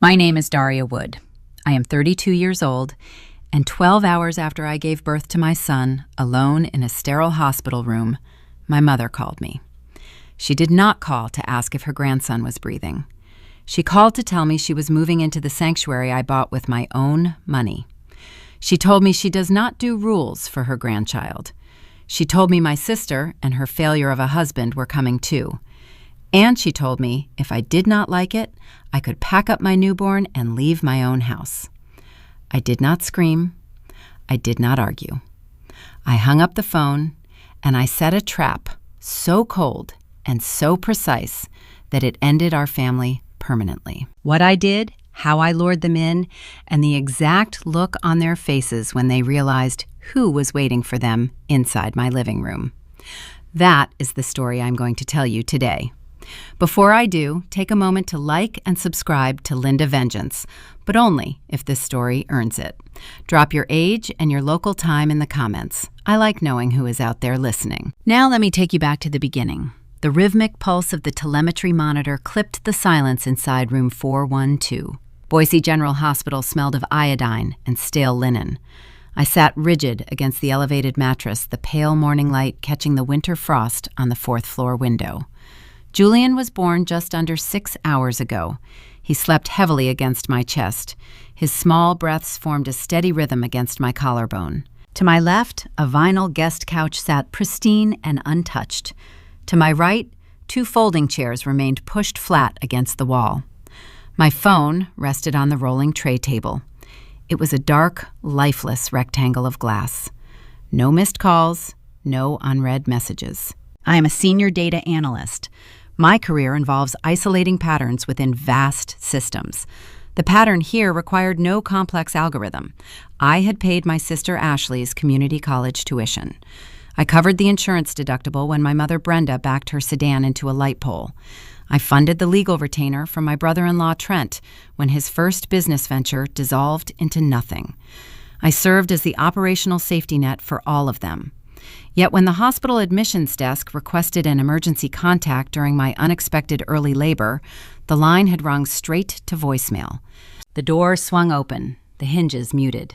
My name is Daria Wood. I am 32 years old, and 12 hours after I gave birth to my son, alone in a sterile hospital room, my mother called me. She did not call to ask if her grandson was breathing. She called to tell me she was moving into the sanctuary I bought with my own money. She told me she does not do rules for her grandchild. She told me my sister and her failure of a husband were coming too. And she told me if I did not like it, I could pack up my newborn and leave my own house. I did not scream. I did not argue. I hung up the phone, and I set a trap so cold and so precise that it ended our family permanently. What I did, how I lured them in, and the exact look on their faces when they realized who was waiting for them inside my living room. That is the story I'm going to tell you today. Before I do, take a moment to like and subscribe to Linda Vengeance, but only if this story earns it. Drop your age and your local time in the comments. I like knowing who is out there listening. Now let me take you back to the beginning. The rhythmic pulse of the telemetry monitor clipped the silence inside room 412. Boise General Hospital smelled of iodine and stale linen. I sat rigid against the elevated mattress, the pale morning light catching the winter frost on the fourth-floor window. Julian was born just under 6 hours ago. He slept heavily against my chest. His small breaths formed a steady rhythm against my collarbone. To my left, a vinyl guest couch sat pristine and untouched. To my right, 2 folding chairs remained pushed flat against the wall. My phone rested on the rolling tray table. It was a dark, lifeless rectangle of glass. No missed calls, no unread messages. I am a senior data analyst. My career involves isolating patterns within vast systems. The pattern here required no complex algorithm. I had paid my sister Ashley's community college tuition. I covered the insurance deductible when my mother Brenda backed her sedan into a light pole. I funded the legal retainer for my brother-in-law Trent when his first business venture dissolved into nothing. I served as the operational safety net for all of them. Yet when the hospital admissions desk requested an emergency contact during my unexpected early labor, the line had rung straight to voicemail. The door swung open, the hinges muted.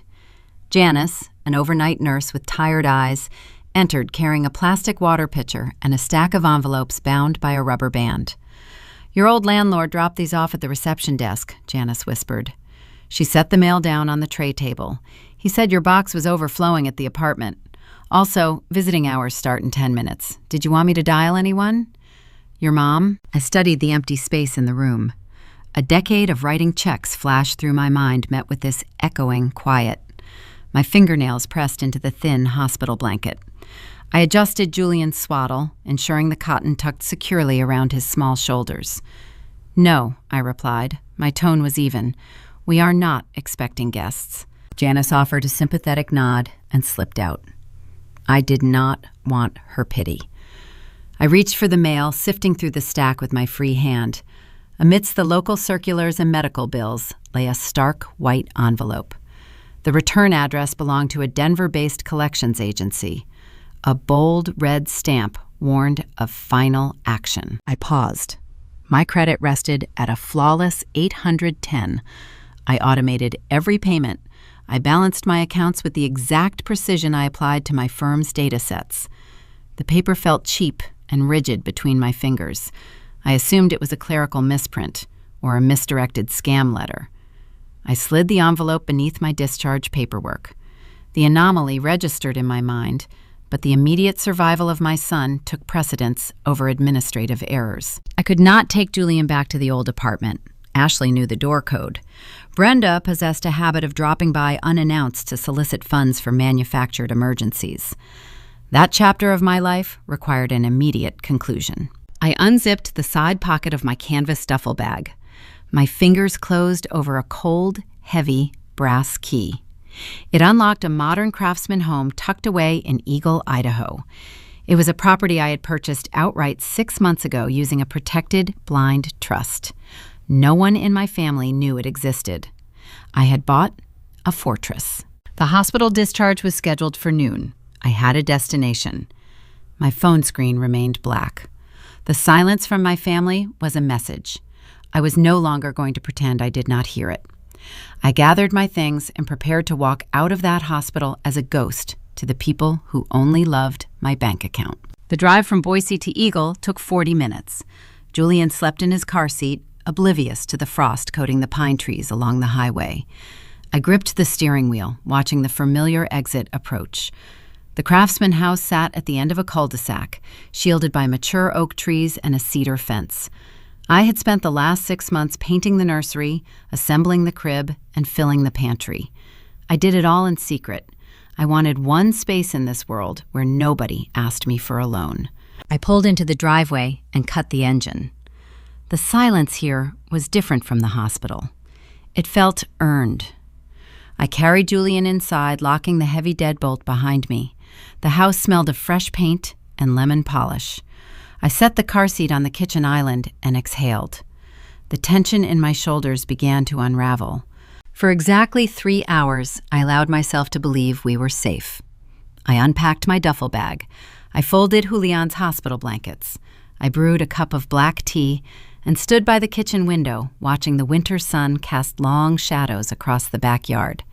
Janice, an overnight nurse with tired eyes, entered carrying a plastic water pitcher and a stack of envelopes bound by a rubber band. "Your old landlord dropped these off at the reception desk," Janice whispered. She set the mail down on the tray table. "He said your box was overflowing at the apartment. Also, visiting hours start in 10 minutes. Did you want me to dial anyone?" "Your mom?" I studied the empty space in the room. A decade of writing checks flashed through my mind, met with this echoing quiet. My fingernails pressed into the thin hospital blanket. I adjusted Julian's swaddle, ensuring the cotton tucked securely around his small shoulders. "No," I replied. My tone was even. "We are not expecting guests." Janice offered a sympathetic nod and slipped out. I did not want her pity. I reached for the mail, sifting through the stack with my free hand. Amidst the local circulars and medical bills lay a stark white envelope. The return address belonged to a Denver-based collections agency. A bold red stamp warned of final action. I paused. My credit rested at a flawless 810. I automated every payment. I balanced my accounts with the exact precision I applied to my firm's data sets. The paper felt cheap and rigid between my fingers. I assumed it was a clerical misprint or a misdirected scam letter. I slid the envelope beneath my discharge paperwork. The anomaly registered in my mind, but the immediate survival of my son took precedence over administrative errors. I could not take Julian back to the old apartment. Ashley knew the door code. Brenda possessed a habit of dropping by unannounced to solicit funds for manufactured emergencies. That chapter of my life required an immediate conclusion. I unzipped the side pocket of my canvas duffel bag. My fingers closed over a cold, heavy brass key. It unlocked a modern craftsman home tucked away in Eagle, Idaho. It was a property I had purchased outright 6 months ago using a protected blind trust. No one in my family knew it existed. I had bought a fortress. The hospital discharge was scheduled for noon. I had a destination. My phone screen remained black. The silence from my family was a message. I was no longer going to pretend I did not hear it. I gathered my things and prepared to walk out of that hospital as a ghost to the people who only loved my bank account. The drive from Boise to Eagle took 40 minutes. Julian slept in his car seat, oblivious to the frost coating the pine trees along the highway. I gripped the steering wheel, watching the familiar exit approach. The Craftsman house sat at the end of a cul-de-sac, shielded by mature oak trees and a cedar fence. I had spent the last 6 months painting the nursery, assembling the crib, and filling the pantry. I did it all in secret. I wanted one space in this world where nobody asked me for a loan. I pulled into the driveway and cut the engine. The silence here was different from the hospital. It felt earned. I carried Julian inside, locking the heavy deadbolt behind me. The house smelled of fresh paint and lemon polish. I set the car seat on the kitchen island and exhaled. The tension in my shoulders began to unravel. For exactly 3 hours, I allowed myself to believe we were safe. I unpacked my duffel bag. I folded Julian's hospital blankets. I brewed a cup of black tea and stood by the kitchen window, watching the winter sun cast long shadows across the backyard.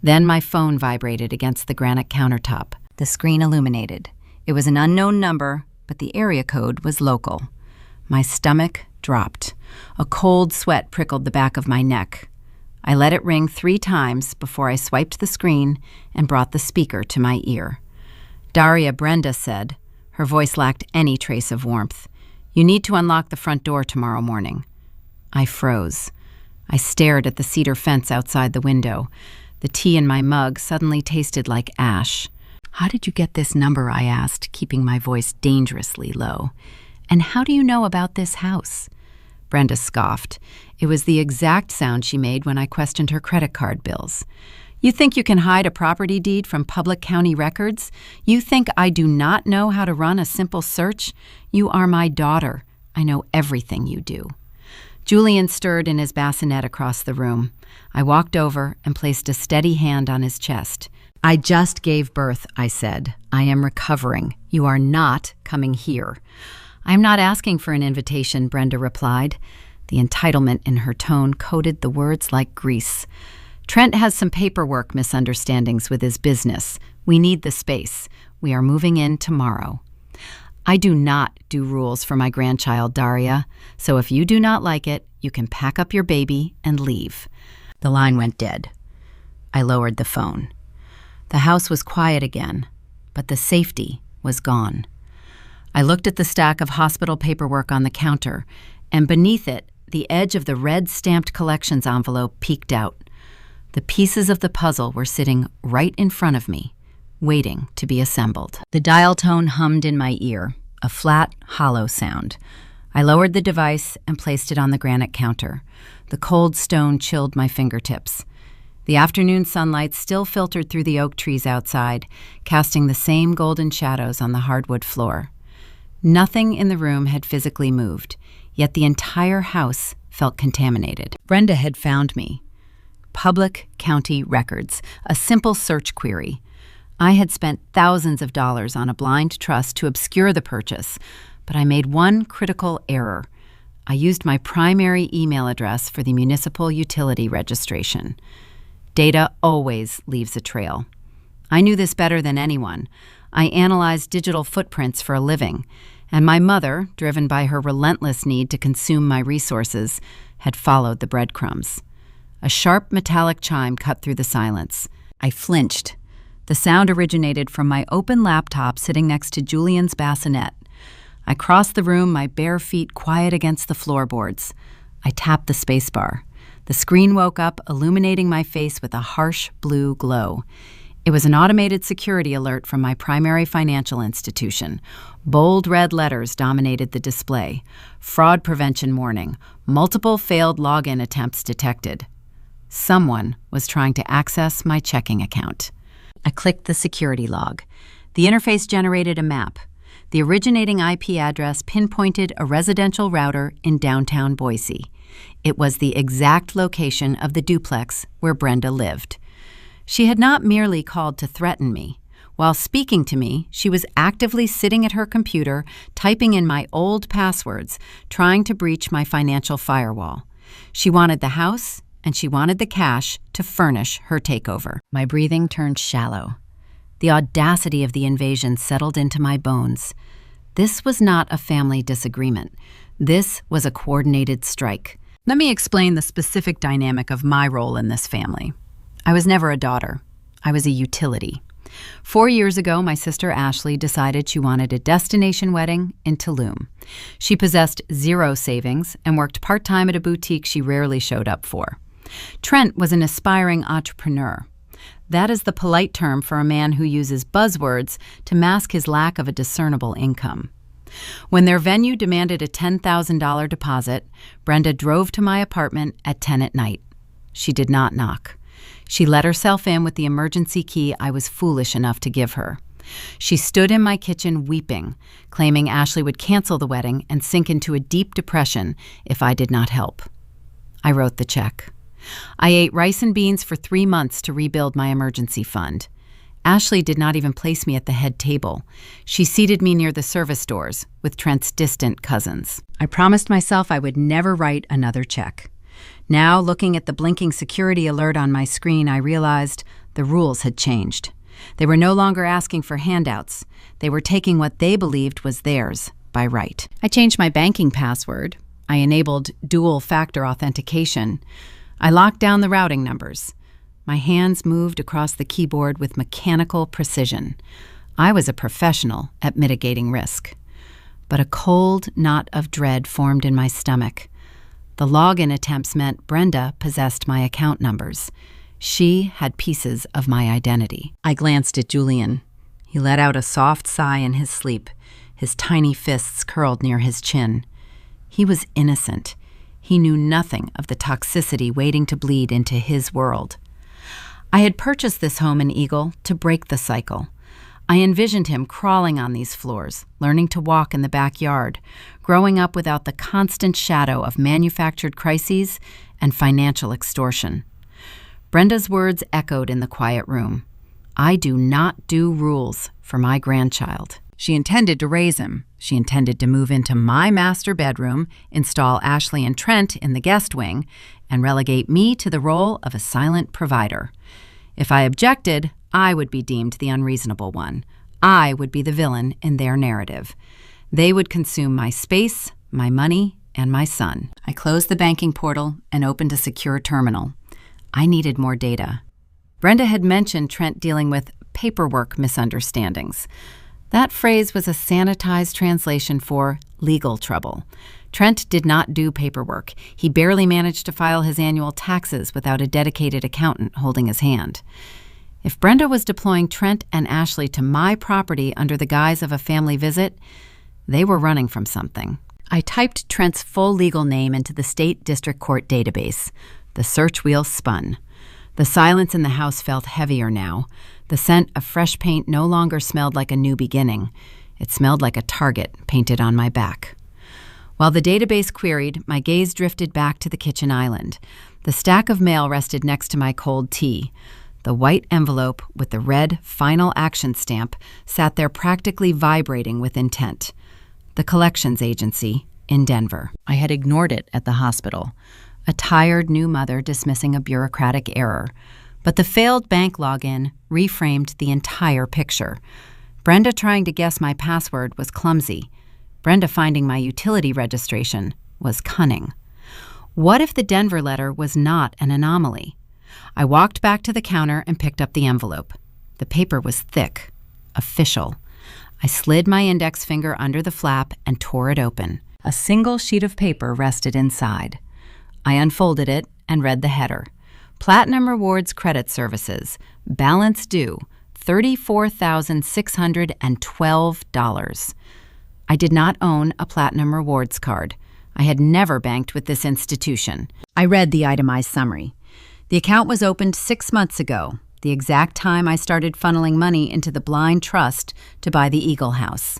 Then my phone vibrated against the granite countertop. The screen illuminated. It was an unknown number, but the area code was local. My stomach dropped. A cold sweat prickled the back of my neck. I let it ring 3 times before I swiped the screen and brought the speaker to my ear. Daria, Brenda said. Her voice lacked any trace of warmth. "You need to unlock the front door tomorrow morning." I froze. I stared at the cedar fence outside the window. The tea in my mug suddenly tasted like ash. "How did you get this number?" I asked, keeping my voice dangerously low. "And how do you know about this house?" Brenda scoffed. It was the exact sound she made when I questioned her credit card bills. "You think you can hide a property deed from public county records? You think I do not know how to run a simple search? You are my daughter. I know everything you do." Julian stirred in his bassinet across the room. I walked over and placed a steady hand on his chest. "I just gave birth," I said. "I am recovering. You are not coming here." "I'm not asking for an invitation," Brenda replied. The entitlement in her tone coated the words like grease. "Trent has some paperwork misunderstandings with his business. We need the space. We are moving in tomorrow." "I do not do rules for my grandchild, Daria, so if you do not like it, you can pack up your baby and leave." The line went dead. I lowered the phone. The house was quiet again, but the safety was gone. I looked at the stack of hospital paperwork on the counter, and beneath it, the edge of the red stamped collections envelope peeked out. The pieces of the puzzle were sitting right in front of me, waiting to be assembled. The dial tone hummed in my ear, a flat, hollow sound. I lowered the device and placed it on the granite counter. The cold stone chilled my fingertips. The afternoon sunlight still filtered through the oak trees outside, casting the same golden shadows on the hardwood floor. Nothing in the room had physically moved, yet the entire house felt contaminated. Brenda had found me. Public county records, a simple search query. I had spent thousands of dollars on a blind trust to obscure the purchase, but I made one critical error. I used my primary email address for the municipal utility registration. Data always leaves a trail. I knew this better than anyone. I analyzed digital footprints for a living, and my mother, driven by her relentless need to consume my resources, had followed the breadcrumbs. A sharp metallic chime cut through the silence. I flinched. The sound originated from my open laptop sitting next to Julian's bassinet. I crossed the room, my bare feet quiet against the floorboards. I tapped the spacebar. The screen woke up, illuminating my face with a harsh blue glow. It was an automated security alert from my primary financial institution. Bold red letters dominated the display. Fraud prevention warning. Multiple failed login attempts detected. Someone was trying to access my checking account. I clicked the security log. The interface generated a map. The originating IP address pinpointed a residential router in downtown Boise. It was the exact location of the duplex where Brenda lived. She had not merely called to threaten me. While speaking to me, she was actively sitting at her computer, typing in my old passwords, trying to breach my financial firewall. She wanted the house, and she wanted the cash to furnish her takeover. My breathing turned shallow. The audacity of the invasion settled into my bones. This was not a family disagreement. This was a coordinated strike. Let me explain the specific dynamic of my role in this family. I was never a daughter. I was a utility. 4 years ago, my sister Ashley decided she wanted a destination wedding in Tulum. She possessed zero savings and worked part-time at a boutique she rarely showed up for. Trent was an aspiring entrepreneur. That is the polite term for a man who uses buzzwords to mask his lack of a discernible income. When their venue demanded a $10,000 deposit, Brenda drove to my apartment at 10 at night. She did not knock. She let herself in with the emergency key I was foolish enough to give her. She stood in my kitchen weeping, claiming Ashley would cancel the wedding and sink into a deep depression if I did not help. I wrote the check. I ate rice and beans for 3 months to rebuild my emergency fund. Ashley did not even place me at the head table. She seated me near the service doors with Trent's distant cousins. I promised myself I would never write another check. Now, looking at the blinking security alert on my screen, I realized the rules had changed. They were no longer asking for handouts. They were taking what they believed was theirs by right. I changed my banking password. I enabled dual-factor authentication. I locked down the routing numbers. My hands moved across the keyboard with mechanical precision. I was a professional at mitigating risk. But a cold knot of dread formed in my stomach. The login attempts meant Brenda possessed my account numbers. She had pieces of my identity. I glanced at Julian. He let out a soft sigh in his sleep, his tiny fists curled near his chin. He was innocent. He knew nothing of the toxicity waiting to bleed into his world. I had purchased this home in Eagle to break the cycle. I envisioned him crawling on these floors, learning to walk in the backyard, growing up without the constant shadow of manufactured crises and financial extortion. Brenda's words echoed in the quiet room. I do not do rules for my grandchild. She intended to raise him. She intended to move into my master bedroom, install Ashley and Trent in the guest wing, and relegate me to the role of a silent provider. If I objected, I would be deemed the unreasonable one. I would be the villain in their narrative. They would consume my space, my money, and my son. I closed the banking portal and opened a secure terminal. I needed more data. Brenda had mentioned Trent dealing with paperwork misunderstandings. That phrase was a sanitized translation for legal trouble. Trent did not do paperwork. He barely managed to file his annual taxes without a dedicated accountant holding his hand. If Brenda was deploying Trent and Ashley to my property under the guise of a family visit, they were running from something. I typed Trent's full legal name into the state district court database. The search wheel spun. The silence in the house felt heavier now. The scent of fresh paint no longer smelled like a new beginning. It smelled like a target painted on my back. While the database queried, my gaze drifted back to the kitchen island. The stack of mail rested next to my cold tea. The white envelope with the red final action stamp sat there practically vibrating with intent. The collections agency in Denver. I had ignored it at the hospital. A tired new mother dismissing a bureaucratic error. But the failed bank login reframed the entire picture. Brenda trying to guess my password was clumsy. Brenda finding my utility registration was cunning. What if the Denver letter was not an anomaly? I walked back to the counter and picked up the envelope. The paper was thick, official. I slid my index finger under the flap and tore it open. A single sheet of paper rested inside. I unfolded it and read the header. Platinum Rewards Credit Services. Balance due, $34,612. I did not own a Platinum Rewards card. I had never banked with this institution. I read the itemized summary. The account was opened 6 months ago, the exact time I started funneling money into the blind trust to buy the Eagle House,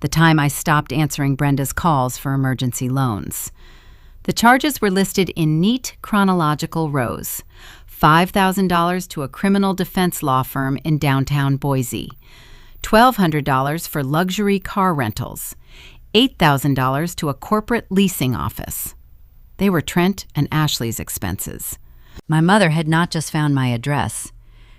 the time I stopped answering Brenda's calls for emergency loans. The charges were listed in neat chronological rows. $5,000 to a criminal defense law firm in downtown Boise, $1,200 for luxury car rentals, $8,000 to a corporate leasing office. They were Trent and Ashley's expenses. My mother had not just found my address.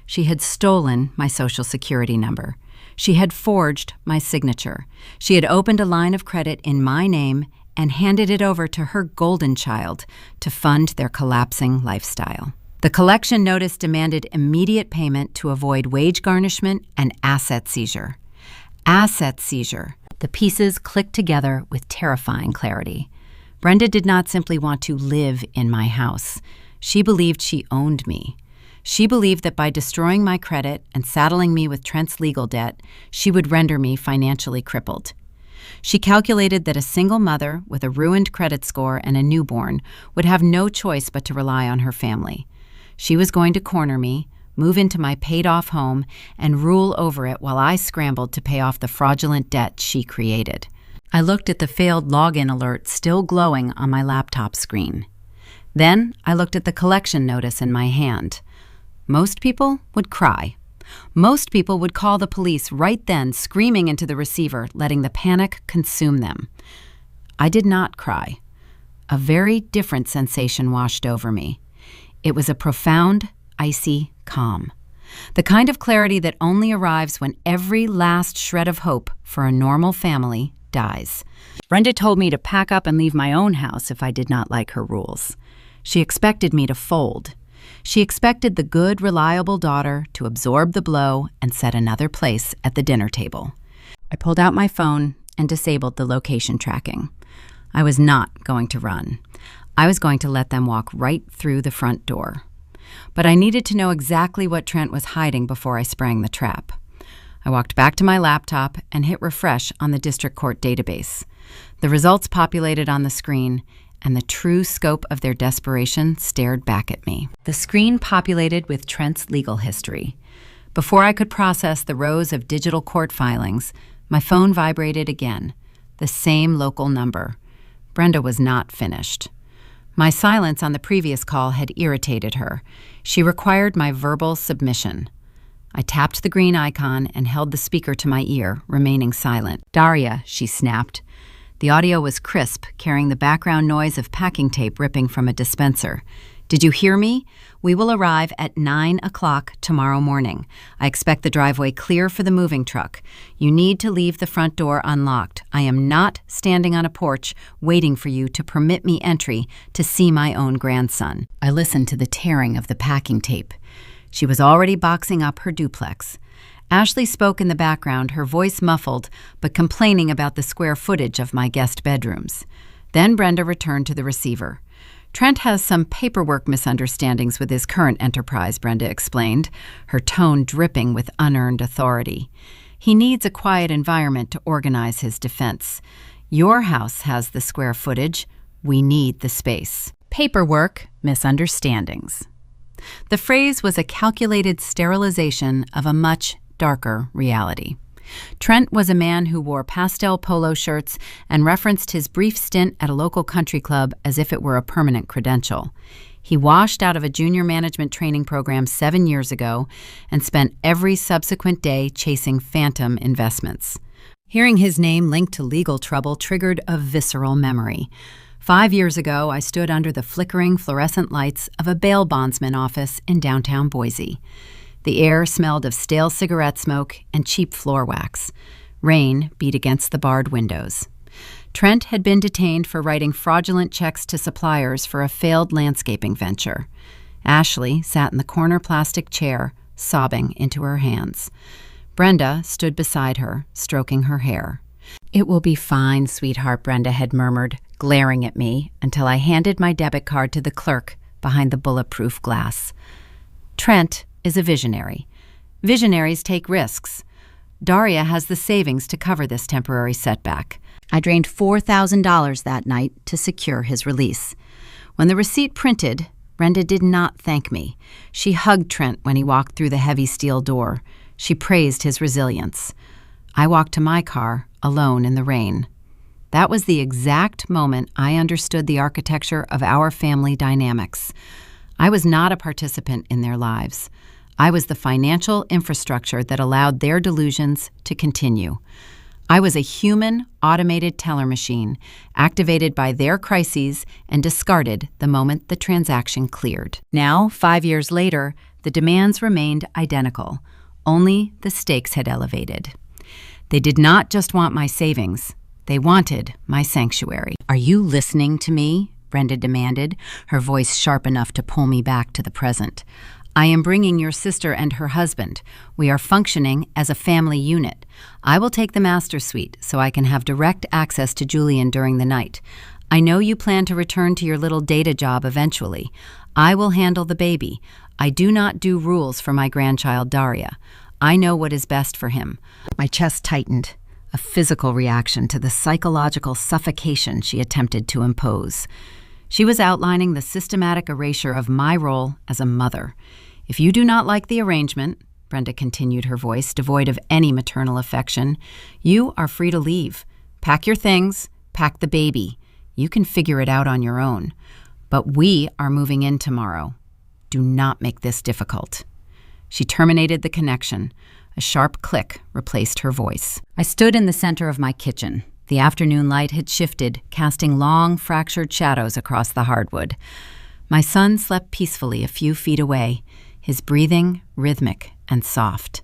She had stolen my Social Security number. She had forged my signature. She had opened a line of credit in my name and handed it over to her golden child to fund their collapsing lifestyle. The collection notice demanded immediate payment to avoid wage garnishment and asset seizure. Asset seizure. The pieces clicked together with terrifying clarity. Brenda did not simply want to live in my house. She believed she owned me. She believed that by destroying my credit and saddling me with Trent's legal debt, she would render me financially crippled. She calculated that a single mother with a ruined credit score and a newborn would have no choice but to rely on her family. She was going to corner me, move into my paid-off home, and rule over it while I scrambled to pay off the fraudulent debt she created. I looked at the failed login alert still glowing on my laptop screen. Then I looked at the collection notice in my hand. Most people would cry. Most people would call the police right then, screaming into the receiver, letting the panic consume them. I did not cry. A very different sensation washed over me. It was a profound, icy calm. The kind of clarity that only arrives when every last shred of hope for a normal family dies. Brenda told me to pack up and leave my own house if I did not like her rules. She expected me to fold. She expected the good, reliable daughter to absorb the blow and set another place at the dinner table. I pulled out my phone and disabled the location tracking. I was not going to run. I was going to let them walk right through the front door. But I needed to know exactly what Trent was hiding before I sprang the trap. I walked back to my laptop and hit refresh on the district court database. The results populated on the screen, and the true scope of their desperation stared back at me. The screen populated with Trent's legal history. Before I could process the rows of digital court filings, my phone vibrated again, the same local number. Brenda was not finished. My silence on the previous call had irritated her. She required my verbal submission. I tapped the green icon and held the speaker to my ear, remaining silent. "Daria," she snapped. The audio was crisp, carrying the background noise of packing tape ripping from a dispenser. "Did you hear me? We will arrive at 9 o'clock tomorrow morning. I expect the driveway clear for the moving truck. You need to leave the front door unlocked. I am not standing on a porch waiting for you to permit me entry to see my own grandson." I listened to the tearing of the packing tape. She was already boxing up her duplex. Ashley spoke in the background, her voice muffled, but complaining about the square footage of my guest bedrooms. Then Brenda returned to the receiver. "Trent has some paperwork misunderstandings with his current enterprise," Brenda explained, her tone dripping with unearned authority. "He needs a quiet environment to organize his defense. Your house has the square footage. We need the space." Paperwork misunderstandings. The phrase was a calculated sterilization of a much darker reality. Trent was a man who wore pastel polo shirts and referenced his brief stint at a local country club as if it were a permanent credential. He washed out of a junior management training program 7 years ago and spent every subsequent day chasing phantom investments. Hearing his name linked to legal trouble triggered a visceral memory. 5 years ago, I stood under the flickering fluorescent lights of a bail bondsman office in downtown Boise. The air smelled of stale cigarette smoke and cheap floor wax. Rain beat against the barred windows. Trent had been detained for writing fraudulent checks to suppliers for a failed landscaping venture. Ashley sat in the corner plastic chair, sobbing into her hands. Brenda stood beside her, stroking her hair. "It will be fine, sweetheart," Brenda had murmured, glaring at me until I handed my debit card to the clerk behind the bulletproof glass. Trent is a visionary. Visionaries take risks. Daria has the savings to cover this temporary setback. I drained $4,000 that night to secure his release. When the receipt printed, Brenda did not thank me. She hugged Trent when he walked through the heavy steel door. She praised his resilience. I walked to my car, alone in the rain. That was the exact moment I understood the architecture of our family dynamics. I was not a participant in their lives. I was the financial infrastructure that allowed their delusions to continue. I was a human, automated teller machine, activated by their crises and discarded the moment the transaction cleared. Now, 5 years later, the demands remained identical, only the stakes had elevated. They did not just want my savings, they wanted my sanctuary. "Are you listening to me?" Brenda demanded, her voice sharp enough to pull me back to the present. "I am bringing your sister and her husband. We are functioning as a family unit. I will take the master suite so I can have direct access to Julian during the night. I know you plan to return to your little data job eventually. I will handle the baby. I do not do rules for my grandchild Daria. I know what is best for him." My chest tightened, a physical reaction to the psychological suffocation she attempted to impose. She was outlining the systematic erasure of my role as a mother. "If you do not like the arrangement," Brenda continued, her voice devoid of any maternal affection, "you are free to leave. Pack your things, pack the baby. You can figure it out on your own. But we are moving in tomorrow. Do not make this difficult." She terminated the connection. A sharp click replaced her voice. I stood in the center of my kitchen. The afternoon light had shifted, casting long, fractured shadows across the hardwood. My son slept peacefully a few feet away, his breathing rhythmic and soft.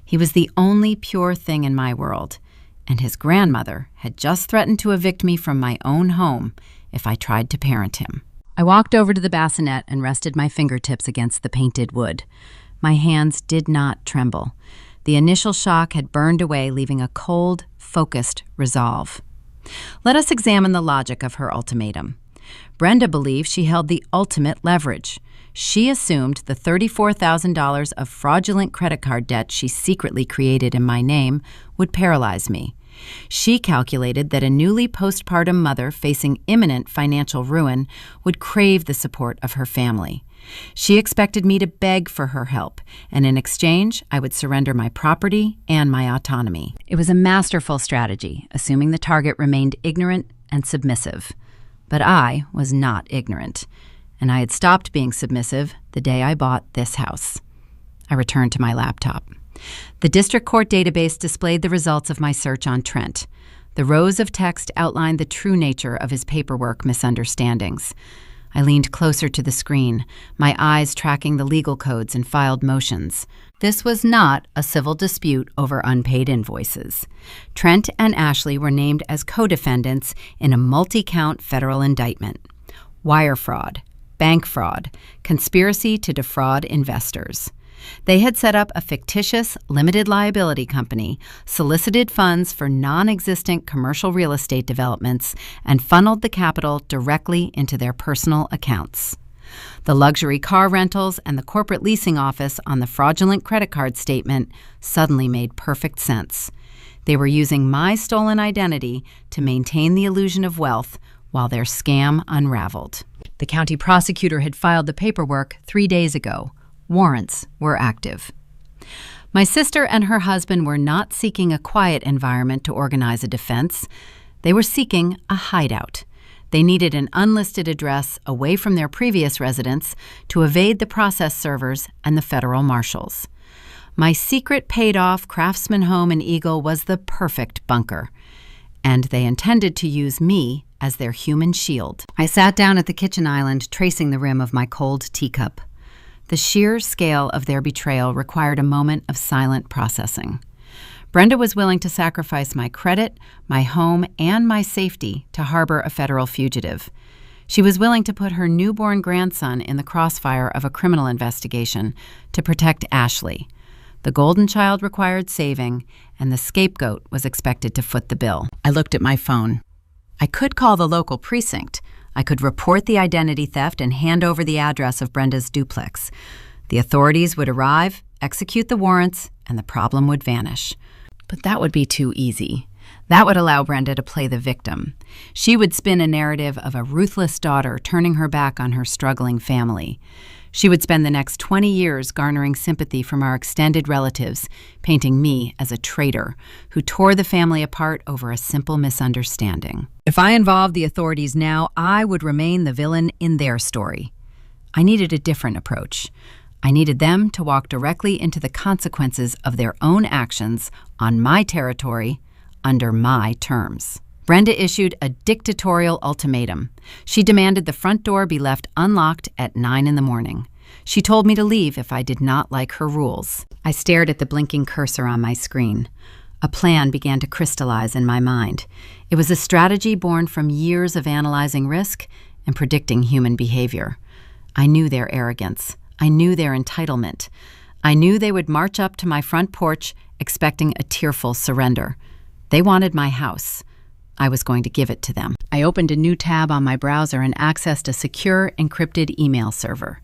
He was the only pure thing in my world, and his grandmother had just threatened to evict me from my own home if I tried to parent him. I walked over to the bassinet and rested my fingertips against the painted wood. My hands did not tremble. The initial shock had burned away, leaving a cold, focused resolve. Let us examine the logic of her ultimatum. Brenda believed she held the ultimate leverage. She assumed the $34,000 of fraudulent credit card debt she secretly created in my name would paralyze me. She calculated that a newly postpartum mother facing imminent financial ruin would crave the support of her family. She expected me to beg for her help, and in exchange, I would surrender my property and my autonomy. It was a masterful strategy, assuming the target remained ignorant and submissive. But I was not ignorant, and I had stopped being submissive the day I bought this house. I returned to my laptop. The district court database displayed the results of my search on Trent. The rows of text outlined the true nature of his paperwork misunderstandings. I leaned closer to the screen, my eyes tracking the legal codes and filed motions. This was not a civil dispute over unpaid invoices. Trent and Ashley were named as co-defendants in a multi-count federal indictment. Wire fraud, bank fraud, conspiracy to defraud investors. They had set up a fictitious limited liability company, solicited funds for non-existent commercial real estate developments, and funneled the capital directly into their personal accounts. The luxury car rentals and the corporate leasing office on the fraudulent credit card statement suddenly made perfect sense. They were using my stolen identity to maintain the illusion of wealth while their scam unraveled. The county prosecutor had filed the paperwork 3 days ago. Warrants were active. My sister and her husband were not seeking a quiet environment to organize a defense. They were seeking a hideout. They needed an unlisted address away from their previous residence to evade the process servers and the federal marshals. My secret paid-off craftsman home in Eagle was the perfect bunker, and they intended to use me as their human shield. I sat down at the kitchen island, tracing the rim of my cold teacup. The sheer scale of their betrayal required a moment of silent processing. Brenda was willing to sacrifice my credit, my home, and my safety to harbor a federal fugitive. She was willing to put her newborn grandson in the crossfire of a criminal investigation to protect Ashley. The golden child required saving, and the scapegoat was expected to foot the bill. I looked at my phone. I could call the local precinct. I could report the identity theft and hand over the address of Brenda's duplex. The authorities would arrive, execute the warrants, and the problem would vanish. But that would be too easy. That would allow Brenda to play the victim. She would spin a narrative of a ruthless daughter turning her back on her struggling family. She would spend the next 20 years garnering sympathy from our extended relatives, painting me as a traitor who tore the family apart over a simple misunderstanding. If I involved the authorities now, I would remain the villain in their story. I needed a different approach. I needed them to walk directly into the consequences of their own actions on my territory under my terms. Brenda issued a dictatorial ultimatum. She demanded the front door be left unlocked at 9 in the morning. She told me to leave if I did not like her rules. I stared at the blinking cursor on my screen. A plan began to crystallize in my mind. It was a strategy born from years of analyzing risk and predicting human behavior. I knew their arrogance. I knew their entitlement. I knew they would march up to my front porch expecting a tearful surrender. They wanted my house. I was going to give it to them. I opened a new tab on my browser and accessed a secure, encrypted email server.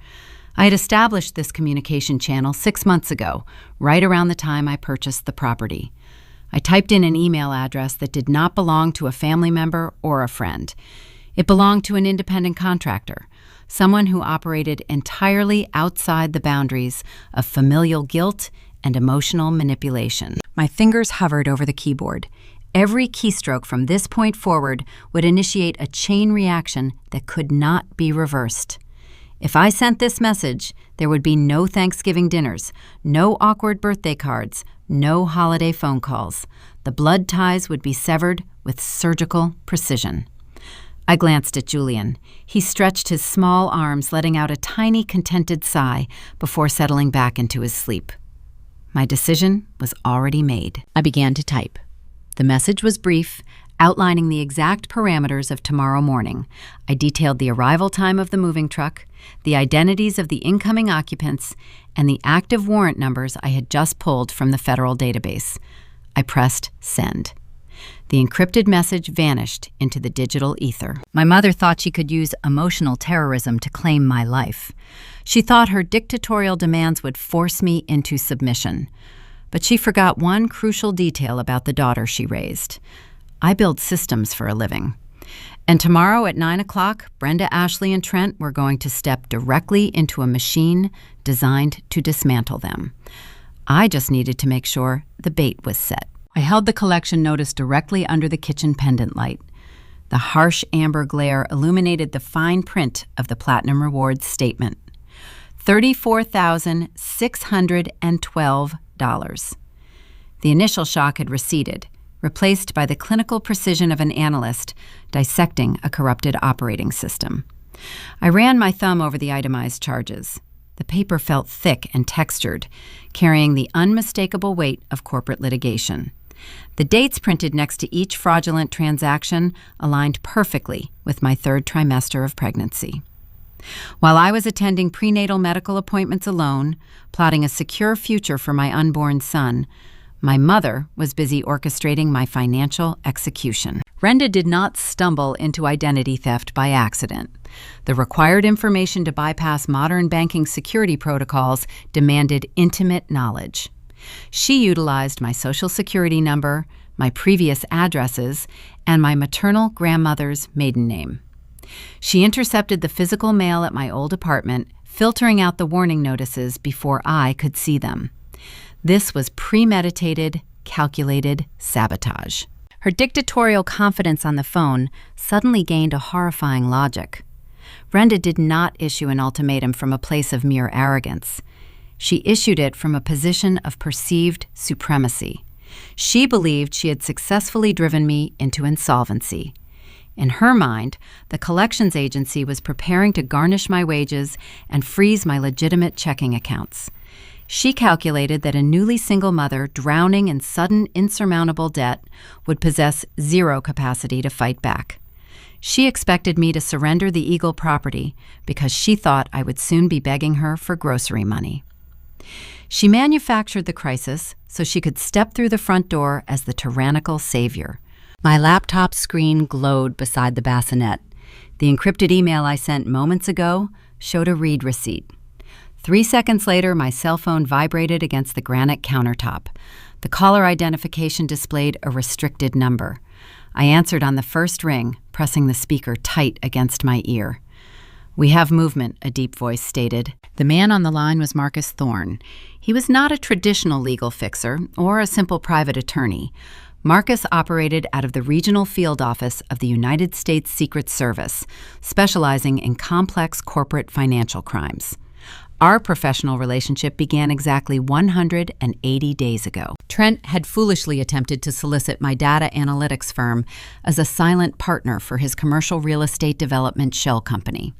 I had established this communication channel 6 months ago, right around the time I purchased the property. I typed in an email address that did not belong to a family member or a friend. It belonged to an independent contractor, someone who operated entirely outside the boundaries of familial guilt and emotional manipulation. My fingers hovered over the keyboard. Every keystroke from this point forward would initiate a chain reaction that could not be reversed. If I sent this message, there would be no Thanksgiving dinners, no awkward birthday cards, no holiday phone calls. The blood ties would be severed with surgical precision. I glanced at Julian. He stretched his small arms, letting out a tiny, contented sigh before settling back into his sleep. My decision was already made. I began to type. The message was brief, outlining the exact parameters of tomorrow morning. I detailed the arrival time of the moving truck, the identities of the incoming occupants, and the active warrant numbers I had just pulled from the federal database. I pressed send. The encrypted message vanished into the digital ether. My mother thought she could use emotional terrorism to claim my life. She thought her dictatorial demands would force me into submission. But she forgot one crucial detail about the daughter she raised. I build systems for a living. And tomorrow at 9 o'clock, Brenda, Ashley, and Trent were going to step directly into a machine designed to dismantle them. I just needed to make sure the bait was set. I held the collection notice directly under the kitchen pendant light. The harsh amber glare illuminated the fine print of the Platinum Rewards statement. $34,612. The initial shock had receded, replaced by the clinical precision of an analyst dissecting a corrupted operating system. I ran my thumb over the itemized charges. The paper felt thick and textured, carrying the unmistakable weight of corporate litigation. The dates printed next to each fraudulent transaction aligned perfectly with my 3rd trimester of pregnancy. While I was attending prenatal medical appointments alone, plotting a secure future for my unborn son, my mother was busy orchestrating my financial execution. Brenda did not stumble into identity theft by accident. The required information to bypass modern banking security protocols demanded intimate knowledge. She utilized my social security number, my previous addresses, and my maternal grandmother's maiden name. She intercepted the physical mail at my old apartment, filtering out the warning notices before I could see them. This was premeditated, calculated sabotage. Her dictatorial confidence on the phone suddenly gained a horrifying logic. Brenda did not issue an ultimatum from a place of mere arrogance. She issued it from a position of perceived supremacy. She believed she had successfully driven me into insolvency. In her mind, the collections agency was preparing to garnish my wages and freeze my legitimate checking accounts. She calculated that a newly single mother drowning in sudden, insurmountable debt would possess zero capacity to fight back. She expected me to surrender the Eagle property because she thought I would soon be begging her for grocery money. She manufactured the crisis so she could step through the front door as the tyrannical savior. My laptop screen glowed beside the bassinet. The encrypted email I sent moments ago showed a read receipt. 3 seconds later, my cell phone vibrated against the granite countertop. The caller identification displayed a restricted number. I answered on the first ring, pressing the speaker tight against my ear. "We have movement," a deep voice stated. The man on the line was Marcus Thorne. He was not a traditional legal fixer or a simple private attorney. Marcus operated out of the regional field office of the United States Secret Service, specializing in complex corporate financial crimes. Our professional relationship began exactly 180 days ago. Trent had foolishly attempted to solicit my data analytics firm as a silent partner for his commercial real estate development shell company.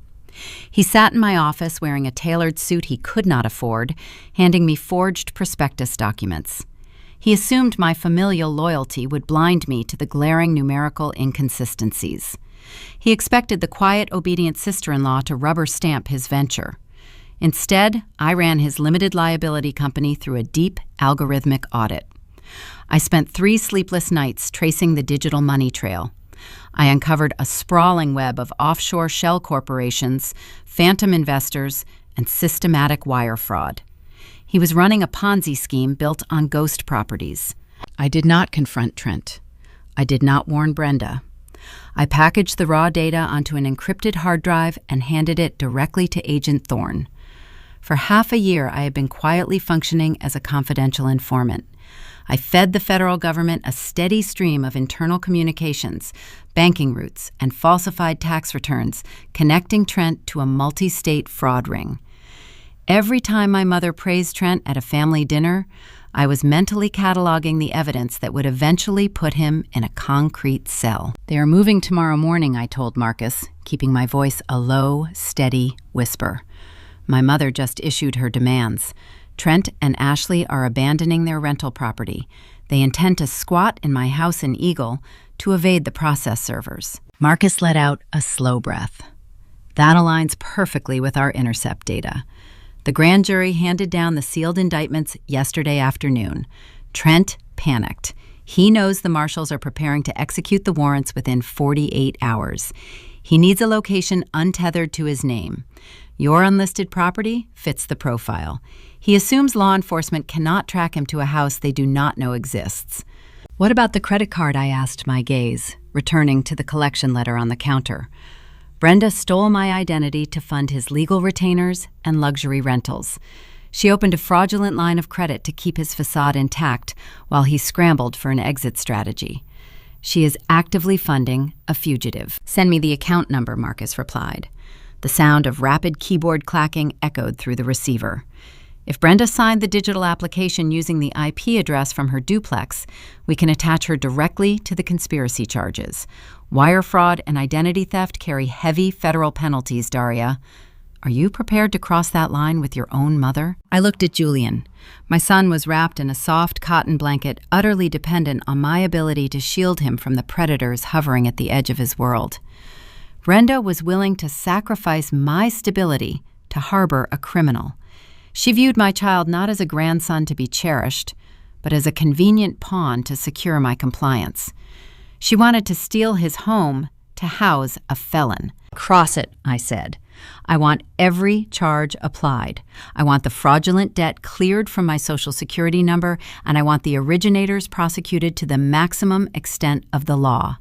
He sat in my office wearing a tailored suit he could not afford, handing me forged prospectus documents. He assumed my familial loyalty would blind me to the glaring numerical inconsistencies. He expected the quiet, obedient sister-in-law to rubber stamp his venture. Instead, I ran his limited liability company through a deep, algorithmic audit. I spent 3 sleepless nights tracing the digital money trail. I uncovered a sprawling web of offshore shell corporations, phantom investors, and systematic wire fraud. He was running a Ponzi scheme built on ghost properties. I did not confront Trent. I did not warn Brenda. I packaged the raw data onto an encrypted hard drive and handed it directly to Agent Thorne. For half a year, I had been quietly functioning as a confidential informant. I fed the federal government a steady stream of internal communications, banking routes, and falsified tax returns, connecting Trent to a multi-state fraud ring. Every time my mother praised Trent at a family dinner, I was mentally cataloging the evidence that would eventually put him in a concrete cell. "They are moving tomorrow morning," I told Marcus, keeping my voice a low, steady whisper. My mother just issued her demands. Trent and Ashley are abandoning their rental property. They intend to squat in my house in Eagle to evade the process servers. Marcus let out a slow breath. That aligns perfectly with our intercept data. The grand jury handed down the sealed indictments yesterday afternoon. Trent panicked. He knows the marshals are preparing to execute the warrants within 48 hours. He needs a location untethered to his name. Your unlisted property fits the profile. He assumes law enforcement cannot track him to a house they do not know exists. "What about the credit card?" I asked my gaze, returning to the collection letter on the counter. Brenda stole my identity to fund his legal retainers and luxury rentals. She opened a fraudulent line of credit to keep his facade intact while he scrambled for an exit strategy. She is actively funding a fugitive. "Send me the account number," Marcus replied. The sound of rapid keyboard clacking echoed through the receiver. If Brenda signed the digital application using the IP address from her duplex, we can attach her directly to the conspiracy charges. Wire fraud and identity theft carry heavy federal penalties, Daria. Are you prepared to cross that line with your own mother? I looked at Julian. My son was wrapped in a soft cotton blanket, utterly dependent on my ability to shield him from the predators hovering at the edge of his world. Brenda was willing to sacrifice my stability to harbor a criminal. She viewed my child not as a grandson to be cherished, but as a convenient pawn to secure my compliance. She wanted to steal his home to house a felon. "Cross it," I said. "I want every charge applied. I want the fraudulent debt cleared from my Social Security number, and I want the originators prosecuted to the maximum extent of the law.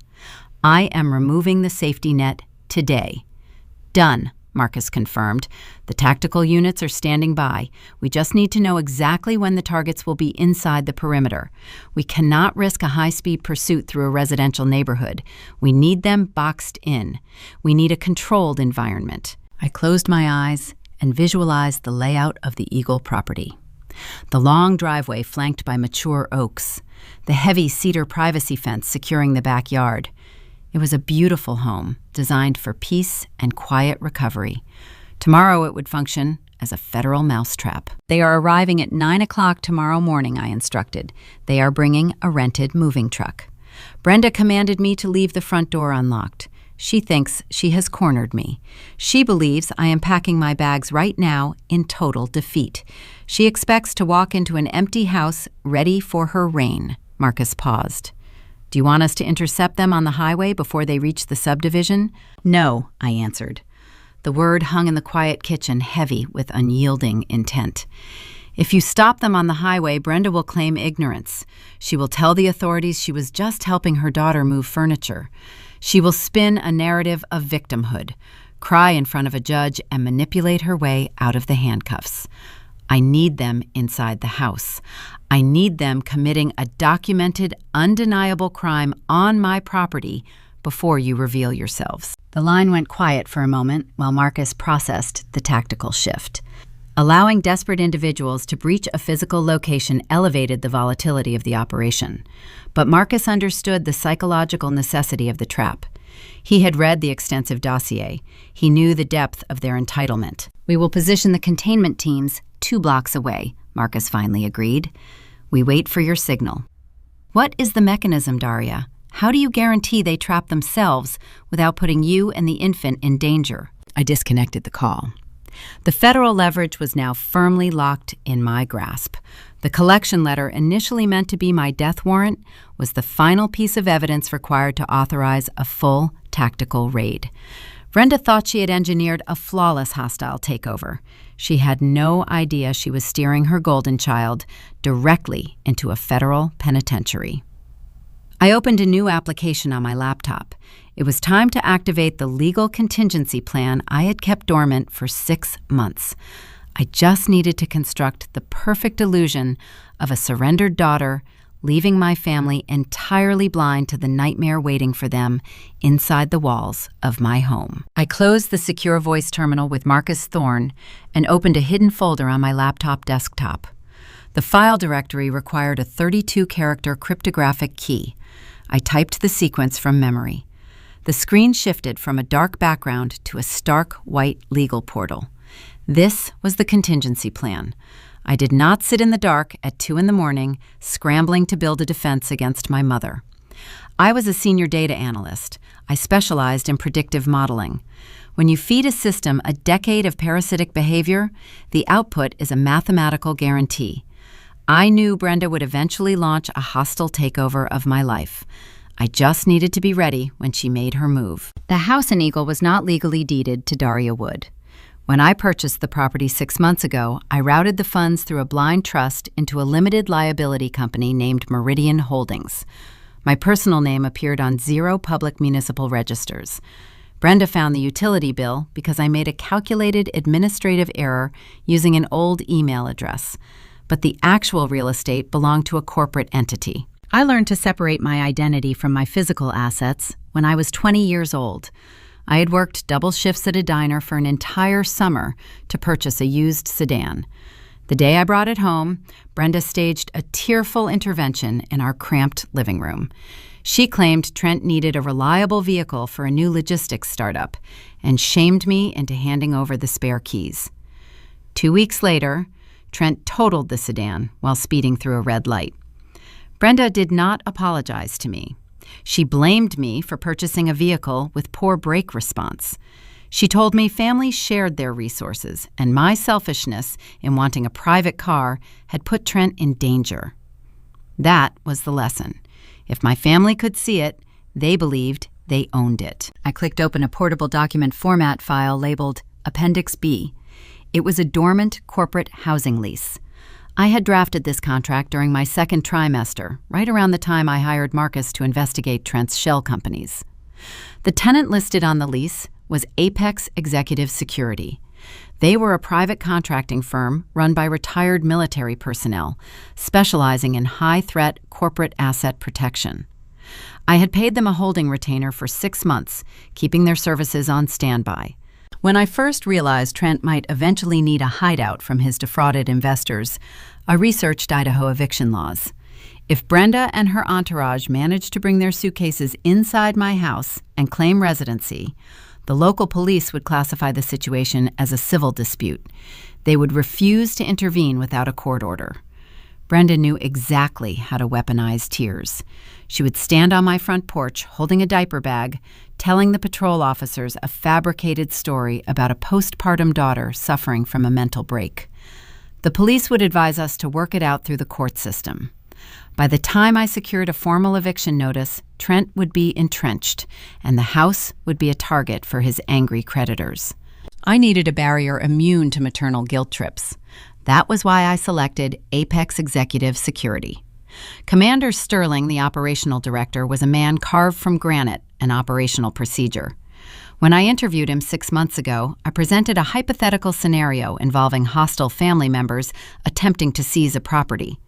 I am removing the safety net today." "Done," Marcus confirmed. "The tactical units are standing by. We just need to know exactly when the targets will be inside the perimeter. We cannot risk a high-speed pursuit through a residential neighborhood. We need them boxed in. We need a controlled environment." I closed my eyes and visualized the layout of the Eagle property. The long driveway flanked by mature oaks, the heavy cedar privacy fence securing the backyard. It was a beautiful home, designed for peace and quiet recovery. Tomorrow it would function as a federal mousetrap. "They are arriving at 9 o'clock tomorrow morning," I instructed. "They are bringing a rented moving truck." Brenda commanded me to leave the front door unlocked. She thinks she has cornered me. She believes I am packing my bags right now in total defeat. She expects to walk into an empty house ready for her reign. Marcus paused. "Do you want us to intercept them on the highway before they reach the subdivision?" "No," I answered. The word hung in the quiet kitchen, heavy with unyielding intent. "If you stop them on the highway, Brenda will claim ignorance. She will tell the authorities she was just helping her daughter move furniture. She will spin a narrative of victimhood, cry in front of a judge, and manipulate her way out of the handcuffs. I need them inside the house. I need them committing a documented, undeniable crime on my property before you reveal yourselves." The line went quiet for a moment while Marcus processed the tactical shift. Allowing desperate individuals to breach a physical location elevated the volatility of the operation. But Marcus understood the psychological necessity of the trap. He had read the extensive dossier. He knew the depth of their entitlement. "We will position the containment teams 2 blocks away," Marcus finally agreed. "We wait for your signal." "What is the mechanism, Daria? How do you guarantee they trap themselves without putting you and the infant in danger?" I disconnected the call. The federal leverage was now firmly locked in my grasp. The collection letter, initially meant to be my death warrant, was the final piece of evidence required to authorize a full tactical raid. Brenda thought she had engineered a flawless hostile takeover. She had no idea she was steering her golden child directly into a federal penitentiary. I opened a new application on my laptop. It was time to activate the legal contingency plan I had kept dormant for 6 months. I just needed to construct the perfect illusion of a surrendered daughter, leaving my family entirely blind to the nightmare waiting for them inside the walls of my home. I closed the secure voice terminal with Marcus Thorne and opened a hidden folder on my laptop desktop. The file directory required a 32-character cryptographic key. I typed the sequence from memory. The screen shifted from a dark background to a stark white legal portal. This was the contingency plan. I did not sit in the dark at 2 a.m, scrambling to build a defense against my mother. I was a senior data analyst. I specialized in predictive modeling. When you feed a system a decade of parasitic behavior, the output is a mathematical guarantee. I knew Brenda would eventually launch a hostile takeover of my life. I just needed to be ready when she made her move. The house in Eagle was not legally deeded to Daria Wood. When I purchased the property 6 months ago, I routed the funds through a blind trust into a limited liability company named Meridian Holdings. My personal name appeared on 0 public municipal registers. Brenda found the utility bill because I made a calculated administrative error using an old email address. But the actual real estate belonged to a corporate entity. I learned to separate my identity from my physical assets when I was 20 years old. I had worked double shifts at a diner for an entire summer to purchase a used sedan. The day I brought it home, Brenda staged a tearful intervention in our cramped living room. She claimed Trent needed a reliable vehicle for a new logistics startup and shamed me into handing over the spare keys. 2 weeks later, Trent totaled the sedan while speeding through a red light. Brenda did not apologize to me. She blamed me for purchasing a vehicle with poor brake response. She told me families shared their resources, and my selfishness in wanting a private car had put Trent in danger. That was the lesson. If my family could see it, they believed they owned it. I clicked open a portable document format file labeled Appendix B. It was a dormant corporate housing lease. I had drafted this contract during my 2nd trimester, right around the time I hired Marcus to investigate Trent's shell companies. The tenant listed on the lease was Apex Executive Security. They were a private contracting firm run by retired military personnel, specializing in high-threat corporate asset protection. I had paid them a holding retainer for 6 months, keeping their services on standby. When I first realized Trent might eventually need a hideout from his defrauded investors, I researched Idaho eviction laws. If Brenda and her entourage managed to bring their suitcases inside my house and claim residency, the local police would classify the situation as a civil dispute. They would refuse to intervene without a court order. Brenda knew exactly how to weaponize tears. She would stand on my front porch holding a diaper bag, telling the patrol officers a fabricated story about a postpartum daughter suffering from a mental break. The police would advise us to work it out through the court system. By the time I secured a formal eviction notice, Trent would be entrenched, and the house would be a target for his angry creditors. I needed a barrier immune to maternal guilt trips. That was why I selected Apex Executive Security. Commander Sterling, the operational director, was a man carved from granite and operational procedure. When I interviewed him 6 months ago, I presented a hypothetical scenario involving hostile family members attempting to seize a property.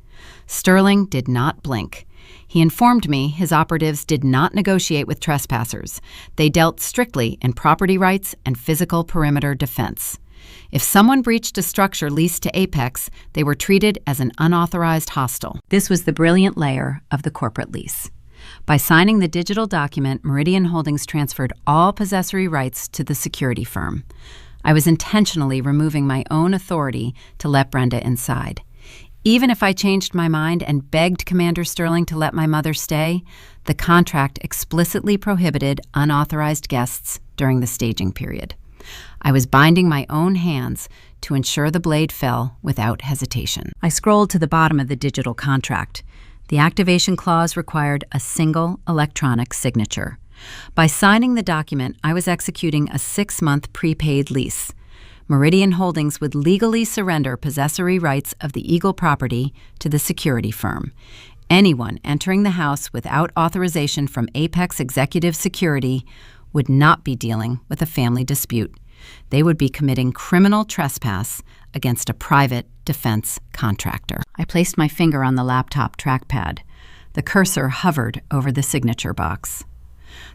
Sterling did not blink. He informed me his operatives did not negotiate with trespassers. They dealt strictly in property rights and physical perimeter defense. If someone breached a structure leased to Apex, they were treated as an unauthorized hostile. This was the brilliant layer of the corporate lease. By signing the digital document, Meridian Holdings transferred all possessory rights to the security firm. I was intentionally removing my own authority to let Brenda inside. Even if I changed my mind and begged Commander Sterling to let my mother stay, the contract explicitly prohibited unauthorized guests during the staging period. I was binding my own hands to ensure the blade fell without hesitation. I scrolled to the bottom of the digital contract. The activation clause required a single electronic signature. By signing the document, I was executing a 6-month prepaid lease. Meridian Holdings would legally surrender possessory rights of the Eagle property to the security firm. Anyone entering the house without authorization from Apex Executive Security would not be dealing with a family dispute. They would be committing criminal trespass against a private defense contractor. I placed my finger on the laptop trackpad. The cursor hovered over the signature box.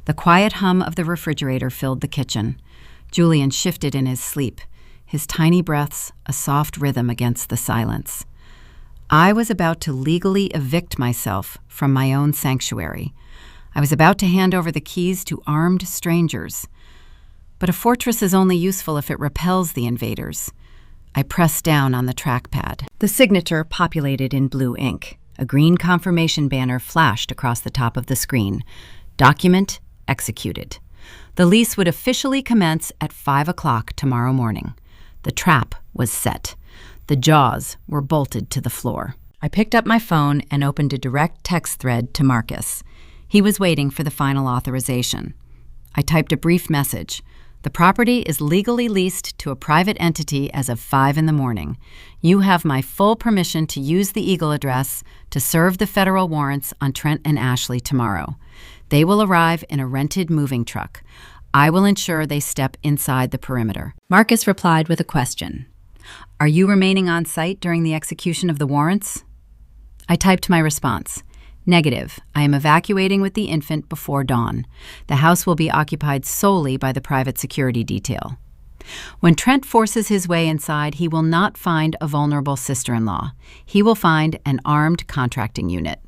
The quiet hum of the refrigerator filled the kitchen. Julian shifted in his sleep, his tiny breaths a soft rhythm against the silence. I was about to legally evict myself from my own sanctuary. I was about to hand over the keys to armed strangers. But a fortress is only useful if it repels the invaders. I pressed down on the trackpad. The signature populated in blue ink. A green confirmation banner flashed across the top of the screen. Document executed. The lease would officially commence at 5 o'clock tomorrow morning. The trap was set. The jaws were bolted to the floor. I picked up my phone and opened a direct text thread to Marcus. He was waiting for the final authorization. I typed a brief message. The property is legally leased to a private entity as of 5 in the morning. You have my full permission to use the Eagle address to serve the federal warrants on Trent and Ashley tomorrow. They will arrive in a rented moving truck. I will ensure they step inside the perimeter. Marcus replied with a question. Are you remaining on site during the execution of the warrants? I typed my response. Negative. I am evacuating with the infant before dawn. The house will be occupied solely by the private security detail. When Trent forces his way inside, he will not find a vulnerable sister-in-law. He will find an armed contracting unit.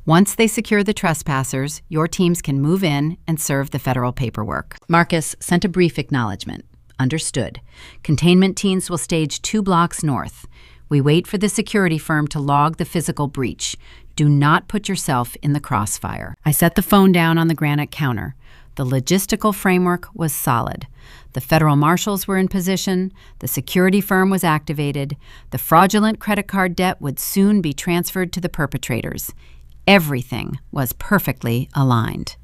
Once they secure the trespassers, your teams can move in and serve the federal paperwork. Marcus sent a brief acknowledgement. Understood. Containment teams will stage 2 blocks north. We wait for the security firm to log the physical breach. Do not put yourself in the crossfire. I set the phone down on the granite counter. The logistical framework was solid. The federal marshals were in position. The security firm was activated. The fraudulent credit card debt would soon be transferred to the perpetrators. Everything was perfectly aligned.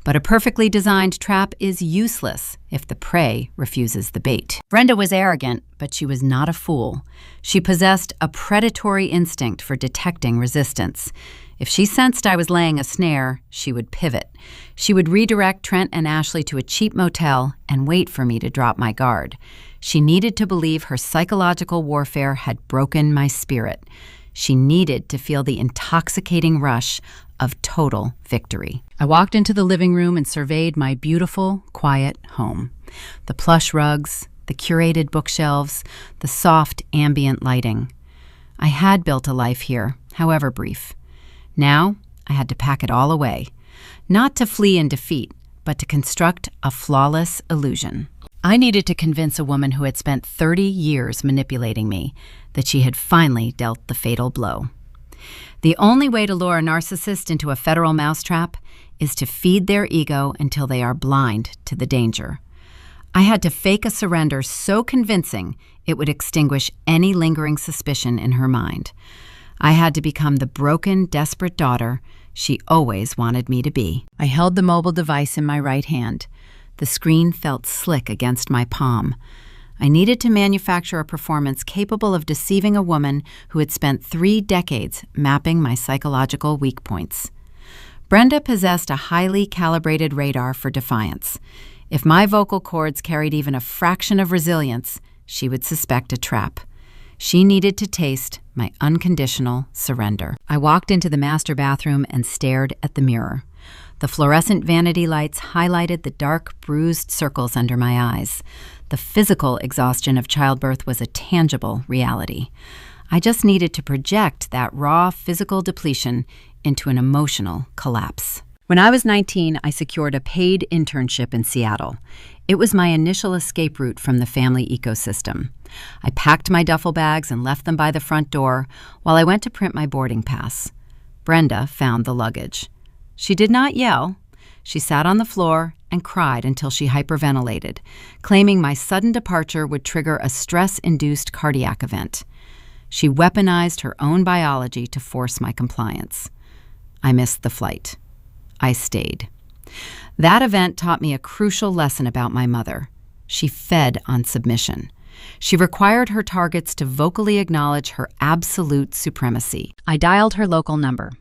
But a perfectly designed trap is useless if the prey refuses the bait. Brenda was arrogant, but she was not a fool. She possessed a predatory instinct for detecting resistance. If she sensed I was laying a snare, she would pivot. She would redirect Trent and Ashley to a cheap motel and wait for me to drop my guard. She needed to believe her psychological warfare had broken my spirit. She needed to feel the intoxicating rush of total victory. I walked into the living room and surveyed my beautiful, quiet home. The plush rugs, the curated bookshelves, the soft ambient lighting. I had built a life here, however brief. Now, I had to pack it all away, not to flee in defeat, but to construct a flawless illusion. I needed to convince a woman who had spent 30 years manipulating me that she had finally dealt the fatal blow. The only way to lure a narcissist into a federal mousetrap is to feed their ego until they are blind to the danger. I had to fake a surrender so convincing it would extinguish any lingering suspicion in her mind. I had to become the broken, desperate daughter she always wanted me to be. I held the mobile device in my right hand. The screen felt slick against my palm. I needed to manufacture a performance capable of deceiving a woman who had spent 3 decades mapping my psychological weak points. Brenda possessed a highly calibrated radar for defiance. If my vocal cords carried even a fraction of resilience, she would suspect a trap. She needed to taste my unconditional surrender. I walked into the master bathroom and stared at the mirror. The fluorescent vanity lights highlighted the dark, bruised circles under my eyes. The physical exhaustion of childbirth was a tangible reality. I just needed to project that raw physical depletion into an emotional collapse. When I was 19, I secured a paid internship in Seattle. It was my initial escape route from the family ecosystem. I packed my duffel bags and left them by the front door while I went to print my boarding pass. Brenda found the luggage. She did not yell. She sat on the floor and cried until she hyperventilated, claiming my sudden departure would trigger a stress-induced cardiac event. She weaponized her own biology to force my compliance. I missed the flight. I stayed. That event taught me a crucial lesson about my mother. She fed on submission. She required her targets to vocally acknowledge her absolute supremacy. I dialed her local number.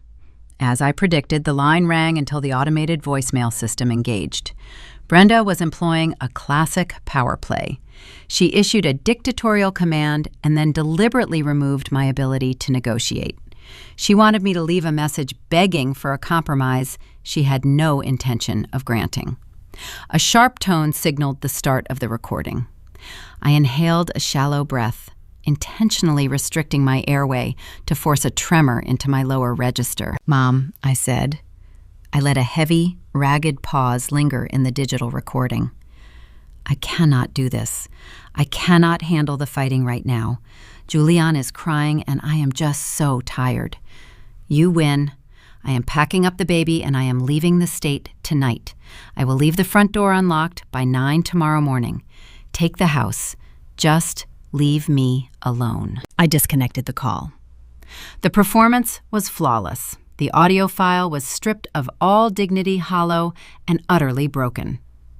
As I predicted, the line rang until the automated voicemail system engaged. Brenda was employing a classic power play. She issued a dictatorial command and then deliberately removed my ability to negotiate. She wanted me to leave a message begging for a compromise she had no intention of granting. A sharp tone signaled the start of the recording. I inhaled a shallow breath, intentionally restricting my airway to force a tremor into my lower register. "Mom," I said. I let a heavy, ragged pause linger in the digital recording. "I cannot do this. I cannot handle the fighting right now. Julian is crying and I am just so tired. You win. I am packing up the baby and I am leaving the state tonight. I will leave the front door unlocked by 9 tomorrow morning. Take the house. Just leave me alone." I disconnected the call. The performance was flawless. The audio file was stripped of all dignity, hollow, and utterly broken.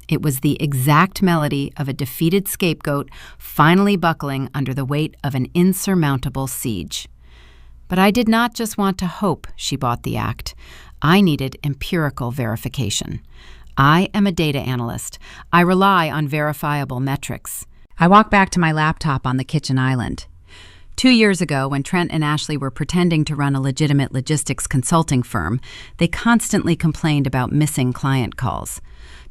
It was the exact melody of a defeated scapegoat finally buckling under the weight of an insurmountable siege. But I did not just want to hope she bought the act. I needed empirical verification. I am a data analyst. I rely on verifiable metrics. I walked back to my laptop on the kitchen island. 2 years ago, when Trent and Ashley were pretending to run a legitimate logistics consulting firm, they constantly complained about missing client calls.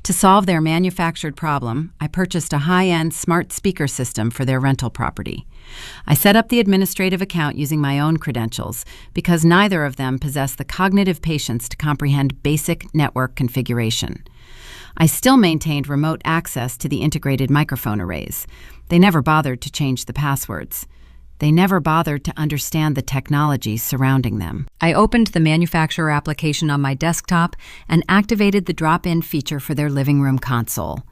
To solve their manufactured problem, I purchased a high-end smart speaker system for their rental property. I set up the administrative account using my own credentials because neither of them possessed the cognitive patience to comprehend basic network configuration. I still maintained remote access to the integrated microphone arrays. They never bothered to change the passwords. They never bothered to understand the technology surrounding them. I opened the manufacturer application on my desktop and activated the drop-in feature for their living room console.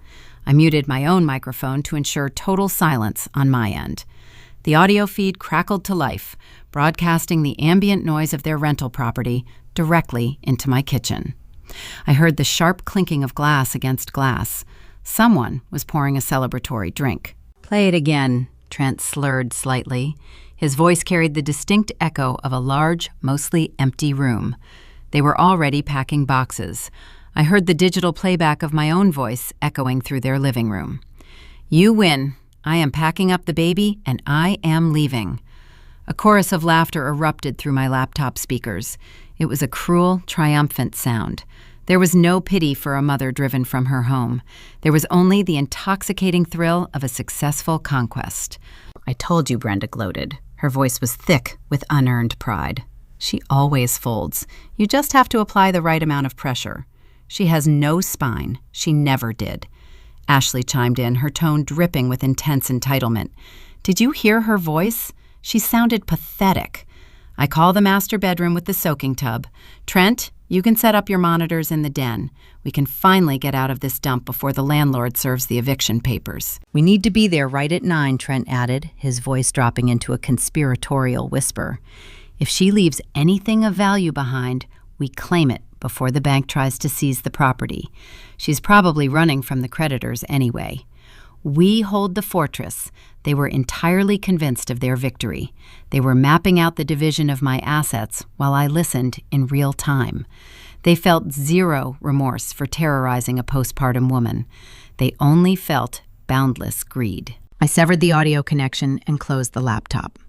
I muted my own microphone to ensure total silence on my end. The audio feed crackled to life, broadcasting the ambient noise of their rental property directly into my kitchen. I heard the sharp clinking of glass against glass. Someone was pouring a celebratory drink. "Play it again," Trent slurred slightly. His voice carried the distinct echo of a large, mostly empty room. They were already packing boxes. I heard the digital playback of my own voice echoing through their living room. "You win. I am packing up the baby, and I am leaving." A chorus of laughter erupted through my laptop speakers. It was a cruel, triumphant sound. There was no pity for a mother driven from her home. There was only the intoxicating thrill of a successful conquest. "I told you," Brenda gloated. Her voice was thick with unearned pride. "She always folds. You just have to apply the right amount of pressure. She has no spine. She never did." Ashley chimed in, her tone dripping with intense entitlement. "Did you hear her voice? She sounded pathetic." I call the master bedroom with the soaking tub. "Trent, you can set up your monitors in the den. We can finally get out of this dump before the landlord serves the eviction papers." "We need to be there right at 9, Trent added, his voice dropping into a conspiratorial whisper. "If she leaves anything of value behind, we claim it before the bank tries to seize the property. She's probably running from the creditors anyway. We hold the fortress." They were entirely convinced of their victory. They were mapping out the division of my assets while I listened in real time. They felt zero remorse for terrorizing a postpartum woman. They only felt boundless greed. I severed the audio connection and closed the laptop.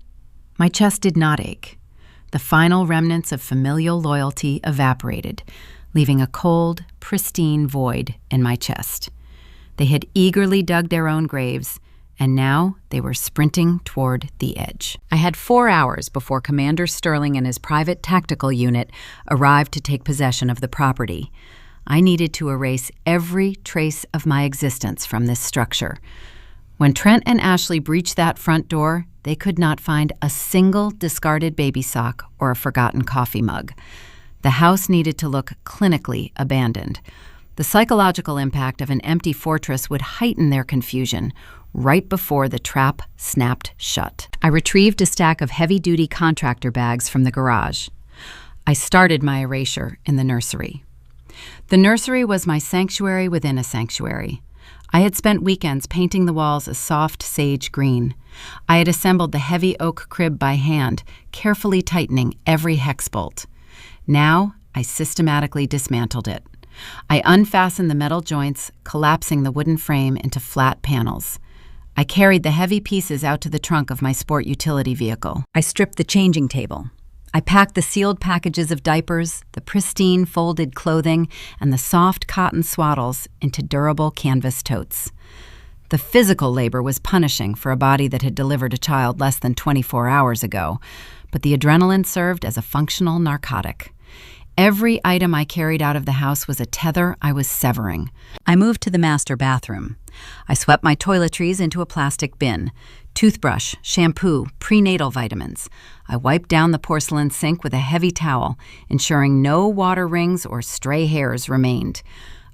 My chest did not ache. The final remnants of familial loyalty evaporated, leaving a cold, pristine void in my chest. They had eagerly dug their own graves, and now they were sprinting toward the edge. I had 4 hours before Commander Sterling and his private tactical unit arrived to take possession of the property. I needed to erase every trace of my existence from this structure. When Trent and Ashley breached that front door, they could not find a single discarded baby sock or a forgotten coffee mug. The house needed to look clinically abandoned. The psychological impact of an empty fortress would heighten their confusion right before the trap snapped shut. I retrieved a stack of heavy-duty contractor bags from the garage. I started my erasure in the nursery. The nursery was my sanctuary within a sanctuary. I had spent weekends painting the walls a soft sage green. I had assembled the heavy oak crib by hand, carefully tightening every hex bolt. Now, I systematically dismantled it. I unfastened the metal joints, collapsing the wooden frame into flat panels. I carried the heavy pieces out to the trunk of my sport utility vehicle. I stripped the changing table. I packed the sealed packages of diapers, the pristine folded clothing, and the soft cotton swaddles into durable canvas totes. The physical labor was punishing for a body that had delivered a child less than 24 hours ago, but the adrenaline served as a functional narcotic. Every item I carried out of the house was a tether I was severing. I moved to the master bathroom. I swept my toiletries into a plastic bin. Toothbrush, shampoo, prenatal vitamins. I wiped down the porcelain sink with a heavy towel, ensuring no water rings or stray hairs remained.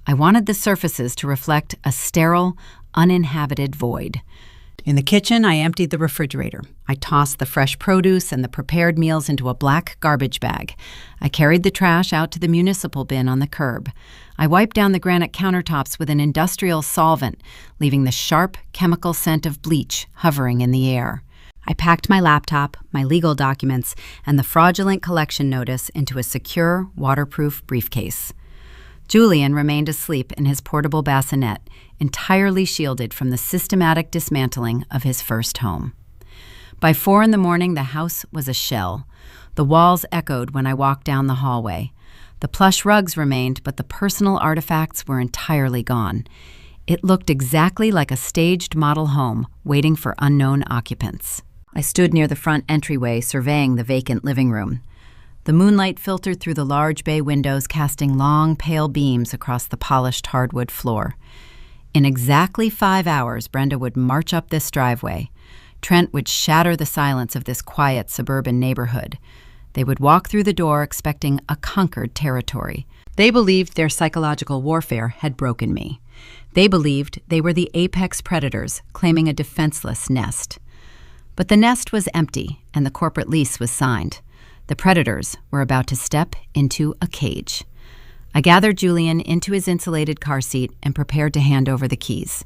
I wanted the surfaces to reflect a sterile, uninhabited void. In the kitchen, I emptied the refrigerator. I tossed the fresh produce and the prepared meals into a black garbage bag. I carried the trash out to the municipal bin on the curb. I wiped down the granite countertops with an industrial solvent, leaving the sharp chemical scent of bleach hovering in the air. I packed my laptop, my legal documents, and the fraudulent collection notice into a secure, waterproof briefcase. Julian remained asleep in his portable bassinet, entirely shielded from the systematic dismantling of his first home. By 4 a.m, the house was a shell. The walls echoed when I walked down the hallway. The plush rugs remained, but the personal artifacts were entirely gone. It looked exactly like a staged model home waiting for unknown occupants. I stood near the front entryway, surveying the vacant living room. The moonlight filtered through the large bay windows, casting long, pale beams across the polished hardwood floor. In exactly 5 hours, Brenda would march up this driveway. Trent would shatter the silence of this quiet suburban neighborhood. They would walk through the door expecting a conquered territory. They believed their psychological warfare had broken me. They believed they were the apex predators claiming a defenseless nest. But the nest was empty, and the corporate lease was signed. The predators were about to step into a cage. I gathered Julian into his insulated car seat and prepared to hand over the keys.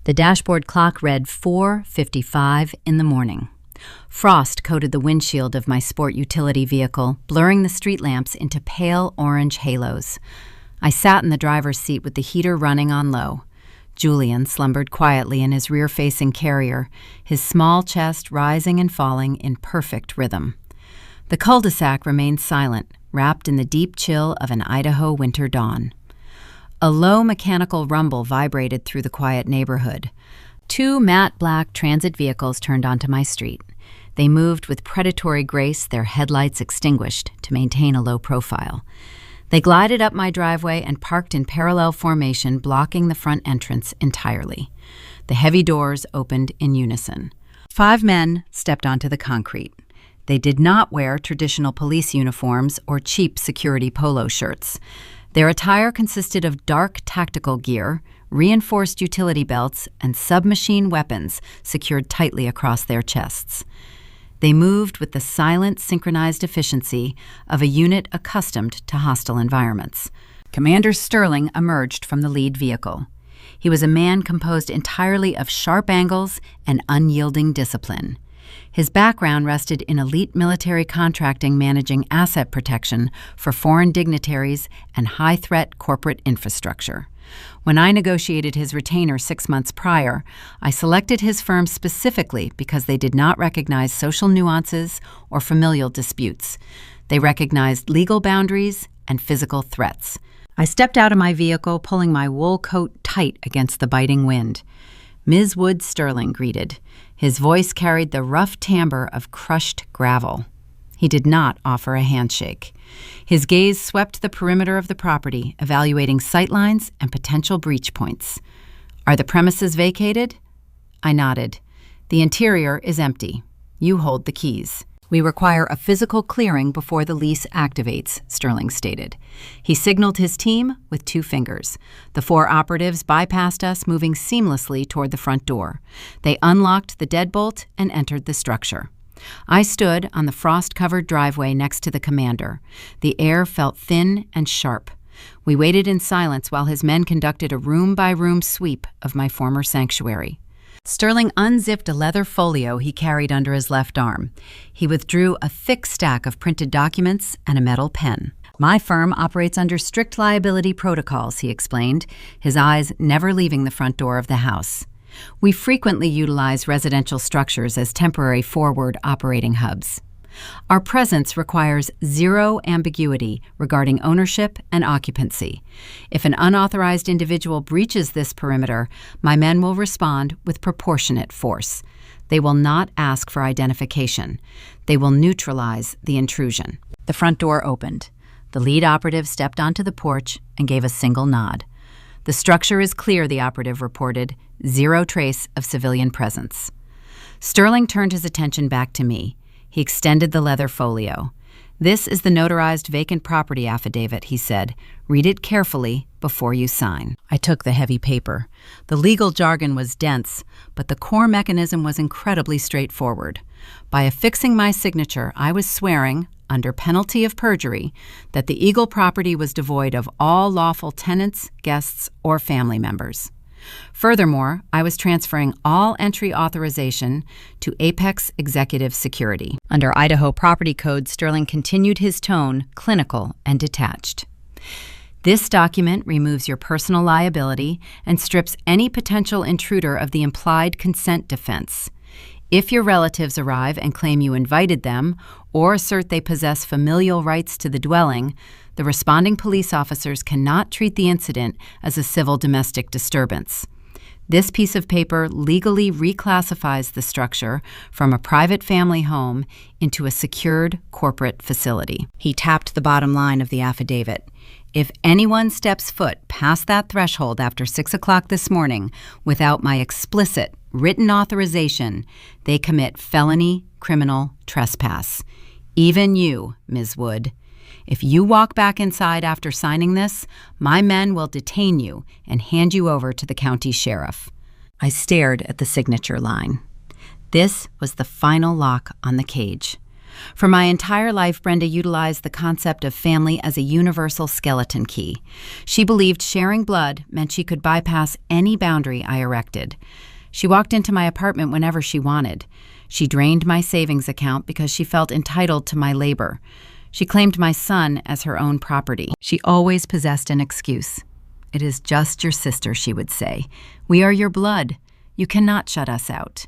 The dashboard clock read 4:55 in the morning. Frost coated the windshield of my sport utility vehicle, blurring the street lamps into pale orange halos. I sat in the driver's seat with the heater running on low. Julian slumbered quietly in his rear-facing carrier, his small chest rising and falling in perfect rhythm. The cul-de-sac remained silent, wrapped in the deep chill of an Idaho winter dawn. A low mechanical rumble vibrated through the quiet neighborhood. 2 matte black transit vehicles turned onto my street. They moved with predatory grace, their headlights extinguished to maintain a low profile. They glided up my driveway and parked in parallel formation, blocking the front entrance entirely. The heavy doors opened in unison. 5 men stepped onto the concrete. They did not wear traditional police uniforms or cheap security polo shirts. Their attire consisted of dark tactical gear, reinforced utility belts, and submachine weapons secured tightly across their chests. They moved with the silent, synchronized efficiency of a unit accustomed to hostile environments. Commander Sterling emerged from the lead vehicle. He was a man composed entirely of sharp angles and unyielding discipline. His background rested in elite military contracting managing asset protection for foreign dignitaries and high-threat corporate infrastructure. When I negotiated his retainer 6 months prior, I selected his firm specifically because they did not recognize social nuances or familial disputes. They recognized legal boundaries and physical threats. I stepped out of my vehicle, pulling my wool coat tight against the biting wind. Ms. Wood Sterling greeted. His voice carried the rough timbre of crushed gravel. He did not offer a handshake. His gaze swept the perimeter of the property, evaluating sightlines and potential breach points. "Are the premises vacated?" I nodded. "The interior is empty. You hold the keys." "We require a physical clearing before the lease activates," Sterling stated. He signaled his team with 2 fingers. The 4 operatives bypassed us, moving seamlessly toward the front door. They unlocked the deadbolt and entered the structure. I stood on the frost-covered driveway next to the commander. The air felt thin and sharp. We waited in silence while his men conducted a room-by-room sweep of my former sanctuary. Sterling unzipped a leather folio he carried under his left arm. He withdrew a thick stack of printed documents and a metal pen. "My firm operates under strict liability protocols," he explained, his eyes never leaving the front door of the house. "We frequently utilize residential structures as temporary forward operating hubs. Our presence requires zero ambiguity regarding ownership and occupancy. If an unauthorized individual breaches this perimeter, my men will respond with proportionate force. They will not ask for identification. They will neutralize the intrusion." The front door opened. The lead operative stepped onto the porch and gave a single nod. "The structure is clear," the operative reported. "Zero trace of civilian presence." Sterling turned his attention back to me. He extended the leather folio. "This is the notarized vacant property affidavit," he said. "Read it carefully before you sign." I took the heavy paper. The legal jargon was dense, but the core mechanism was incredibly straightforward. By affixing my signature, I was swearing, under penalty of perjury, that the Eagle property was devoid of all lawful tenants, guests, or family members. Furthermore, I was transferring all entry authorization to Apex Executive Security. Under Idaho Property Code, Sterling continued his tone, clinical and detached. "This document removes your personal liability and strips any potential intruder of the implied consent defense. If your relatives arrive and claim you invited them or assert they possess familial rights to the dwelling, the responding police officers cannot treat the incident as a civil domestic disturbance. This piece of paper legally reclassifies the structure from a private family home into a secured corporate facility." He tapped the bottom line of the affidavit. "If anyone steps foot past that threshold after 6 o'clock this morning without my explicit written authorization, they commit felony criminal trespass. Even you, Ms. Wood. If you walk back inside after signing this, my men will detain you and hand you over to the county sheriff." I stared at the signature line. This was the final lock on the cage. For my entire life, Brenda utilized the concept of family as a universal skeleton key. She believed sharing blood meant she could bypass any boundary I erected. She walked into my apartment whenever she wanted. She drained my savings account because she felt entitled to my labor. She claimed my son as her own property. She always possessed an excuse. "It is just your sister," she would say. "We are your blood. You cannot shut us out."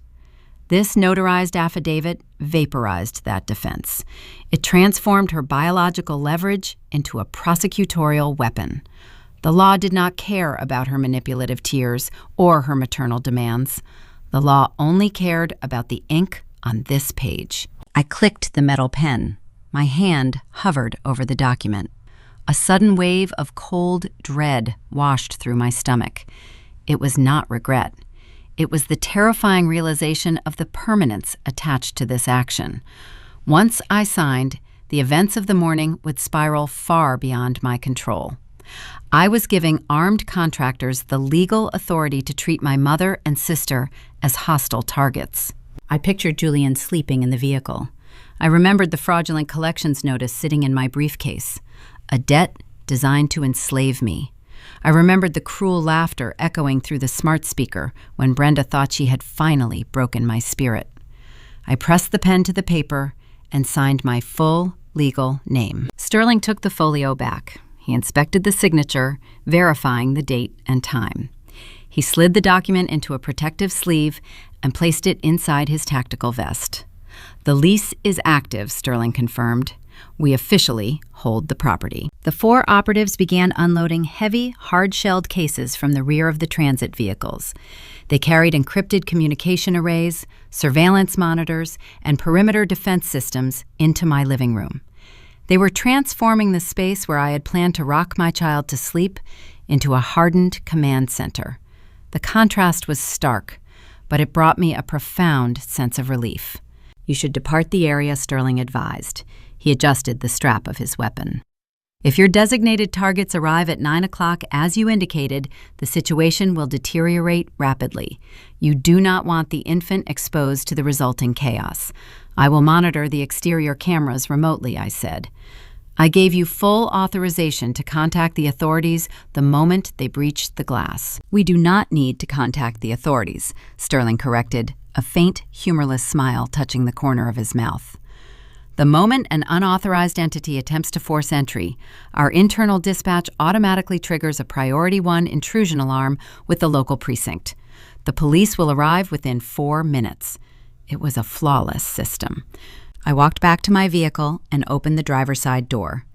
This notarized affidavit vaporized that defense. It transformed her biological leverage into a prosecutorial weapon. The law did not care about her manipulative tears or her maternal demands. The law only cared about the ink on this page. I clicked the metal pen. My hand hovered over the document. A sudden wave of cold dread washed through my stomach. It was not regret. It was the terrifying realization of the permanence attached to this action. Once I signed, the events of the morning would spiral far beyond my control. I was giving armed contractors the legal authority to treat my mother and sister as hostile targets. I pictured Julian sleeping in the vehicle. I remembered the fraudulent collections notice sitting in my briefcase, a debt designed to enslave me. I remembered the cruel laughter echoing through the smart speaker when Brenda thought she had finally broken my spirit. I pressed the pen to the paper and signed my full legal name. Sterling took the folio back. He inspected the signature, verifying the date and time. He slid the document into a protective sleeve and placed it inside his tactical vest. "The lease is active," Sterling confirmed. "We officially hold the property." The 4 operatives began unloading heavy, hard-shelled cases from the rear of the transit vehicles. They carried encrypted communication arrays, surveillance monitors, and perimeter defense systems into my living room. They were transforming the space where I had planned to rock my child to sleep into a hardened command center. The contrast was stark, but it brought me a profound sense of relief. "You should depart the area," Sterling advised. He adjusted the strap of his weapon. "If your designated targets arrive at 9 o'clock as you indicated, the situation will deteriorate rapidly. You do not want the infant exposed to the resulting chaos. I will monitor the exterior cameras remotely," I said. "I gave you full authorization to contact the authorities the moment they breached the glass." "We do not need to contact the authorities," Sterling corrected, a faint, humorless smile touching the corner of his mouth. "The moment an unauthorized entity attempts to force entry, our internal dispatch automatically triggers a Priority 1 intrusion alarm with the local precinct. The police will arrive within 4 minutes." It was a flawless system. I walked back to my vehicle and opened the driver's side door.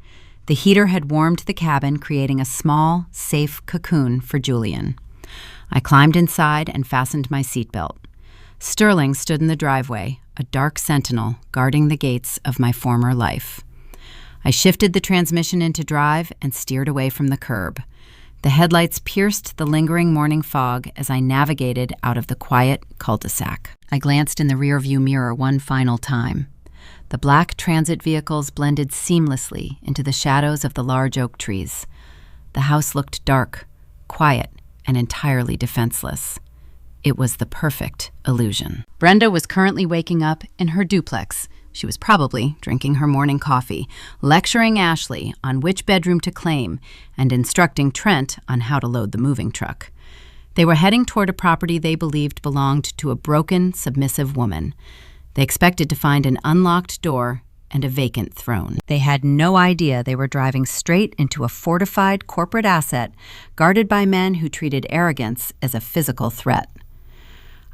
The heater had warmed the cabin, creating a small, safe cocoon for Julian. I climbed inside and fastened my seatbelt. Sterling stood in the driveway, a dark sentinel guarding the gates of my former life. I shifted the transmission into drive and steered away from the curb. The headlights pierced the lingering morning fog as I navigated out of the quiet cul-de-sac. I glanced in the rearview mirror one final time. The black transit vehicles blended seamlessly into the shadows of the large oak trees. The house looked dark, quiet, and entirely defenseless. It was the perfect illusion. Brenda was currently waking up in her duplex. She was probably drinking her morning coffee, lecturing Ashley on which bedroom to claim, and instructing Trent on how to load the moving truck. They were heading toward a property they believed belonged to a broken, submissive woman. They expected to find an unlocked door and a vacant throne. They had no idea they were driving straight into a fortified corporate asset guarded by men who treated arrogance as a physical threat.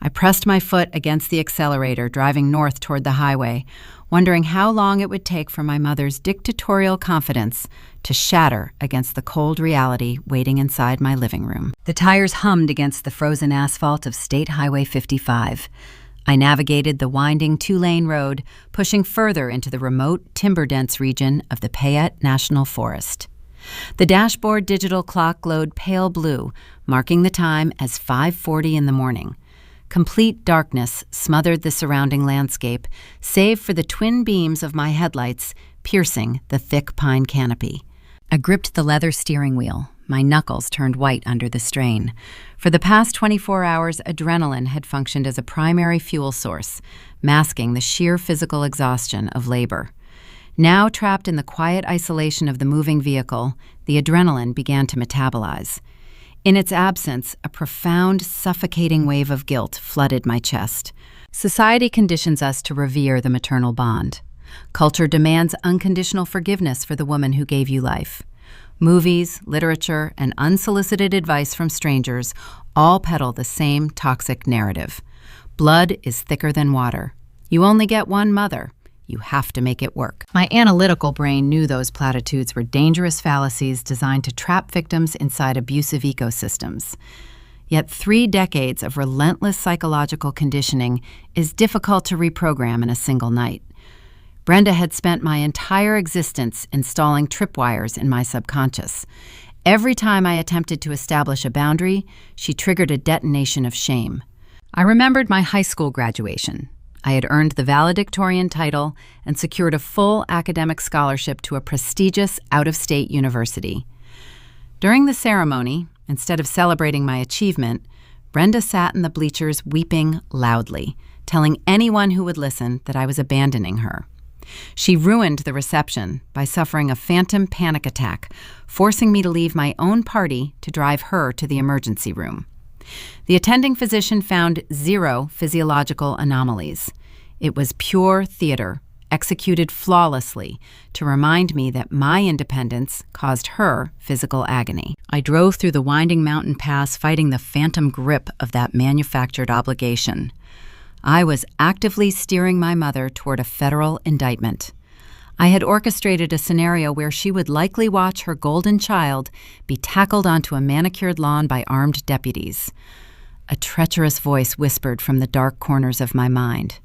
I pressed my foot against the accelerator, driving north toward the highway, wondering how long it would take for my mother's dictatorial confidence to shatter against the cold reality waiting inside my living room. The tires hummed against the frozen asphalt of State Highway 55. I navigated the winding 2-lane road, pushing further into the remote, timber-dense region of the Payette National Forest. The dashboard digital clock glowed pale blue, marking the time as 5:40 in the morning. Complete darkness smothered the surrounding landscape, save for the twin beams of my headlights piercing the thick pine canopy. I gripped the leather steering wheel. My knuckles turned white under the strain. For the past 24 hours, adrenaline had functioned as a primary fuel source, masking the sheer physical exhaustion of labor. Now trapped in the quiet isolation of the moving vehicle, the adrenaline began to metabolize. In its absence, a profound, suffocating wave of guilt flooded my chest. Society conditions us to revere the maternal bond. Culture demands unconditional forgiveness for the woman who gave you life. Movies, literature, and unsolicited advice from strangers all peddle the same toxic narrative. Blood is thicker than water. You only get one mother. You have to make it work. My analytical brain knew those platitudes were dangerous fallacies designed to trap victims inside abusive ecosystems. Yet 3 decades of relentless psychological conditioning is difficult to reprogram in a single night. Brenda had spent my entire existence installing tripwires in my subconscious. Every time I attempted to establish a boundary, she triggered a detonation of shame. I remembered my high school graduation. I had earned the valedictorian title and secured a full academic scholarship to a prestigious out-of-state university. During the ceremony, instead of celebrating my achievement, Brenda sat in the bleachers weeping loudly, telling anyone who would listen that I was abandoning her. She ruined the reception by suffering a phantom panic attack, forcing me to leave my own party to drive her to the emergency room. The attending physician found 0 physiological anomalies. It was pure theater, executed flawlessly to remind me that my independence caused her physical agony. I drove through the winding mountain pass fighting the phantom grip of that manufactured obligation. I was actively steering my mother toward a federal indictment. I had orchestrated a scenario where she would likely watch her golden child be tackled onto a manicured lawn by armed deputies. A treacherous voice whispered from the dark corners of my mind.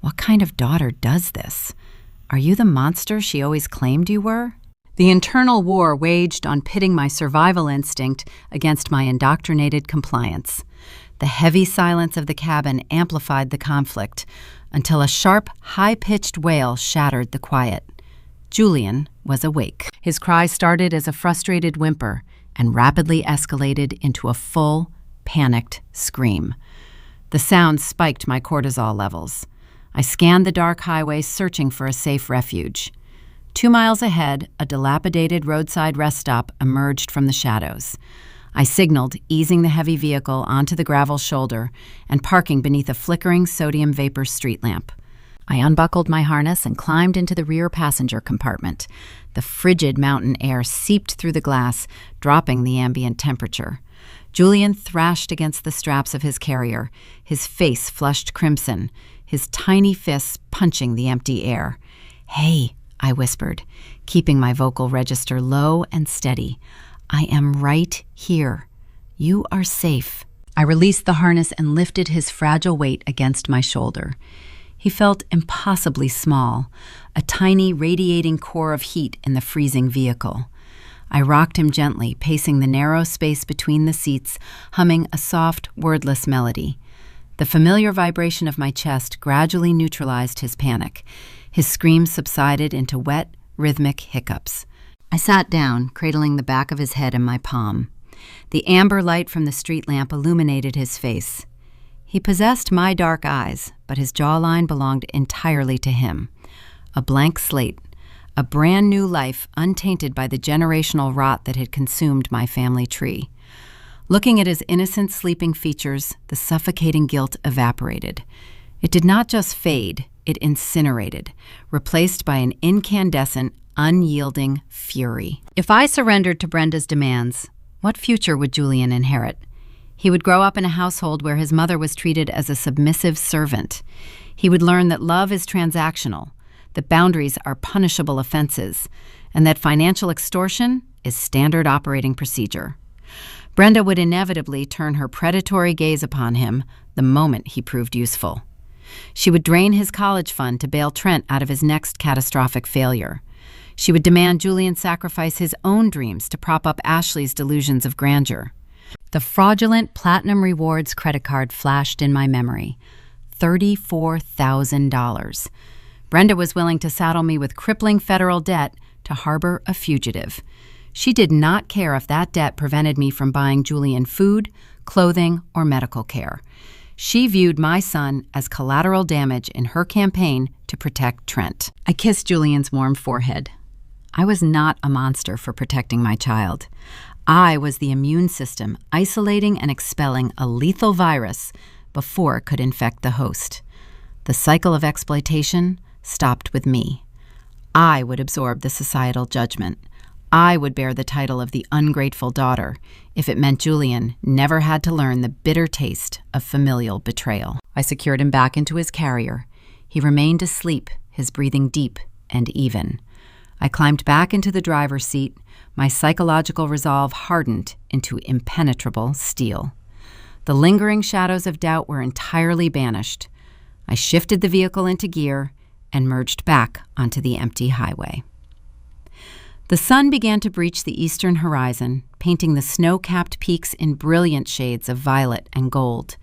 What kind of daughter does this? Are you the monster she always claimed you were? The internal war waged on pitting my survival instinct against my indoctrinated compliance. The heavy silence of the cabin amplified the conflict until a sharp, high-pitched wail shattered the quiet. Julian was awake. His cry started as a frustrated whimper and rapidly escalated into a full, panicked scream. The sound spiked my cortisol levels. I scanned the dark highway, searching for a safe refuge. 2 miles ahead, a dilapidated roadside rest stop emerged from the shadows. I signaled, easing the heavy vehicle onto the gravel shoulder and parking beneath a flickering sodium vapor street lamp. I unbuckled my harness and climbed into the rear passenger compartment. The frigid mountain air seeped through the glass, dropping the ambient temperature. Julian thrashed against the straps of his carrier, his face flushed crimson, his tiny fists punching the empty air. "Hey," I whispered, keeping my vocal register low and steady. "I am right here. You are safe." I released the harness and lifted his fragile weight against my shoulder. He felt impossibly small, a tiny radiating core of heat in the freezing vehicle. I rocked him gently, pacing the narrow space between the seats, humming a soft, wordless melody. The familiar vibration of my chest gradually neutralized his panic. His screams subsided into wet, rhythmic hiccups. I sat down, cradling the back of his head in my palm. The amber light from the street lamp illuminated his face. He possessed my dark eyes, but his jawline belonged entirely to him. A blank slate, a brand new life untainted by the generational rot that had consumed my family tree. Looking at his innocent sleeping features, the suffocating guilt evaporated. It did not just fade, it incinerated, replaced by an incandescent, unyielding fury. If I surrendered to Brenda's demands, what future would Julian inherit? He would grow up in a household where his mother was treated as a submissive servant. He would learn that love is transactional, that boundaries are punishable offenses, and that financial extortion is standard operating procedure. Brenda would inevitably turn her predatory gaze upon him the moment he proved useful. She would drain his college fund to bail Trent out of his next catastrophic failure. She would demand Julian sacrifice his own dreams to prop up Ashley's delusions of grandeur. The fraudulent Platinum Rewards credit card flashed in my memory. $34,000. Brenda was willing to saddle me with crippling federal debt to harbor a fugitive. She did not care if that debt prevented me from buying Julian food, clothing, or medical care. She viewed my son as collateral damage in her campaign to protect Trent. I kissed Julian's warm forehead. I was not a monster for protecting my child. I was the immune system isolating and expelling a lethal virus before it could infect the host. The cycle of exploitation stopped with me. I would absorb the societal judgment. I would bear the title of the ungrateful daughter if it meant Julian never had to learn the bitter taste of familial betrayal. I secured him back into his carrier. He remained asleep, his breathing deep and even. I climbed back into the driver's seat, my psychological resolve hardened into impenetrable steel. The lingering shadows of doubt were entirely banished. I shifted the vehicle into gear and merged back onto the empty highway. The sun began to breach the eastern horizon, painting the snow-capped peaks in brilliant shades of violet and gold.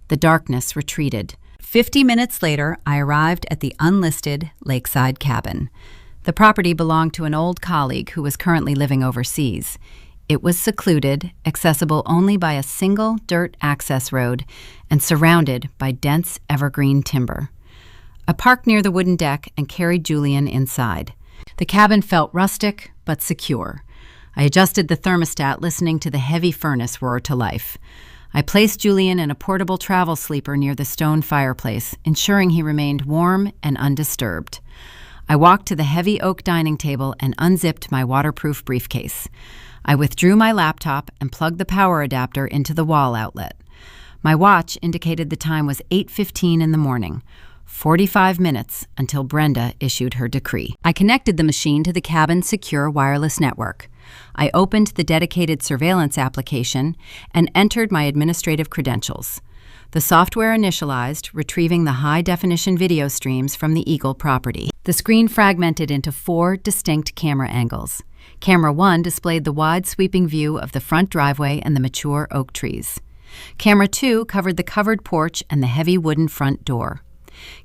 The darkness retreated. 50 minutes later, I arrived at the unlisted lakeside cabin. The property belonged to an old colleague who was currently living overseas. It was secluded, accessible only by a single dirt access road, and surrounded by dense evergreen timber. I parked near the wooden deck and carried Julian inside. The cabin felt rustic but secure. I adjusted the thermostat, listening to the heavy furnace roar to life. I placed Julian in a portable travel sleeper near the stone fireplace, ensuring he remained warm and undisturbed. I walked to the heavy oak dining table and unzipped my waterproof briefcase. I withdrew my laptop and plugged the power adapter into the wall outlet. My watch indicated the time was 8:15 in the morning, 45 minutes until Brenda issued her decree. I connected the machine to the cabin's secure wireless network. I opened the dedicated surveillance application and entered my administrative credentials. The software initialized, retrieving the high-definition video streams from the Eagle property. The screen fragmented into 4 distinct camera angles. Camera 1 displayed the wide sweeping view of the front driveway and the mature oak trees. Camera 2 covered the covered porch and the heavy wooden front door.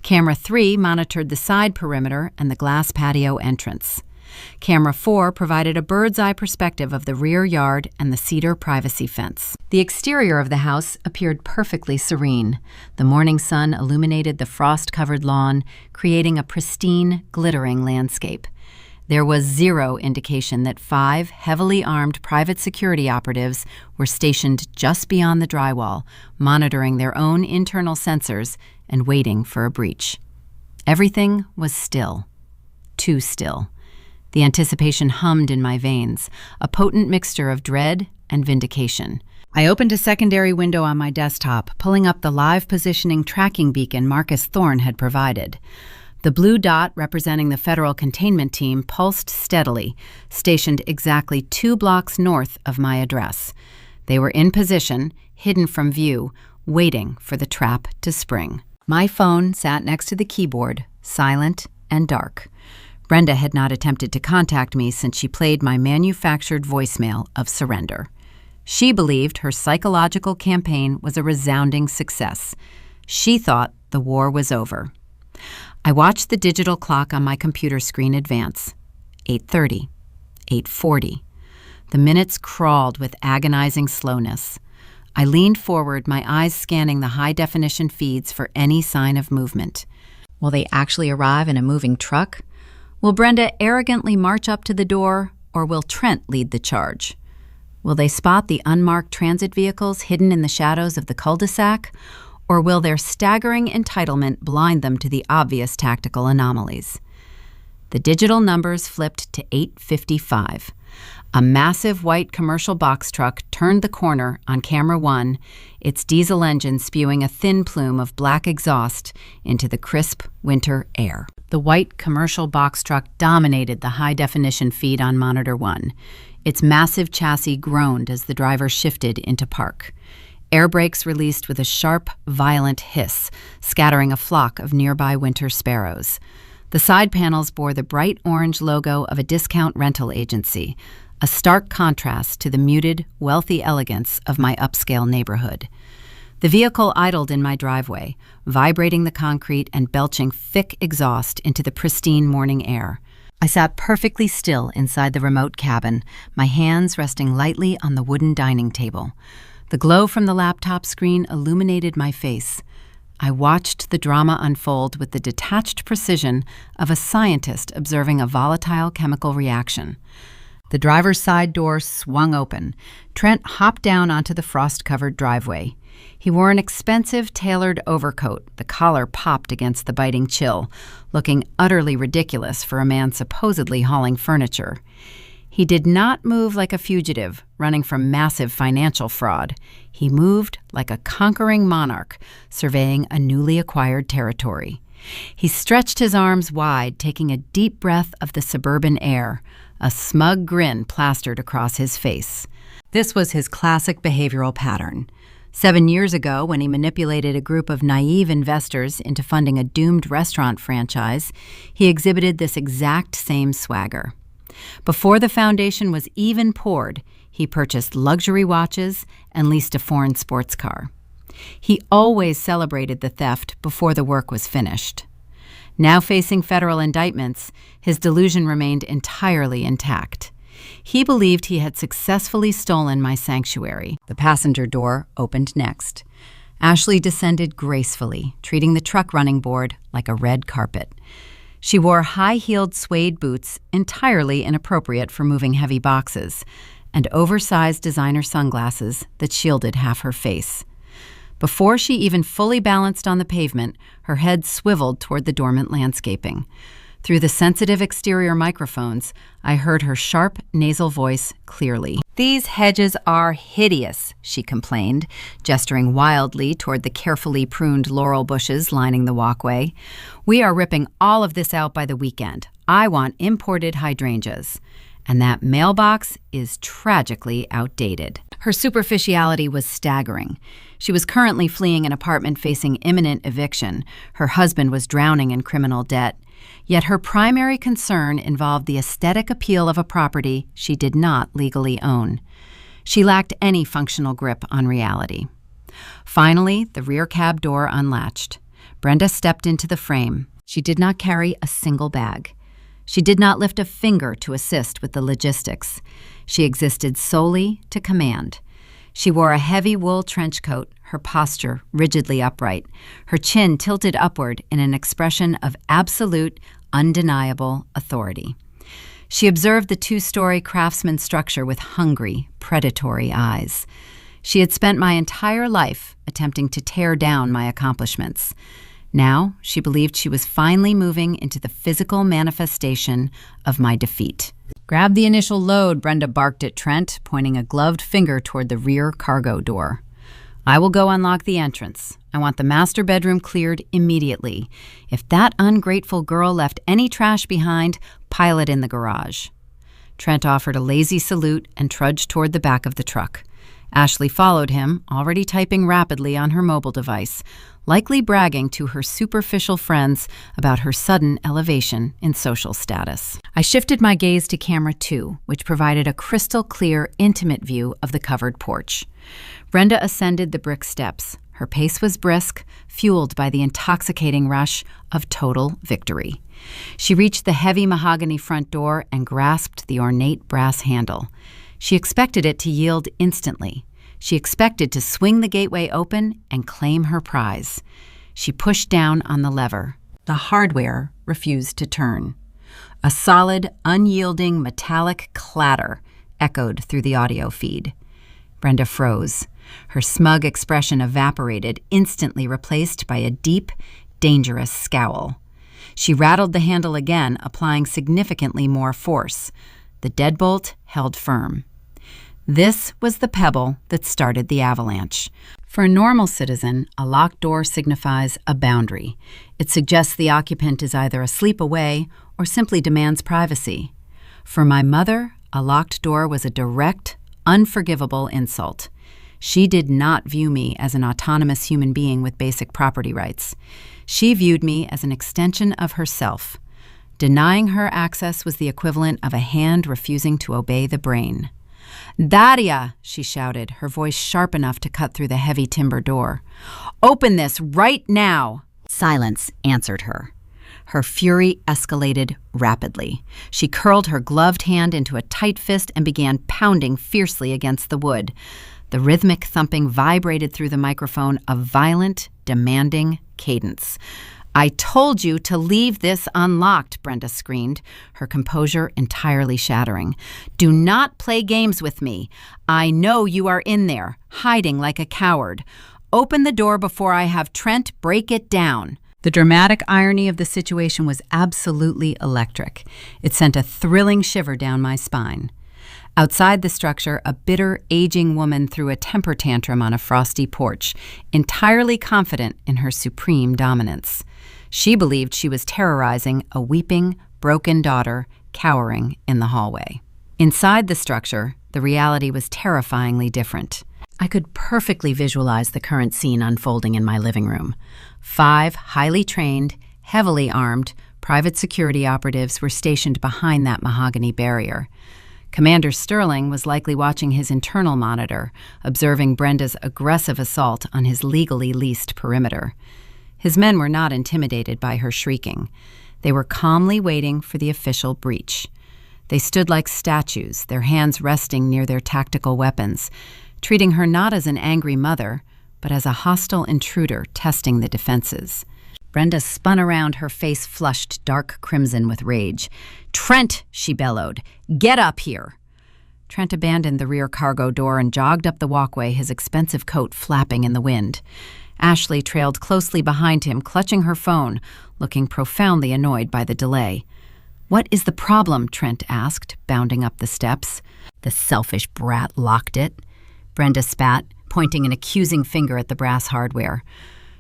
Camera 3 monitored the side perimeter and the glass patio entrance. Camera 4 provided a bird's-eye perspective of the rear yard and the cedar privacy fence. The exterior of the house appeared perfectly serene. The morning sun illuminated the frost-covered lawn, creating a pristine, glittering landscape. There was zero indication that 5 heavily armed private security operatives were stationed just beyond the drywall, monitoring their own internal sensors and waiting for a breach. Everything was still. Too still. The anticipation hummed in my veins, a potent mixture of dread and vindication. I opened a secondary window on my desktop, pulling up the live positioning tracking beacon Marcus Thorne had provided. The blue dot representing the federal containment team pulsed steadily, stationed exactly 2 blocks north of my address. They were in position, hidden from view, waiting for the trap to spring. My phone sat next to the keyboard, silent and dark. Brenda had not attempted to contact me since she played my manufactured voicemail of surrender. She believed her psychological campaign was a resounding success. She thought the war was over. I watched the digital clock on my computer screen advance. 8:30, 8:40. The minutes crawled with agonizing slowness. I leaned forward, my eyes scanning the high-definition feeds for any sign of movement. Will they actually arrive in a moving truck? Will Brenda arrogantly march up to the door, or will Trent lead the charge? Will they spot the unmarked transit vehicles hidden in the shadows of the cul-de-sac, or will their staggering entitlement blind them to the obvious tactical anomalies? The digital numbers flipped to 8:55. A massive white commercial box truck turned the corner on camera 1, its diesel engine spewing a thin plume of black exhaust into the crisp winter air. The white commercial box truck dominated the high-definition feed on monitor 1. Its massive chassis groaned as the driver shifted into park. Air brakes released with a sharp, violent hiss, scattering a flock of nearby winter sparrows. The side panels bore the bright orange logo of a discount rental agency, a stark contrast to the muted, wealthy elegance of my upscale neighborhood. The vehicle idled in my driveway, vibrating the concrete and belching thick exhaust into the pristine morning air. I sat perfectly still inside the remote cabin, my hands resting lightly on the wooden dining table. The glow from the laptop screen illuminated my face. I watched the drama unfold with the detached precision of a scientist observing a volatile chemical reaction. The driver's side door swung open. Trent hopped down onto the frost-covered driveway. He wore an expensive, tailored overcoat. The collar popped against the biting chill, looking utterly ridiculous for a man supposedly hauling furniture. He did not move like a fugitive, running from massive financial fraud. He moved like a conquering monarch, surveying a newly acquired territory. He stretched his arms wide, taking a deep breath of the suburban air, a smug grin plastered across his face. This was his classic behavioral pattern. 7 years ago, when he manipulated a group of naive investors into funding a doomed restaurant franchise, he exhibited this exact same swagger. Before the foundation was even poured, he purchased luxury watches and leased a foreign sports car. He always celebrated the theft before the work was finished. Now facing federal indictments, his delusion remained entirely intact. He believed he had successfully stolen my sanctuary. The passenger door opened next. Ashley descended gracefully, treating the truck running board like a red carpet. She wore high-heeled suede boots entirely inappropriate for moving heavy boxes, and oversized designer sunglasses that shielded half her face. Before she even fully balanced on the pavement, her head swiveled toward the dormant landscaping. Through the sensitive exterior microphones, I heard her sharp, nasal voice clearly. "These hedges are hideous," she complained, gesturing wildly toward the carefully pruned laurel bushes lining the walkway. "We are ripping all of this out by the weekend. I want imported hydrangeas. And that mailbox is tragically outdated." Her superficiality was staggering. She was currently fleeing an apartment facing imminent eviction. Her husband was drowning in criminal debt. Yet her primary concern involved the aesthetic appeal of a property she did not legally own. She lacked any functional grip on reality. Finally, the rear cab door unlatched. Brenda stepped into the frame. She did not carry a single bag. She did not lift a finger to assist with the logistics. She existed solely to command. She wore a heavy wool trench coat, her posture rigidly upright, her chin tilted upward in an expression of absolute, undeniable authority. She observed the two-story craftsman structure with hungry, predatory eyes. She had spent my entire life attempting to tear down my accomplishments. Now she believed she was finally moving into the physical manifestation of my defeat. "Grab the initial load," Brenda barked at Trent, pointing a gloved finger toward the rear cargo door. "I will go unlock the entrance. I want the master bedroom cleared immediately. If that ungrateful girl left any trash behind, pile it in the garage." Trent offered a lazy salute and trudged toward the back of the truck. Ashley followed him, already typing rapidly on her mobile device, likely bragging to her superficial friends about her sudden elevation in social status. I shifted my gaze to camera 2, which provided a crystal-clear, intimate view of the covered porch. Brenda ascended the brick steps. Her pace was brisk, fueled by the intoxicating rush of total victory. She reached the heavy mahogany front door and grasped the ornate brass handle. She expected it to yield instantly. She expected to swing the gateway open and claim her prize. She pushed down on the lever. The hardware refused to turn. A solid, unyielding, metallic clatter echoed through the audio feed. Brenda froze. Her smug expression evaporated, instantly replaced by a deep, dangerous scowl. She rattled the handle again, applying significantly more force. The deadbolt held firm. This was the pebble that started the avalanche. For a normal citizen, a locked door signifies a boundary. It suggests the occupant is either asleep away or simply demands privacy. For my mother, a locked door was a direct, unforgivable insult. She did not view me as an autonomous human being with basic property rights. She viewed me as an extension of herself. Denying her access was the equivalent of a hand refusing to obey the brain. "Daria!" she shouted, her voice sharp enough to cut through the heavy timber door. "Open this right now!" Silence answered her. Her fury escalated rapidly. She curled her gloved hand into a tight fist and began pounding fiercely against the wood. The rhythmic thumping vibrated through the microphone, a violent, demanding cadence. "I told you to leave this unlocked," Brenda screamed, her composure entirely shattering. "Do not play games with me. I know you are in there, hiding like a coward. Open the door before I have Trent break it down." The dramatic irony of the situation was absolutely electric. It sent a thrilling shiver down my spine. Outside the structure, a bitter, aging woman threw a temper tantrum on a frosty porch, entirely confident in her supreme dominance. She believed she was terrorizing a weeping, broken daughter cowering in the hallway. Inside the structure, the reality was terrifyingly different. I could perfectly visualize the current scene unfolding in my living room. 5 highly trained, heavily armed, private security operatives were stationed behind that mahogany barrier. Commander Sterling was likely watching his internal monitor, observing Brenda's aggressive assault on his legally leased perimeter. His men were not intimidated by her shrieking. They were calmly waiting for the official breach. They stood like statues, their hands resting near their tactical weapons, treating her not as an angry mother, but as a hostile intruder testing the defenses. Brenda spun around, her face flushed dark crimson with rage. "Trent," she bellowed, "get up here." Trent abandoned the rear cargo door and jogged up the walkway, his expensive coat flapping in the wind. Ashley trailed closely behind him, clutching her phone, looking profoundly annoyed by the delay. "What is the problem?" Trent asked, bounding up the steps. "The selfish brat locked it," Brenda spat, pointing an accusing finger at the brass hardware.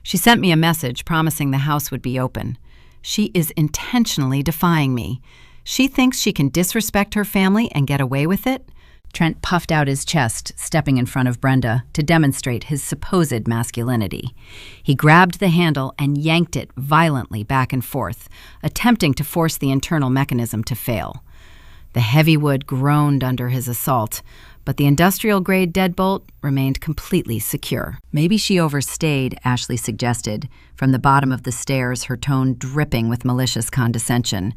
"She sent me a message promising the house would be open. She is intentionally defying me. She thinks she can disrespect her family and get away with it." Trent puffed out his chest, stepping in front of Brenda to demonstrate his supposed masculinity. He grabbed the handle and yanked it violently back and forth, attempting to force the internal mechanism to fail. The heavy wood groaned under his assault, but the industrial-grade deadbolt remained completely secure. "Maybe she overstayed," Ashley suggested, from the bottom of the stairs, her tone dripping with malicious condescension.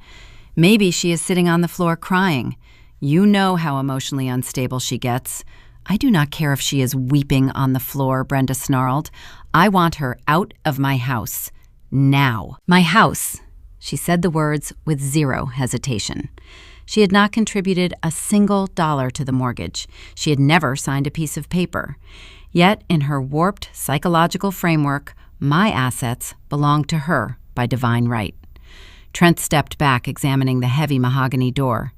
"Maybe she is sitting on the floor crying. You know how emotionally unstable she gets." "I do not care if she is weeping on the floor," Brenda snarled. "I want her out of my house. Now." "My house." She said the words with zero hesitation. She had not contributed a single dollar to the mortgage. She had never signed a piece of paper. Yet, in her warped psychological framework, my assets belonged to her by divine right. Trent stepped back, examining the heavy mahogany door.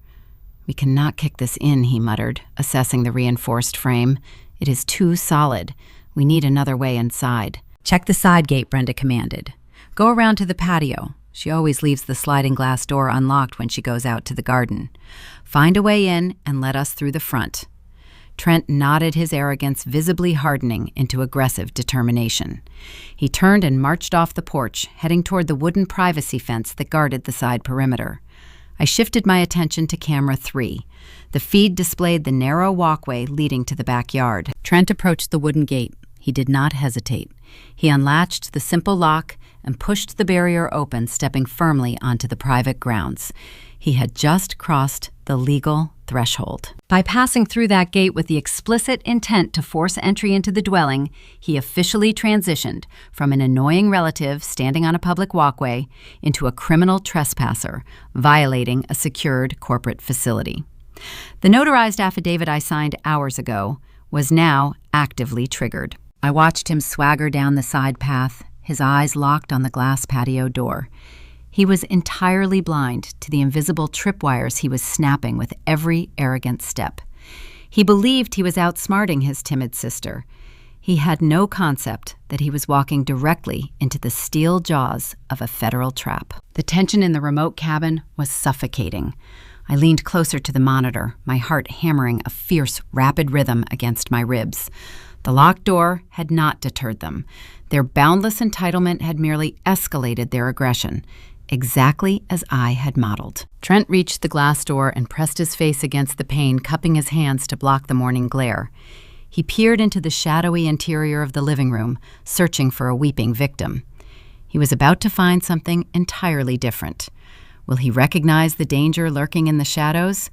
"We cannot kick this in," he muttered, assessing the reinforced frame. "It is too solid. We need another way inside." "Check the side gate," Brenda commanded. "Go around to the patio." She always leaves the sliding glass door unlocked when she goes out to the garden. "Find a way in and let us through the front." Trent nodded, his arrogance visibly hardening into aggressive determination. He turned and marched off the porch, heading toward the wooden privacy fence that guarded the side perimeter. I shifted my attention to camera 3. The feed displayed the narrow walkway leading to the backyard. Trent approached the wooden gate. He did not hesitate. He unlatched the simple lock and pushed the barrier open, stepping firmly onto the private grounds. He had just crossed the legal threshold. By passing through that gate with the explicit intent to force entry into the dwelling, he officially transitioned from an annoying relative standing on a public walkway into a criminal trespasser, violating a secured corporate facility. The notarized affidavit I signed hours ago was now actively triggered. I watched him swagger down the side path, his eyes locked on the glass patio door. He was entirely blind to the invisible tripwires he was snapping with every arrogant step. He believed he was outsmarting his timid sister. He had no concept that he was walking directly into the steel jaws of a federal trap. The tension in the remote cabin was suffocating. I leaned closer to the monitor, my heart hammering a fierce, rapid rhythm against my ribs. The locked door had not deterred them. Their boundless entitlement had merely escalated their aggression, exactly as I had modeled. Trent reached the glass door and pressed his face against the pane, cupping his hands to block the morning glare. He peered into the shadowy interior of the living room, searching for a weeping victim. He was about to find something entirely different. Will he recognize the danger lurking in the shadows,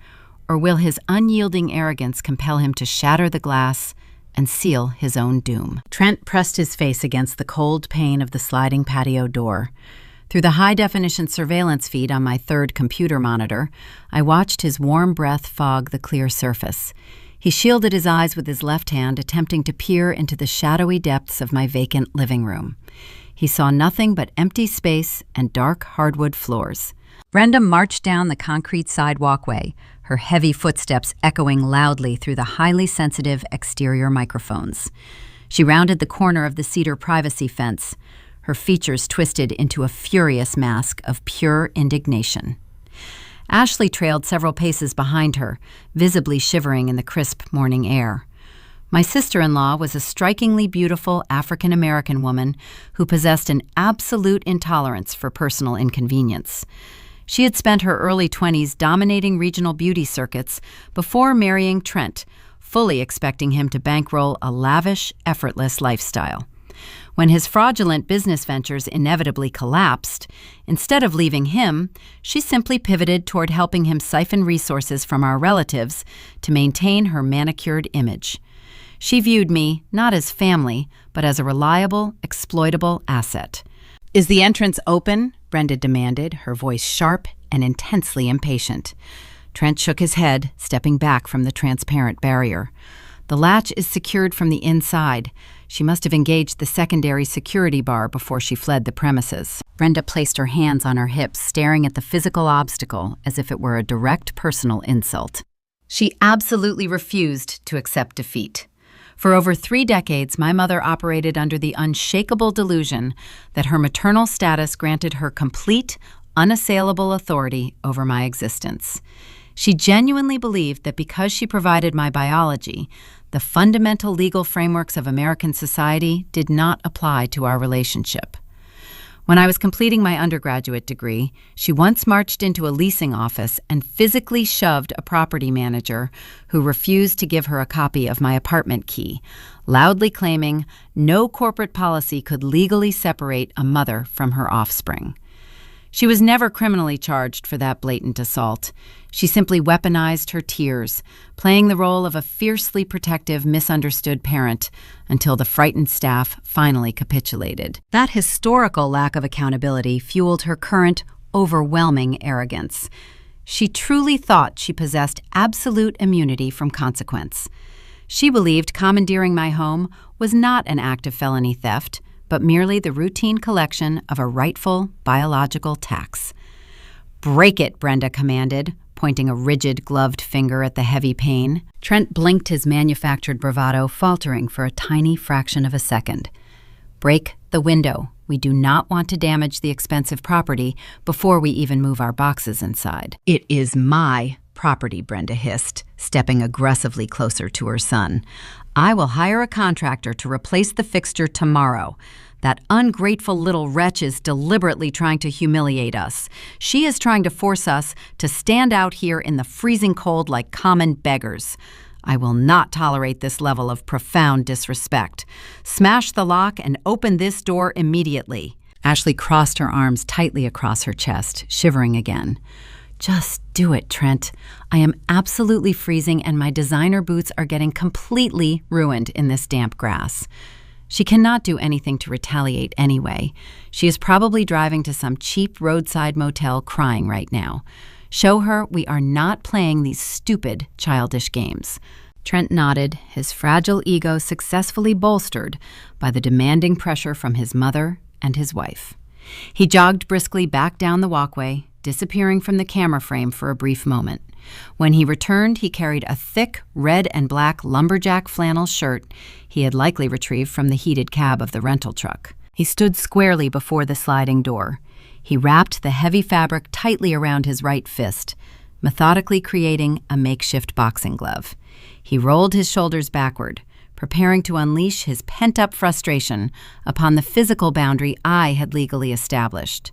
or will his unyielding arrogance compel him to shatter the glass and seal his own doom? Trent pressed his face against the cold pane of the sliding patio door. Through the high-definition surveillance feed on my third computer monitor, I watched his warm breath fog the clear surface. He shielded his eyes with his left hand, attempting to peer into the shadowy depths of my vacant living room. He saw nothing but empty space and dark hardwood floors. Brenda marched down the concrete side walkway, her heavy footsteps echoing loudly through the highly sensitive exterior microphones. She rounded the corner of the cedar privacy fence, her features twisted into a furious mask of pure indignation. Ashley trailed several paces behind her, visibly shivering in the crisp morning air. My sister-in-law was a strikingly beautiful African-American woman who possessed an absolute intolerance for personal inconvenience. She had spent her early 20s dominating regional beauty circuits before marrying Trent, fully expecting him to bankroll a lavish, effortless lifestyle. When his fraudulent business ventures inevitably collapsed, instead of leaving him, she simply pivoted toward helping him siphon resources from our relatives to maintain her manicured image. She viewed me not as family, but as a reliable, exploitable asset. "Is the entrance open?" Brenda demanded, her voice sharp and intensely impatient. Trent shook his head, stepping back from the transparent barrier. The latch is secured from the inside. She must have engaged the secondary security bar before she fled the premises. Brenda placed her hands on her hips, staring at the physical obstacle as if it were a direct personal insult. She absolutely refused to accept defeat. For over 3 decades, my mother operated under the unshakable delusion that her maternal status granted her complete, unassailable authority over my existence. She genuinely believed that because she provided my biology, the fundamental legal frameworks of American society did not apply to our relationship. When I was completing my undergraduate degree, she once marched into a leasing office and physically shoved a property manager who refused to give her a copy of my apartment key, loudly claiming no corporate policy could legally separate a mother from her offspring. She was never criminally charged for that blatant assault. She simply weaponized her tears, playing the role of a fiercely protective, misunderstood parent until the frightened staff finally capitulated. That historical lack of accountability fueled her current, overwhelming arrogance. She truly thought she possessed absolute immunity from consequence. She believed commandeering my home was not an act of felony theft, but merely the routine collection of a rightful biological tax. "Break it," Brenda commanded, pointing a rigid, gloved finger at the heavy pane. Trent blinked his manufactured bravado, faltering for a tiny fraction of a second. "Break the window. We do not want to damage the expensive property before we even move our boxes inside." "It is my property," Brenda hissed, stepping aggressively closer to her son. "I will hire a contractor to replace the fixture tomorrow. That ungrateful little wretch is deliberately trying to humiliate us. She is trying to force us to stand out here in the freezing cold like common beggars. I will not tolerate this level of profound disrespect. Smash the lock and open this door immediately." Ashley crossed her arms tightly across her chest, shivering again. "Just do it, Trent. I am absolutely freezing and my designer boots are getting completely ruined in this damp grass." She cannot do anything to retaliate anyway. She is probably driving to some cheap roadside motel crying right now. Show her we are not playing these stupid, childish games. Trent nodded, his fragile ego successfully bolstered by the demanding pressure from his mother and his wife. He jogged briskly back down the walkway, disappearing from the camera frame for a brief moment. When he returned, he carried a thick red and black lumberjack flannel shirt he had likely retrieved from the heated cab of the rental truck. He stood squarely before the sliding door. He wrapped the heavy fabric tightly around his right fist, methodically creating a makeshift boxing glove. He rolled his shoulders backward, preparing to unleash his pent-up frustration upon the physical boundary I had legally established.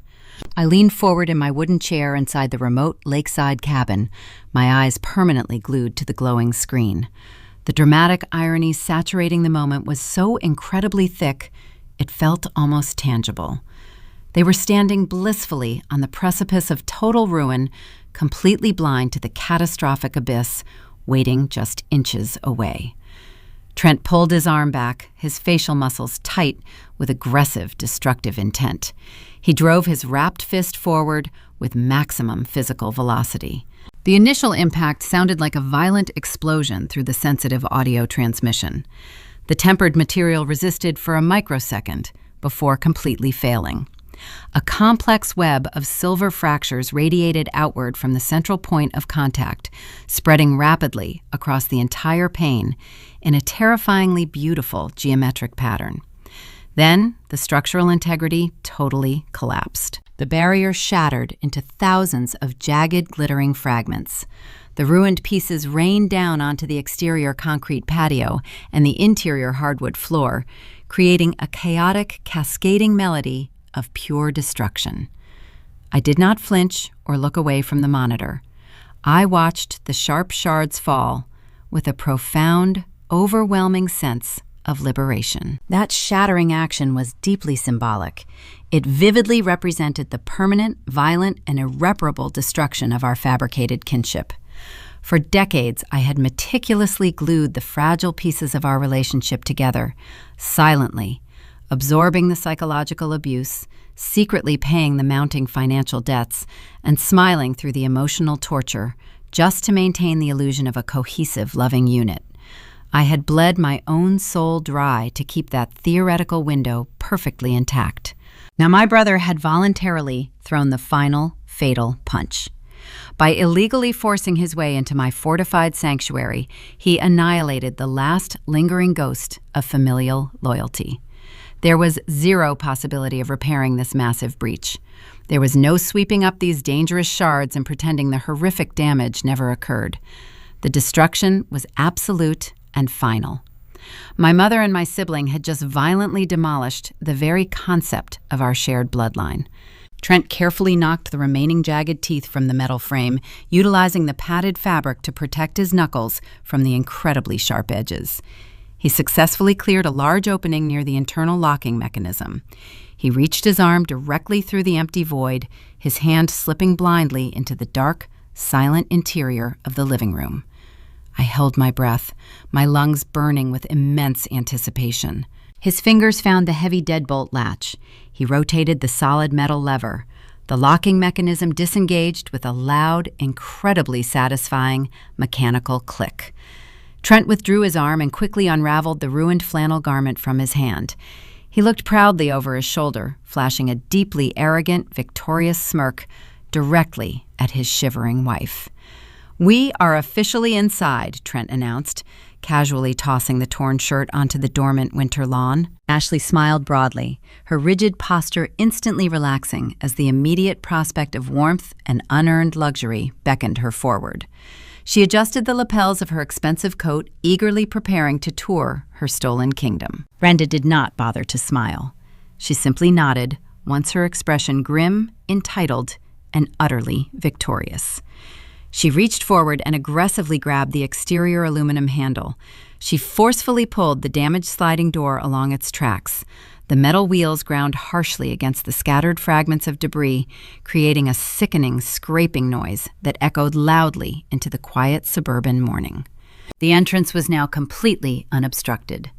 I leaned forward in my wooden chair inside the remote lakeside cabin, my eyes permanently glued to the glowing screen. The dramatic irony saturating the moment was so incredibly thick, it felt almost tangible. They were standing blissfully on the precipice of total ruin, completely blind to the catastrophic abyss waiting just inches away. Trent pulled his arm back, his facial muscles tight with aggressive, destructive intent. He drove his wrapped fist forward with maximum physical velocity. The initial impact sounded like a violent explosion through the sensitive audio transmission. The tempered material resisted for a microsecond before completely failing. A complex web of silver fractures radiated outward from the central point of contact, spreading rapidly across the entire pane in a terrifyingly beautiful geometric pattern. Then, the structural integrity totally collapsed. The barrier shattered into thousands of jagged, glittering fragments. The ruined pieces rained down onto the exterior concrete patio and the interior hardwood floor, creating a chaotic, cascading melody of pure destruction. I did not flinch or look away from the monitor. I watched the sharp shards fall with a profound, overwhelming sense of liberation. That shattering action was deeply symbolic. It vividly represented the permanent, violent, and irreparable destruction of our fabricated kinship. For decades, I had meticulously glued the fragile pieces of our relationship together, silently, absorbing the psychological abuse, secretly paying the mounting financial debts, and smiling through the emotional torture, just to maintain the illusion of a cohesive, loving unit. I had bled my own soul dry to keep that theoretical window perfectly intact. Now my brother had voluntarily thrown the final, fatal punch. By illegally forcing his way into my fortified sanctuary, he annihilated the last lingering ghost of familial loyalty. There was zero possibility of repairing this massive breach. There was no sweeping up these dangerous shards and pretending the horrific damage never occurred. The destruction was absolute and final. My mother and my sibling had just violently demolished the very concept of our shared bloodline. Trent carefully knocked the remaining jagged teeth from the metal frame, utilizing the padded fabric to protect his knuckles from the incredibly sharp edges. He successfully cleared a large opening near the internal locking mechanism. He reached his arm directly through the empty void, his hand slipping blindly into the dark, silent interior of the living room. I held my breath, my lungs burning with immense anticipation. His fingers found the heavy deadbolt latch. He rotated the solid metal lever. The locking mechanism disengaged with a loud, incredibly satisfying mechanical click. Trent withdrew his arm and quickly unraveled the ruined flannel garment from his hand. He looked proudly over his shoulder, flashing a deeply arrogant, victorious smirk directly at his shivering wife. "We are officially inside," Trent announced, casually tossing the torn shirt onto the dormant winter lawn. Ashley smiled broadly, her rigid posture instantly relaxing as the immediate prospect of warmth and unearned luxury beckoned her forward. She adjusted the lapels of her expensive coat, eagerly preparing to tour her stolen kingdom. Brenda did not bother to smile. She simply nodded, once her expression grim, entitled, and utterly victorious. She reached forward and aggressively grabbed the exterior aluminum handle. She forcefully pulled the damaged sliding door along its tracks. The metal wheels ground harshly against the scattered fragments of debris, creating a sickening, scraping noise that echoed loudly into the quiet suburban morning. The entrance was now completely unobstructed.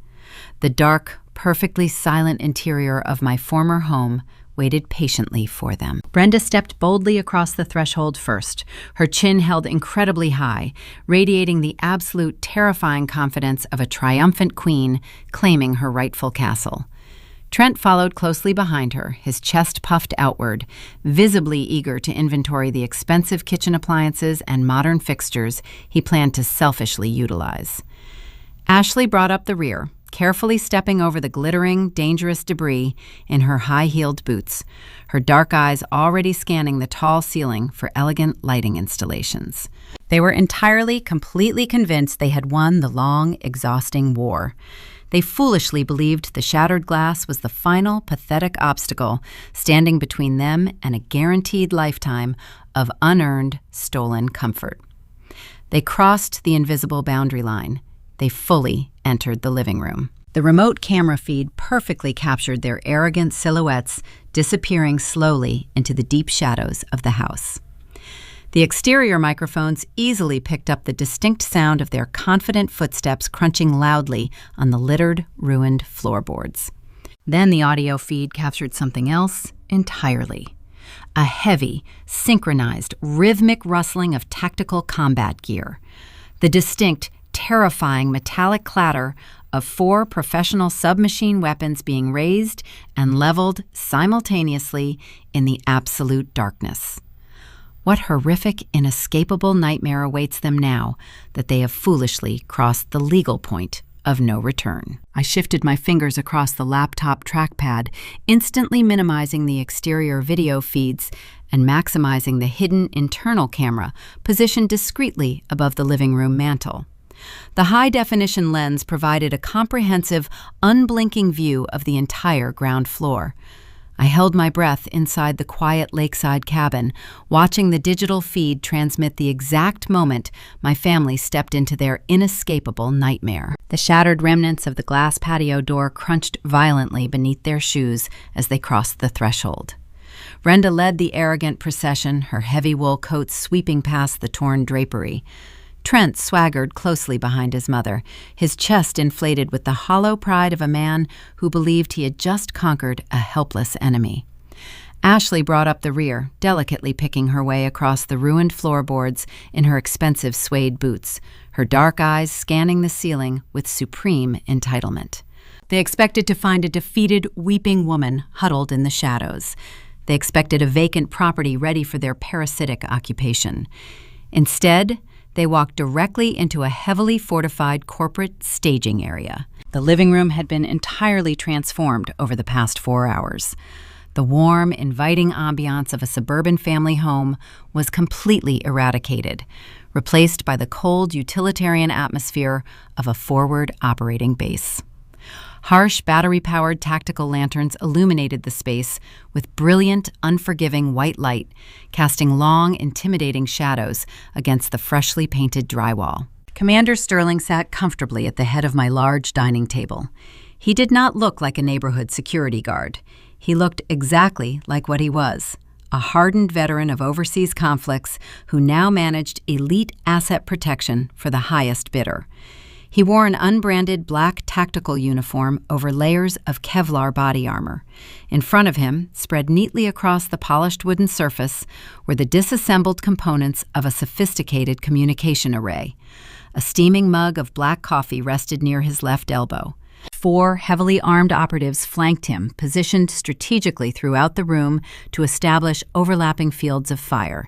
The dark, perfectly silent interior of my former home waited patiently for them. Brenda stepped boldly across the threshold first, her chin held incredibly high, radiating the absolute terrifying confidence of a triumphant queen claiming her rightful castle. Trent followed closely behind her, his chest puffed outward, visibly eager to inventory the expensive kitchen appliances and modern fixtures he planned to selfishly utilize. Ashley brought up the rear, carefully stepping over the glittering, dangerous debris in her high-heeled boots, her dark eyes already scanning the tall ceiling for elegant lighting installations. They were entirely, completely convinced they had won the long, exhausting war. They foolishly believed the shattered glass was the final, pathetic obstacle standing between them and a guaranteed lifetime of unearned, stolen comfort. They crossed the invisible boundary line. They fully entered the living room. The remote camera feed perfectly captured their arrogant silhouettes disappearing slowly into the deep shadows of the house. The exterior microphones easily picked up the distinct sound of their confident footsteps crunching loudly on the littered, ruined floorboards. Then the audio feed captured something else entirely. A heavy, synchronized, rhythmic rustling of tactical combat gear. The distinct, terrifying metallic clatter of 4 professional submachine weapons being raised and leveled simultaneously in the absolute darkness. What horrific, inescapable nightmare awaits them now that they have foolishly crossed the legal point of no return? I shifted my fingers across the laptop trackpad, instantly minimizing the exterior video feeds and maximizing the hidden internal camera positioned discreetly above the living room mantel. The high-definition lens provided a comprehensive, unblinking view of the entire ground floor. I held my breath inside the quiet lakeside cabin, watching the digital feed transmit the exact moment my family stepped into their inescapable nightmare. The shattered remnants of the glass patio door crunched violently beneath their shoes as they crossed the threshold. Brenda led the arrogant procession, her heavy wool coat sweeping past the torn drapery. Trent swaggered closely behind his mother, his chest inflated with the hollow pride of a man who believed he had just conquered a helpless enemy. Ashley brought up the rear, delicately picking her way across the ruined floorboards in her expensive suede boots, her dark eyes scanning the ceiling with supreme entitlement. They expected to find a defeated, weeping woman huddled in the shadows. They expected a vacant property ready for their parasitic occupation. Instead, they walked directly into a heavily fortified corporate staging area. The living room had been entirely transformed over the past 4 hours. The warm, inviting ambiance of a suburban family home was completely eradicated, replaced by the cold, utilitarian atmosphere of a forward operating base. Harsh, battery-powered tactical lanterns illuminated the space with brilliant, unforgiving white light, casting long, intimidating shadows against the freshly painted drywall. Commander Sterling sat comfortably at the head of my large dining table. He did not look like a neighborhood security guard. He looked exactly like what he was, a hardened veteran of overseas conflicts who now managed elite asset protection for the highest bidder. He wore an unbranded black tactical uniform over layers of Kevlar body armor. In front of him, spread neatly across the polished wooden surface, were the disassembled components of a sophisticated communication array. A steaming mug of black coffee rested near his left elbow. 4 heavily armed operatives flanked him, positioned strategically throughout the room to establish overlapping fields of fire.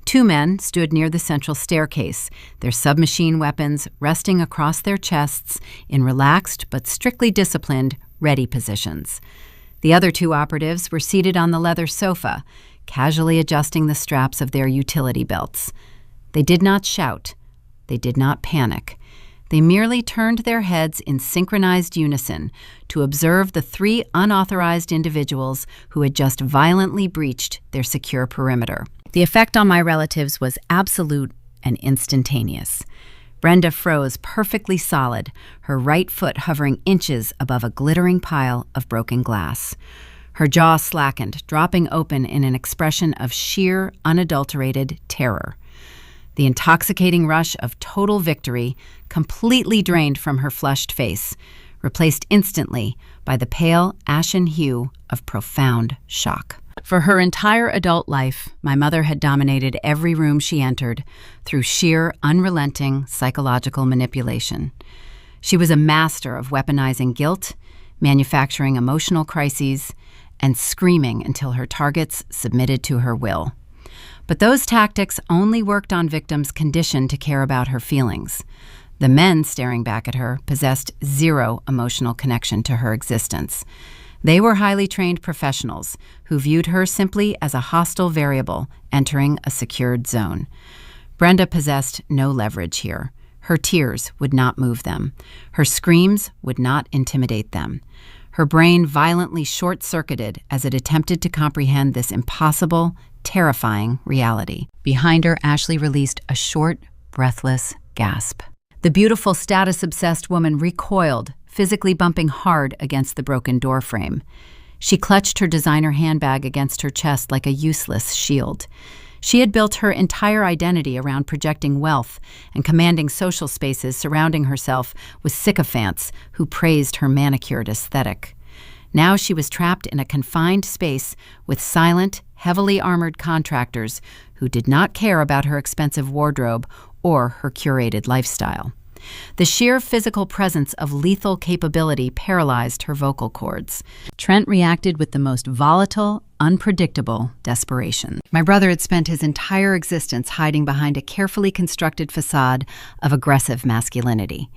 2 men stood near the central staircase, their submachine weapons resting across their chests in relaxed but strictly disciplined, ready positions. The other 2 operatives were seated on the leather sofa, casually adjusting the straps of their utility belts. They did not shout. They did not panic. They merely turned their heads in synchronized unison to observe the 3 unauthorized individuals who had just violently breached their secure perimeter. The effect on my relatives was absolute and instantaneous. Brenda froze perfectly solid, her right foot hovering inches above a glittering pile of broken glass. Her jaw slackened, dropping open in an expression of sheer, unadulterated terror. The intoxicating rush of total victory completely drained from her flushed face, replaced instantly by the pale, ashen hue of profound shock. For her entire adult life, my mother had dominated every room she entered through sheer, unrelenting psychological manipulation. She was a master of weaponizing guilt, manufacturing emotional crises, and screaming until her targets submitted to her will. But those tactics only worked on victims conditioned to care about her feelings. The men staring back at her possessed zero emotional connection to her existence. They were highly trained professionals who viewed her simply as a hostile variable entering a secured zone. Brenda possessed no leverage here. Her tears would not move them. Her screams would not intimidate them. Her brain violently short-circuited as it attempted to comprehend this impossible, terrifying reality. Behind her, Ashley released a short, breathless gasp. The beautiful, status-obsessed woman recoiled, physically bumping hard against the broken doorframe. She clutched her designer handbag against her chest like a useless shield. She had built her entire identity around projecting wealth and commanding social spaces surrounding herself with sycophants who praised her manicured aesthetic. Now she was trapped in a confined space with silent, heavily armored contractors who did not care about her expensive wardrobe or her curated lifestyle. The sheer physical presence of lethal capability paralyzed her vocal cords. Trent reacted with the most volatile, unpredictable desperation. My brother had spent his entire existence hiding behind a carefully constructed facade of aggressive masculinity.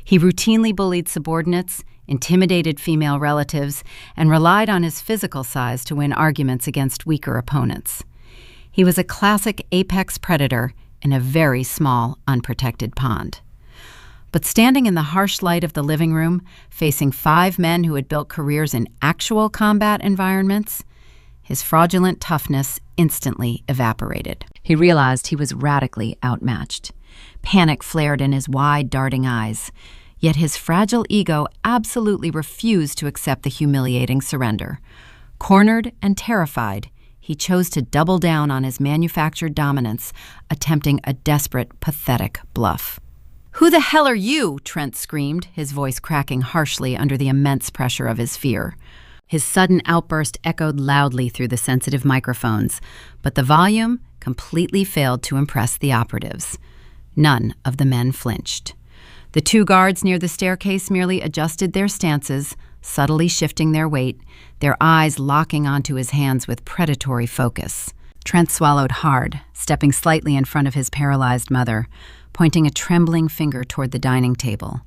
He routinely bullied subordinates, intimidated female relatives, and relied on his physical size to win arguments against weaker opponents. He was a classic apex predator in a very small, unprotected pond. But standing in the harsh light of the living room, facing 5 men who had built careers in actual combat environments, his fraudulent toughness instantly evaporated. He realized he was radically outmatched. Panic flared in his wide, darting eyes, yet his fragile ego absolutely refused to accept the humiliating surrender. Cornered and terrified, he chose to double down on his manufactured dominance, attempting a desperate, pathetic bluff. "Who the hell are you?" Trent screamed, his voice cracking harshly under the immense pressure of his fear. His sudden outburst echoed loudly through the sensitive microphones, but the volume completely failed to impress the operatives. None of the men flinched. The two guards near the staircase merely adjusted their stances, subtly shifting their weight, their eyes locking onto his hands with predatory focus. Trent swallowed hard, stepping slightly in front of his paralyzed mother, pointing a trembling finger toward the dining table.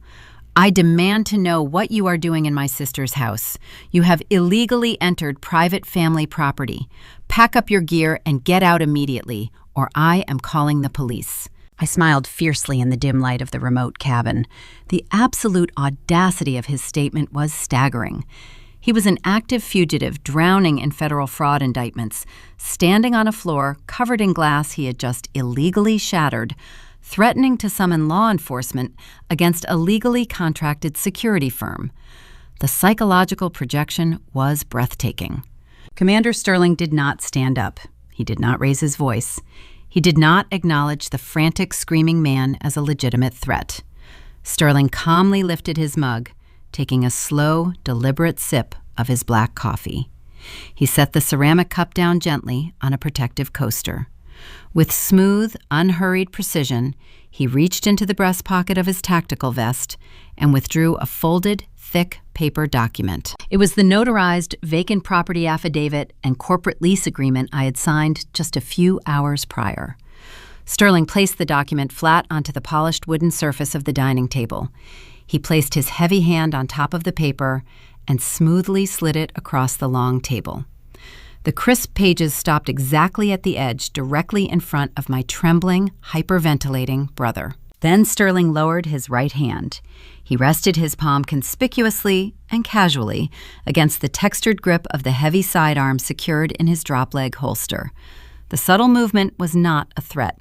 "I demand to know what you are doing in my sister's house. You have illegally entered private family property. Pack up your gear and get out immediately, or I am calling the police." I smiled fiercely in the dim light of the remote cabin. The absolute audacity of his statement was staggering. He was an active fugitive drowning in federal fraud indictments, standing on a floor covered in glass he had just illegally shattered, threatening to summon law enforcement against a legally contracted security firm. The psychological projection was breathtaking. Commander Sterling did not stand up. He did not raise his voice. He did not acknowledge the frantic, screaming man as a legitimate threat. Sterling calmly lifted his mug, taking a slow, deliberate sip of his black coffee. He set the ceramic cup down gently on a protective coaster. With smooth, unhurried precision, he reached into the breast pocket of his tactical vest and withdrew a folded, thick paper document. It was the notarized vacant property affidavit and corporate lease agreement I had signed just a few hours prior. Sterling placed the document flat onto the polished wooden surface of the dining table. He placed his heavy hand on top of the paper and smoothly slid it across the long table. The crisp pages stopped exactly at the edge, directly in front of my trembling, hyperventilating brother. Then Sterling lowered his right hand. He rested his palm conspicuously and casually against the textured grip of the heavy sidearm secured in his drop-leg holster. The subtle movement was not a threat.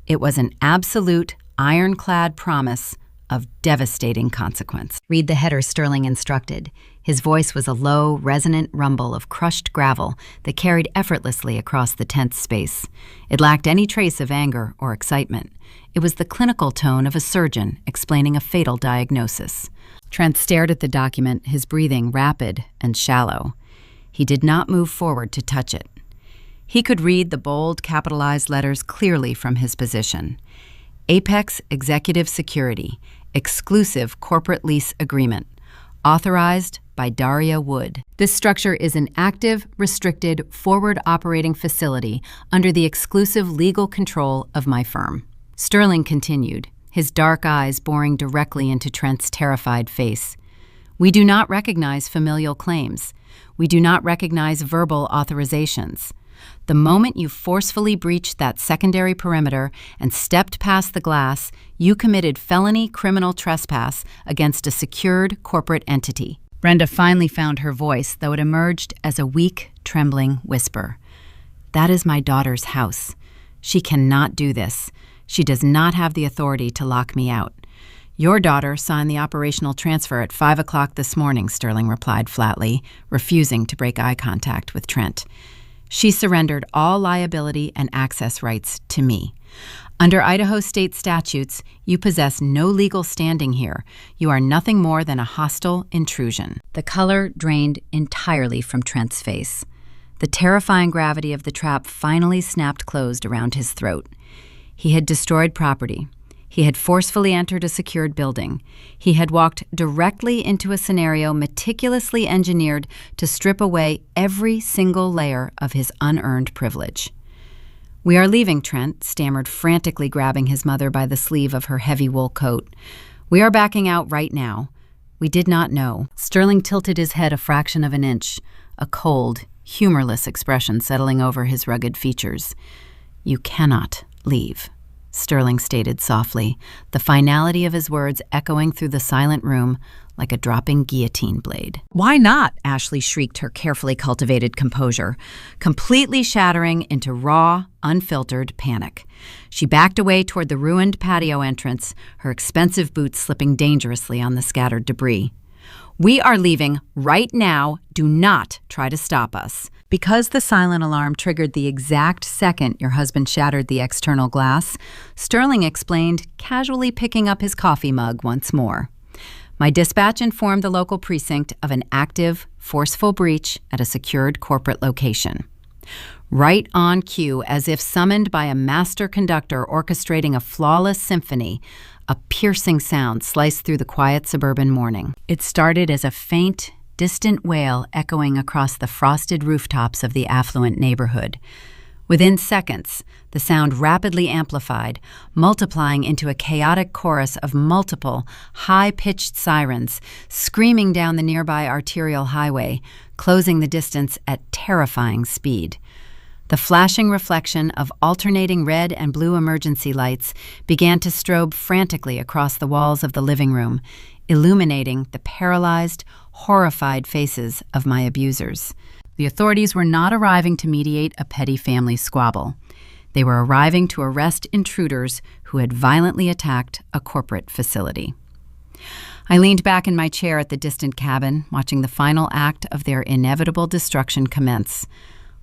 It was an absolute, ironclad promise of devastating consequence. "Read the header," Sterling instructed. His voice was a low, resonant rumble of crushed gravel that carried effortlessly across the tense space. It lacked any trace of anger or excitement. It was the clinical tone of a surgeon explaining a fatal diagnosis. Trent stared at the document, his breathing rapid and shallow. He did not move forward to touch it. He could read the bold, capitalized letters clearly from his position. Apex Executive Security, exclusive corporate lease agreement, authorized by Daria Wood. This structure is an active, restricted, forward operating facility under the exclusive legal control of my firm. Sterling continued, his dark eyes boring directly into Trent's terrified face. "We do not recognize familial claims. We do not recognize verbal authorizations. The moment you forcefully breached that secondary perimeter and stepped past the glass, you committed felony criminal trespass against a secured corporate entity." Brenda finally found her voice, though it emerged as a weak, trembling whisper. "That is my daughter's house. She cannot do this. She does not have the authority to lock me out." "Your daughter signed the operational transfer at 5 o'clock this morning," Sterling replied flatly, refusing to break eye contact with Trent. "She surrendered all liability and access rights to me. Under Idaho state statutes, you possess no legal standing here. You are nothing more than a hostile intrusion." The color drained entirely from Trent's face. The terrifying gravity of the trap finally snapped closed around his throat. He had destroyed property. He had forcefully entered a secured building. He had walked directly into a scenario meticulously engineered to strip away every single layer of his unearned privilege. "We are leaving," Trent stammered, frantically grabbing his mother by the sleeve of her heavy wool coat. "We are backing out right now. We did not know." Sterling tilted his head a fraction of an inch, a cold, humorless expression settling over his rugged features. "You cannot leave," Sterling stated softly, the finality of his words echoing through the silent room like a dropping guillotine blade. "Why not?" Ashley shrieked, her carefully cultivated composure, completely shattering into raw, unfiltered panic. She backed away toward the ruined patio entrance, her expensive boots slipping dangerously on the scattered debris. "We are leaving right now. Do not try to stop us." Because the silent alarm triggered the exact second your husband shattered the external glass, Sterling explained, casually picking up his coffee mug once more. My dispatch informed the local precinct of an active, forceful breach at a secured corporate location. Right on cue, as if summoned by a master conductor orchestrating a flawless symphony, a piercing sound sliced through the quiet suburban morning. It started as a faint, distant wail echoing across the frosted rooftops of the affluent neighborhood. Within seconds, the sound rapidly amplified, multiplying into a chaotic chorus of multiple, high-pitched sirens screaming down the nearby arterial highway, closing the distance at terrifying speed. The flashing reflection of alternating red and blue emergency lights began to strobe frantically across the walls of the living room, illuminating the paralyzed, horrified faces of my abusers. The authorities were not arriving to mediate a petty family squabble. They were arriving to arrest intruders who had violently attacked a corporate facility. I leaned back in my chair at the distant cabin, watching the final act of their inevitable destruction commence,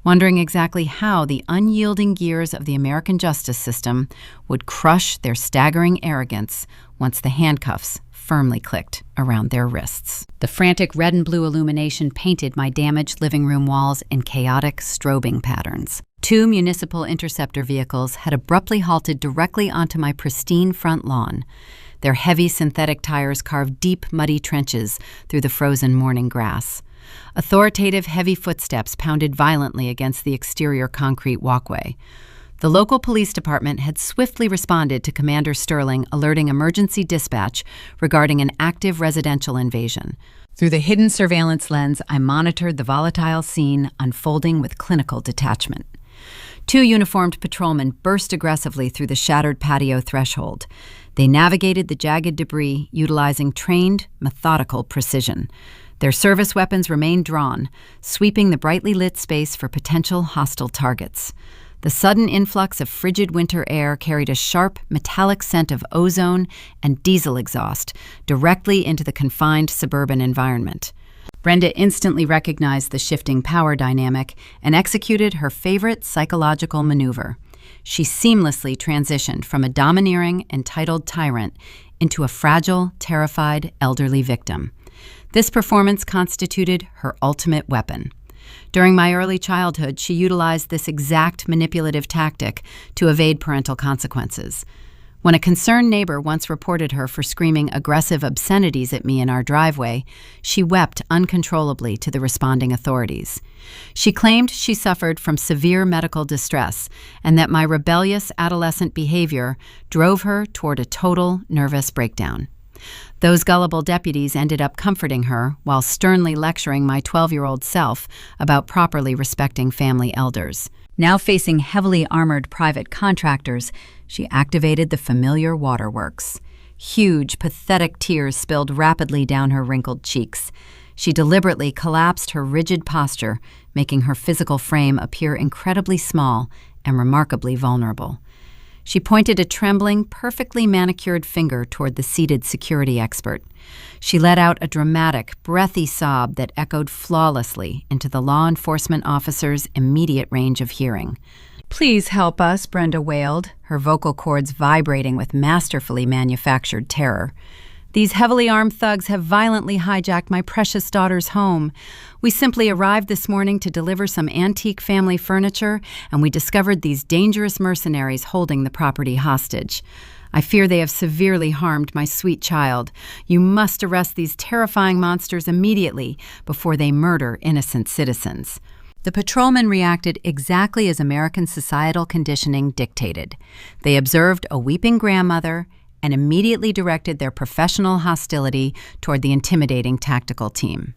wondering exactly how the unyielding gears of the American justice system would crush their staggering arrogance once the handcuffs firmly clicked around their wrists. The frantic red and blue illumination painted my damaged living room walls in chaotic strobing patterns. 2 municipal interceptor vehicles had abruptly halted directly onto my pristine front lawn. Their heavy synthetic tires carved deep, muddy trenches through the frozen morning grass. Authoritative, heavy footsteps pounded violently against the exterior concrete walkway. The local police department had swiftly responded to Commander Sterling alerting emergency dispatch regarding an active residential invasion. Through the hidden surveillance lens, I monitored the volatile scene unfolding with clinical detachment. 2 uniformed patrolmen burst aggressively through the shattered patio threshold. They navigated the jagged debris, utilizing trained, methodical precision. Their service weapons remained drawn, sweeping the brightly lit space for potential hostile targets. The sudden influx of frigid winter air carried a sharp, metallic scent of ozone and diesel exhaust directly into the confined suburban environment. Brenda instantly recognized the shifting power dynamic and executed her favorite psychological maneuver. She seamlessly transitioned from a domineering, entitled tyrant into a fragile, terrified, elderly victim. This performance constituted her ultimate weapon. During my early childhood, she utilized this exact manipulative tactic to evade parental consequences. When a concerned neighbor once reported her for screaming aggressive obscenities at me in our driveway, she wept uncontrollably to the responding authorities. She claimed she suffered from severe medical distress and that my rebellious adolescent behavior drove her toward a total nervous breakdown. Those gullible deputies ended up comforting her while sternly lecturing my 12-year-old self about properly respecting family elders. Now facing heavily armored private contractors, she activated the familiar waterworks. Huge, pathetic tears spilled rapidly down her wrinkled cheeks. She deliberately collapsed her rigid posture, making her physical frame appear incredibly small and remarkably vulnerable. She pointed a trembling, perfectly manicured finger toward the seated security expert. She let out a dramatic, breathy sob that echoed flawlessly into the law enforcement officer's immediate range of hearing. "Please help us," Brenda wailed, her vocal cords vibrating with masterfully manufactured terror. "These heavily armed thugs have violently hijacked my precious daughter's home. We simply arrived this morning to deliver some antique family furniture, and we discovered these dangerous mercenaries holding the property hostage. I fear they have severely harmed my sweet child. You must arrest these terrifying monsters immediately before they murder innocent citizens." The patrolmen reacted exactly as American societal conditioning dictated. They observed a weeping grandmother and immediately directed their professional hostility toward the intimidating tactical team.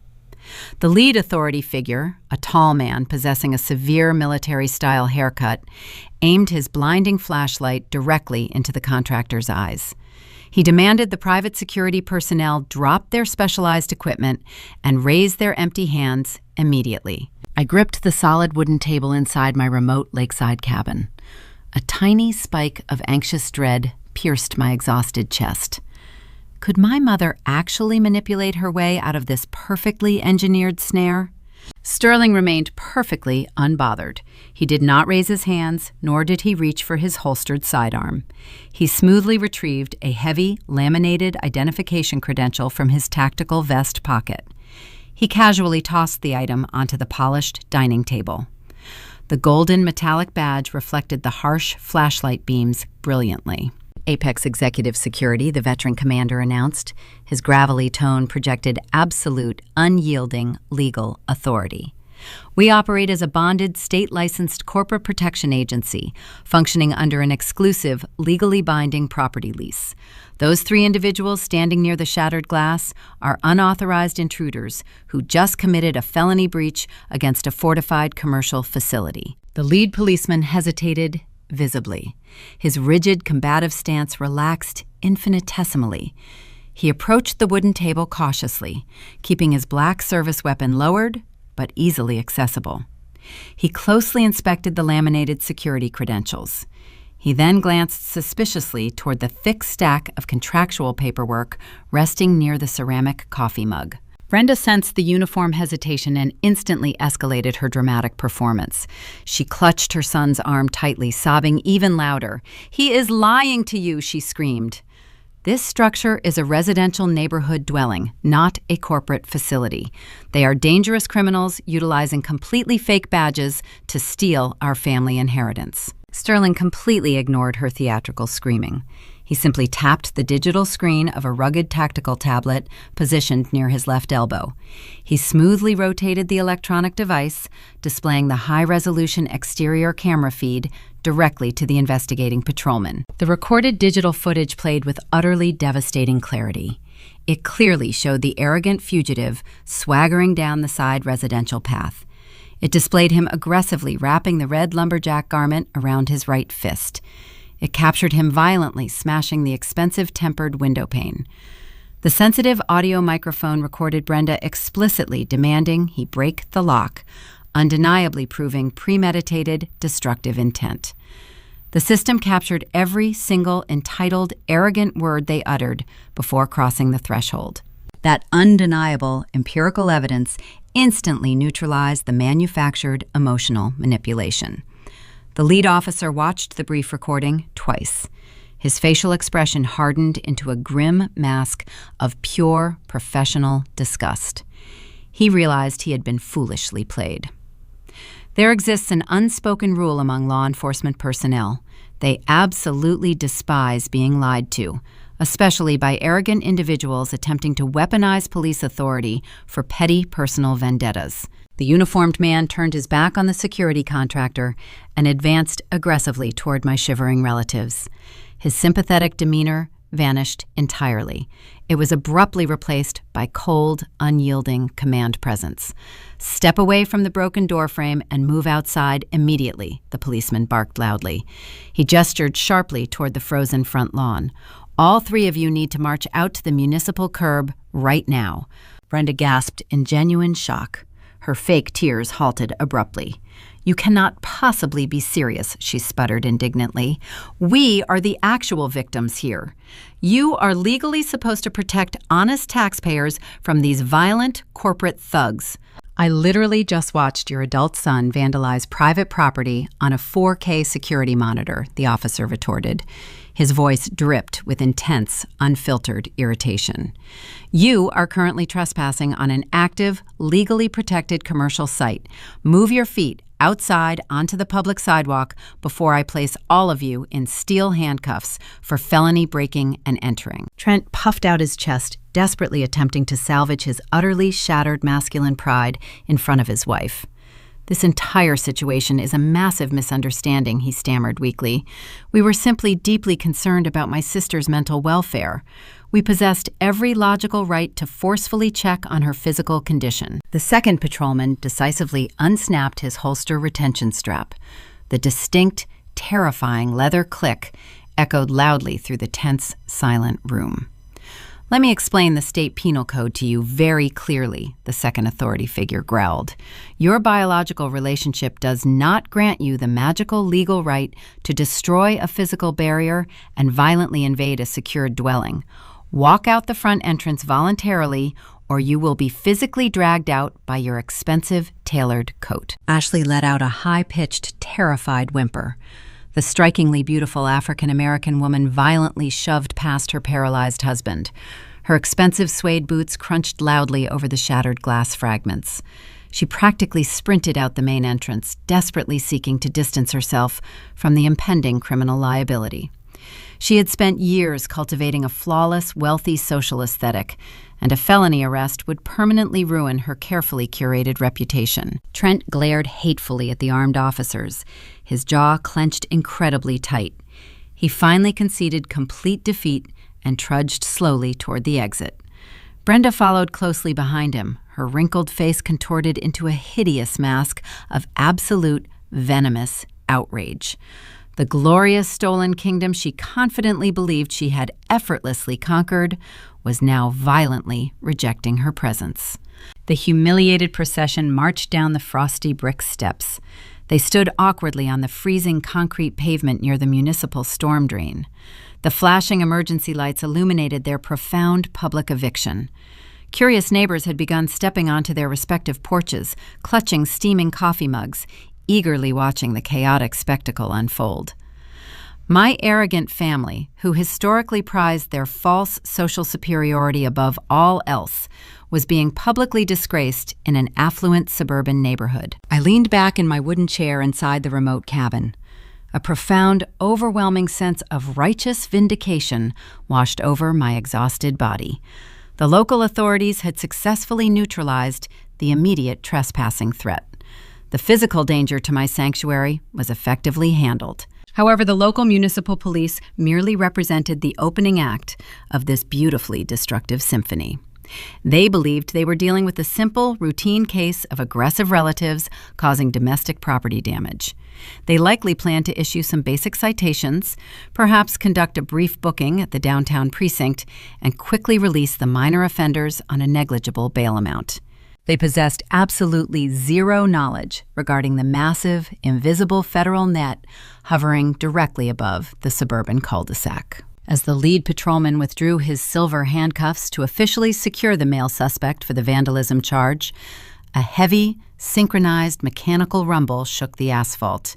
The lead authority figure, a tall man possessing a severe military-style haircut, aimed his blinding flashlight directly into the contractor's eyes. He demanded the private security personnel drop their specialized equipment and raise their empty hands immediately. I gripped the solid wooden table inside my remote lakeside cabin. A tiny spike of anxious dread pierced my exhausted chest. Could my mother actually manipulate her way out of this perfectly engineered snare? Sterling remained perfectly unbothered. He did not raise his hands, nor did he reach for his holstered sidearm. He smoothly retrieved a heavy, laminated identification credential from his tactical vest pocket. He casually tossed the item onto the polished dining table. The golden metallic badge reflected the harsh flashlight beams brilliantly. Apex Executive Security, the veteran commander announced. His gravelly tone projected absolute, unyielding legal authority. We operate as a bonded, state-licensed corporate protection agency, functioning under an exclusive, legally binding property lease. Those 3 individuals standing near the shattered glass are unauthorized intruders who just committed a felony breach against a fortified commercial facility. The lead policeman hesitated visibly. His rigid, combative stance relaxed infinitesimally. He approached the wooden table cautiously, keeping his black service weapon lowered but easily accessible. He closely inspected the laminated security credentials. He then glanced suspiciously toward the thick stack of contractual paperwork resting near the ceramic coffee mug. Brenda sensed the uniform hesitation and instantly escalated her dramatic performance. She clutched her son's arm tightly, sobbing even louder. "He is lying to you," she screamed. "This structure is a residential neighborhood dwelling, not a corporate facility. They are dangerous criminals utilizing completely fake badges to steal our family inheritance." Sterling completely ignored her theatrical screaming. He simply tapped the digital screen of a rugged tactical tablet positioned near his left elbow. He smoothly rotated the electronic device, displaying the high-resolution exterior camera feed directly to the investigating patrolman. The recorded digital footage played with utterly devastating clarity. It clearly showed the arrogant fugitive swaggering down the side residential path. It displayed him aggressively wrapping the red lumberjack garment around his right fist. It captured him violently smashing the expensive tempered window pane. The sensitive audio microphone recorded Brenda explicitly demanding he break the lock, undeniably proving premeditated, destructive intent. The system captured every single entitled, arrogant word they uttered before crossing the threshold. That undeniable empirical evidence instantly neutralized the manufactured emotional manipulation. The lead officer watched the brief recording twice. His facial expression hardened into a grim mask of pure professional disgust. He realized he had been foolishly played. There exists an unspoken rule among law enforcement personnel. They absolutely despise being lied to, especially by arrogant individuals attempting to weaponize police authority for petty personal vendettas. The uniformed man turned his back on the security contractor and advanced aggressively toward my shivering relatives. His sympathetic demeanor vanished entirely. It was abruptly replaced by cold, unyielding command presence. "Step away from the broken doorframe and move outside immediately," the policeman barked loudly. He gestured sharply toward the frozen front lawn. "All 3 of you need to march out to the municipal curb right now." Brenda gasped in genuine shock. Her fake tears halted abruptly. "You cannot possibly be serious," she sputtered indignantly. "We are the actual victims here. You are legally supposed to protect honest taxpayers from these violent corporate thugs. I literally just watched your adult son vandalize private property on a 4K security monitor," the officer retorted. His voice dripped with intense, unfiltered irritation. "You are currently trespassing on an active, legally protected commercial site. Move your feet outside onto the public sidewalk before I place all of you in steel handcuffs for felony breaking and entering." Trent puffed out his chest, desperately attempting to salvage his utterly shattered masculine pride in front of his wife. "This entire situation is a massive misunderstanding," he stammered weakly. "We were simply deeply concerned about my sister's mental welfare. We possessed every logical right to forcefully check on her physical condition." The second patrolman decisively unsnapped his holster retention strap. The distinct, terrifying leather click echoed loudly through the tense, silent room. "Let me explain the state penal code to you very clearly," the second authority figure growled. "Your biological relationship does not grant you the magical legal right to destroy a physical barrier and violently invade a secured dwelling. Walk out the front entrance voluntarily, or you will be physically dragged out by your expensive tailored coat." Ashley let out a high-pitched, terrified whimper. The strikingly beautiful African-American woman violently shoved past her paralyzed husband. Her expensive suede boots crunched loudly over the shattered glass fragments. She practically sprinted out the main entrance, desperately seeking to distance herself from the impending criminal liability. She had spent years cultivating a flawless, wealthy social aesthetic, and a felony arrest would permanently ruin her carefully curated reputation. Trent glared hatefully at the armed officers, his jaw clenched incredibly tight. He finally conceded complete defeat and trudged slowly toward the exit. Brenda followed closely behind him, her wrinkled face contorted into a hideous mask of absolute, venomous outrage. The glorious stolen kingdom she confidently believed she had effortlessly conquered was now violently rejecting her presence. The humiliated procession marched down the frosty brick steps. They stood awkwardly on the freezing concrete pavement near the municipal storm drain. The flashing emergency lights illuminated their profound public eviction. Curious neighbors had begun stepping onto their respective porches, clutching steaming coffee mugs, eagerly watching the chaotic spectacle unfold. My arrogant family, who historically prized their false social superiority above all else, was being publicly disgraced in an affluent suburban neighborhood. I leaned back in my wooden chair inside the remote cabin. A profound, overwhelming sense of righteous vindication washed over my exhausted body. The local authorities had successfully neutralized the immediate trespassing threat. The physical danger to my sanctuary was effectively handled. However, the local municipal police merely represented the opening act of this beautifully destructive symphony. They believed they were dealing with a simple, routine case of aggressive relatives causing domestic property damage. They likely planned to issue some basic citations, perhaps conduct a brief booking at the downtown precinct, and quickly release the minor offenders on a negligible bail amount. They possessed absolutely zero knowledge regarding the massive, invisible federal net hovering directly above the suburban cul-de-sac. As the lead patrolman withdrew his silver handcuffs to officially secure the male suspect for the vandalism charge, a heavy, synchronized mechanical rumble shook the asphalt.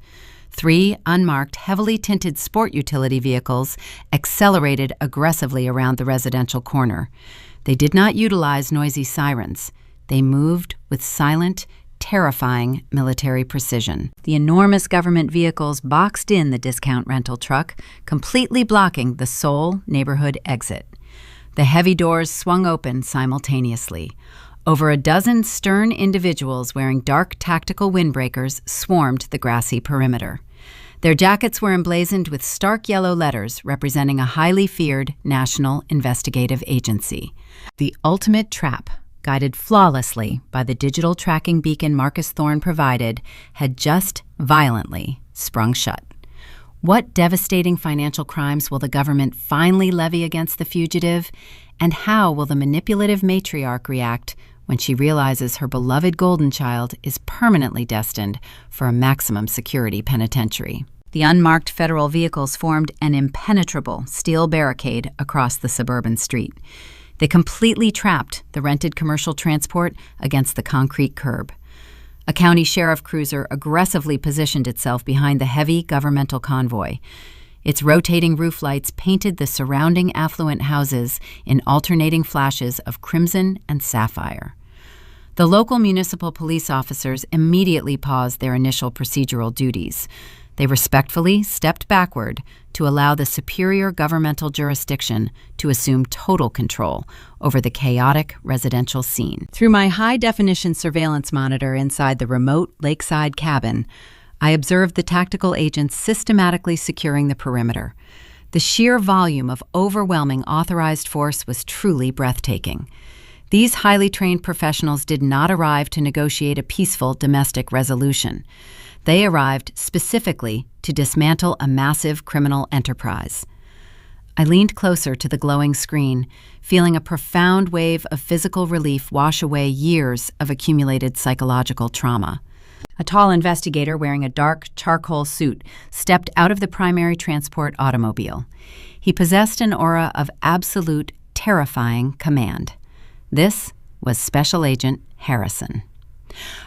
3 unmarked, heavily tinted sport utility vehicles accelerated aggressively around the residential corner. They did not utilize noisy sirens. They moved with silent, terrifying military precision. The enormous government vehicles boxed in the discount rental truck, completely blocking the sole neighborhood exit. The heavy doors swung open simultaneously. Over a dozen stern individuals wearing dark tactical windbreakers swarmed the grassy perimeter. Their jackets were emblazoned with stark yellow letters representing a highly feared national investigative agency. The ultimate trap, guided flawlessly by the digital tracking beacon Marcus Thorne provided, had just violently sprung shut. What devastating financial crimes will the government finally levy against the fugitive? And how will the manipulative matriarch react when she realizes her beloved golden child is permanently destined for a maximum security penitentiary? The unmarked federal vehicles formed an impenetrable steel barricade across the suburban street. They completely trapped the rented commercial transport against the concrete curb. A county sheriff cruiser aggressively positioned itself behind the heavy governmental convoy. Its rotating roof lights painted the surrounding affluent houses in alternating flashes of crimson and sapphire. The local municipal police officers immediately paused their initial procedural duties. They respectfully stepped backward to allow the superior governmental jurisdiction to assume total control over the chaotic residential scene. Through my high-definition surveillance monitor inside the remote lakeside cabin, I observed the tactical agents systematically securing the perimeter. The sheer volume of overwhelming authorized force was truly breathtaking. These highly trained professionals did not arrive to negotiate a peaceful domestic resolution. They arrived specifically to dismantle a massive criminal enterprise. I leaned closer to the glowing screen, feeling a profound wave of physical relief wash away years of accumulated psychological trauma. A tall investigator wearing a dark charcoal suit stepped out of the primary transport automobile. He possessed an aura of absolute, terrifying command. This was Special Agent Harrison.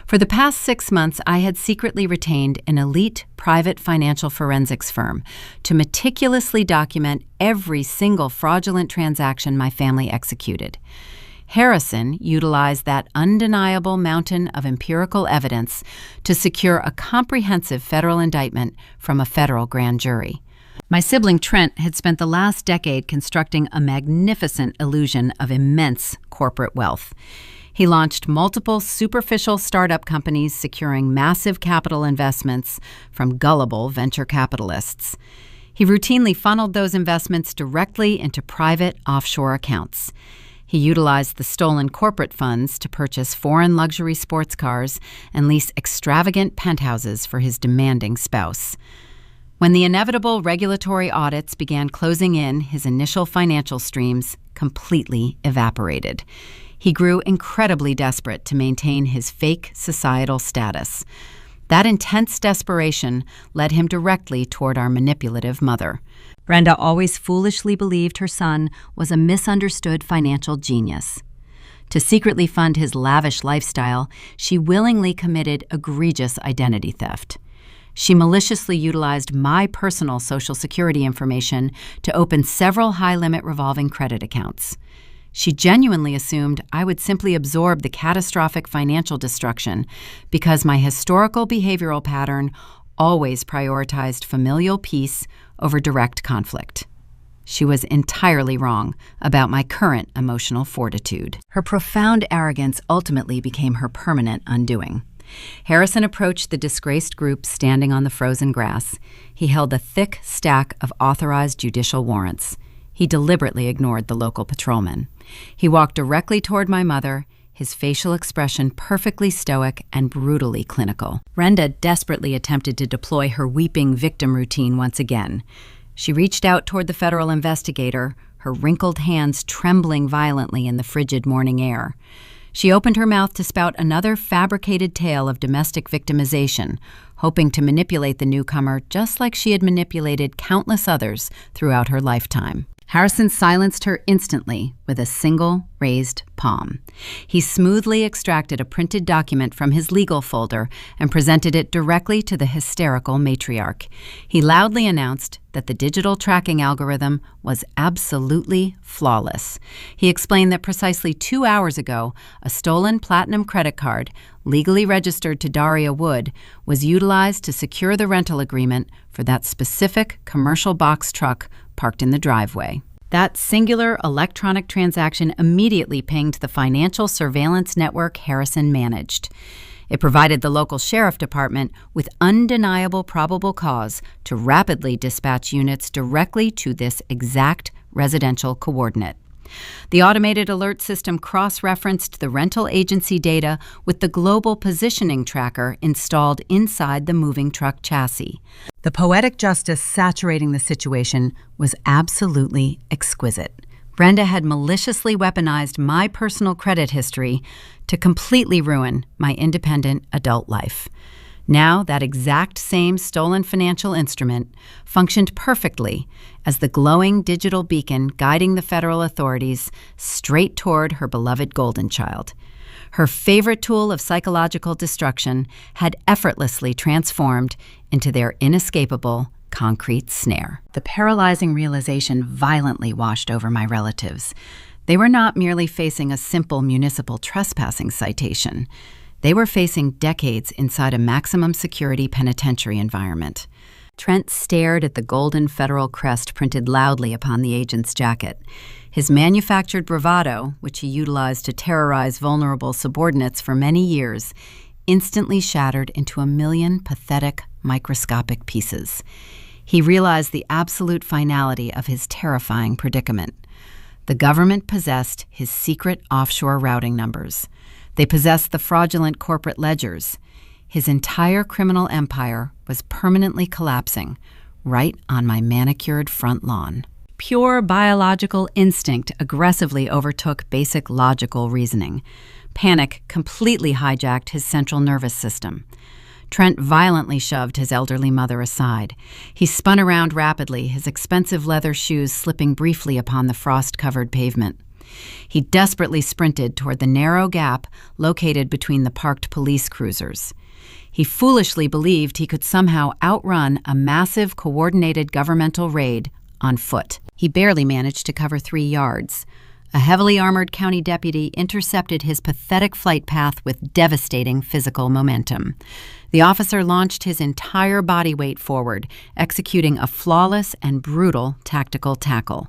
For the past 6 months, I had secretly retained an elite private financial forensics firm to meticulously document every single fraudulent transaction my family executed. Harrison utilized that undeniable mountain of empirical evidence to secure a comprehensive federal indictment from a federal grand jury. My sibling Trent had spent the last decade constructing a magnificent illusion of immense corporate wealth. He launched multiple superficial startup companies securing massive capital investments from gullible venture capitalists. He routinely funneled those investments directly into private offshore accounts. He utilized the stolen corporate funds to purchase foreign luxury sports cars and lease extravagant penthouses for his demanding spouse. When the inevitable regulatory audits began closing in, his initial financial streams completely evaporated. He grew incredibly desperate to maintain his fake societal status. That intense desperation led him directly toward our manipulative mother. Brenda always foolishly believed her son was a misunderstood financial genius. To secretly fund his lavish lifestyle, she willingly committed egregious identity theft. She maliciously utilized my personal Social Security information to open several high-limit revolving credit accounts. She genuinely assumed I would simply absorb the catastrophic financial destruction because my historical behavioral pattern always prioritized familial peace over direct conflict. She was entirely wrong about my current emotional fortitude. Her profound arrogance ultimately became her permanent undoing. Harrison approached the disgraced group standing on the frozen grass. He held a thick stack of authorized judicial warrants. He deliberately ignored the local patrolman. He walked directly toward my mother, his facial expression perfectly stoic and brutally clinical. Brenda desperately attempted to deploy her weeping victim routine once again. She reached out toward the federal investigator, her wrinkled hands trembling violently in the frigid morning air. She opened her mouth to spout another fabricated tale of domestic victimization, hoping to manipulate the newcomer just like she had manipulated countless others throughout her lifetime. Harrison silenced her instantly with a single raised palm. He smoothly extracted a printed document from his legal folder and presented it directly to the hysterical matriarch. He loudly announced that the digital tracking algorithm was absolutely flawless. He explained that precisely 2 hours ago, a stolen platinum credit card, legally registered to Daria Wood, was utilized to secure the rental agreement for that specific commercial box truck parked in the driveway. That singular electronic transaction immediately pinged the financial surveillance network Harrison managed. It provided the local sheriff department with undeniable probable cause to rapidly dispatch units directly to this exact residential coordinate. The automated alert system cross-referenced the rental agency data with the global positioning tracker installed inside the moving truck chassis. The poetic justice saturating the situation was absolutely exquisite. Brenda had maliciously weaponized my personal credit history to completely ruin my independent adult life. Now, that exact same stolen financial instrument functioned perfectly as the glowing digital beacon guiding the federal authorities straight toward her beloved golden child. Her favorite tool of psychological destruction had effortlessly transformed into their inescapable concrete snare. The paralyzing realization violently washed over my relatives. They were not merely facing a simple municipal trespassing citation. They were facing decades inside a maximum security penitentiary environment. Trent stared at the golden federal crest printed loudly upon the agent's jacket. His manufactured bravado, which he utilized to terrorize vulnerable subordinates for many years, instantly shattered into a million pathetic, microscopic pieces. He realized the absolute finality of his terrifying predicament. The government possessed his secret offshore routing numbers. They possessed the fraudulent corporate ledgers. His entire criminal empire was permanently collapsing right on my manicured front lawn. Pure biological instinct aggressively overtook basic logical reasoning. Panic completely hijacked his central nervous system. Trent violently shoved his elderly mother aside. He spun around rapidly, his expensive leather shoes slipping briefly upon the frost-covered pavement. He desperately sprinted toward the narrow gap located between the parked police cruisers. He foolishly believed he could somehow outrun a massive coordinated governmental raid on foot. He barely managed to cover 3 yards. A heavily armored county deputy intercepted his pathetic flight path with devastating physical momentum. The officer launched his entire body weight forward, executing a flawless and brutal tactical tackle.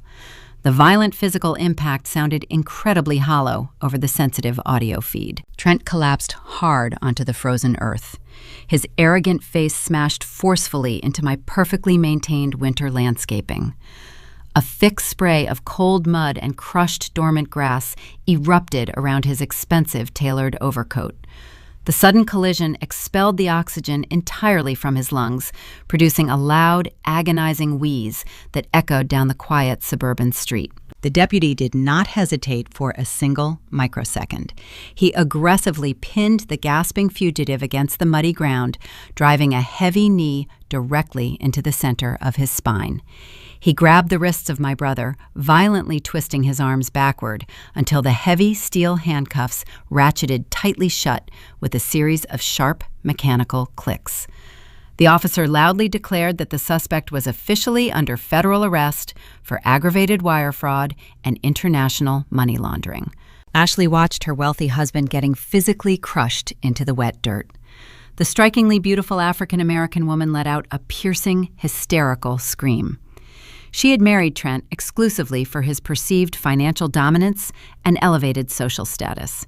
The violent physical impact sounded incredibly hollow over the sensitive audio feed. Trent collapsed hard onto the frozen earth. His arrogant face smashed forcefully into my perfectly maintained winter landscaping. A thick spray of cold mud and crushed dormant grass erupted around his expensive tailored overcoat. The sudden collision expelled the oxygen entirely from his lungs, producing a loud, agonizing wheeze that echoed down the quiet suburban street. The deputy did not hesitate for a single microsecond. He aggressively pinned the gasping fugitive against the muddy ground, driving a heavy knee directly into the center of his spine. He grabbed the wrists of my brother, violently twisting his arms backward until the heavy steel handcuffs ratcheted tightly shut with a series of sharp mechanical clicks. The officer loudly declared that the suspect was officially under federal arrest for aggravated wire fraud and international money laundering. Ashley watched her wealthy husband getting physically crushed into the wet dirt. The strikingly beautiful African-American woman let out a piercing, hysterical scream. She had married Trent exclusively for his perceived financial dominance and elevated social status.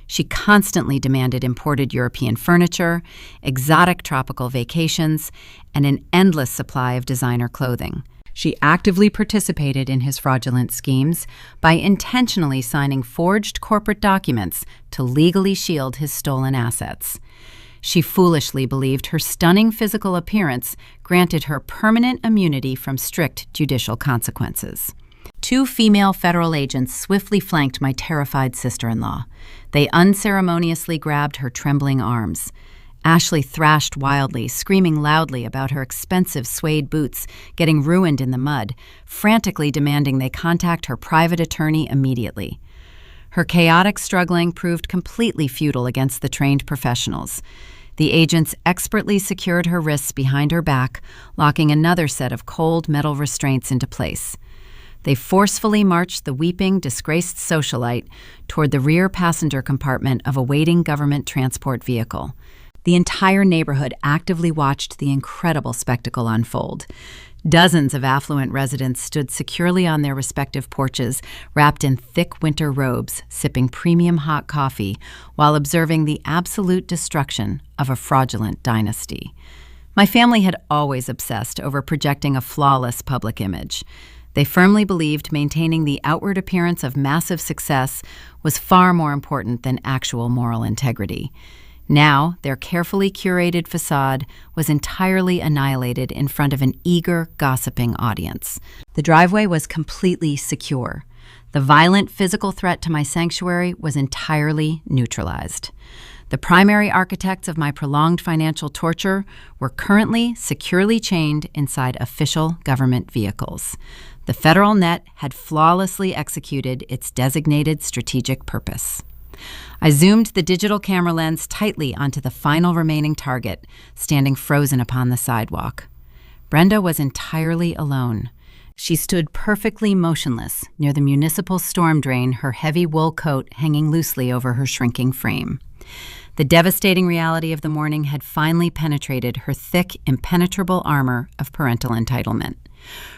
She constantly demanded imported European furniture, exotic tropical vacations, and an endless supply of designer clothing. She actively participated in his fraudulent schemes by intentionally signing forged corporate documents to legally shield his stolen assets. She foolishly believed her stunning physical appearance granted her permanent immunity from strict judicial consequences. 2 female federal agents swiftly flanked my terrified sister-in-law. They unceremoniously grabbed her trembling arms. Ashley thrashed wildly, screaming loudly about her expensive suede boots getting ruined in the mud, frantically demanding they contact her private attorney immediately. Her chaotic struggling proved completely futile against the trained professionals. The agents expertly secured her wrists behind her back, locking another set of cold metal restraints into place. They forcefully marched the weeping, disgraced socialite toward the rear passenger compartment of a waiting government transport vehicle. The entire neighborhood actively watched the incredible spectacle unfold. Dozens of affluent residents stood securely on their respective porches, wrapped in thick winter robes, sipping premium hot coffee, while observing the absolute destruction of a fraudulent dynasty. My family had always obsessed over projecting a flawless public image. They firmly believed maintaining the outward appearance of massive success was far more important than actual moral integrity. Now, their carefully curated facade was entirely annihilated in front of an eager, gossiping audience. The driveway was completely secure. The violent physical threat to my sanctuary was entirely neutralized. The primary architects of my prolonged financial torture were currently securely chained inside official government vehicles. The federal net had flawlessly executed its designated strategic purpose. I zoomed the digital camera lens tightly onto the final remaining target, standing frozen upon the sidewalk. Brenda was entirely alone. She stood perfectly motionless near the municipal storm drain, her heavy wool coat hanging loosely over her shrinking frame. The devastating reality of the morning had finally penetrated her thick, impenetrable armor of parental entitlement.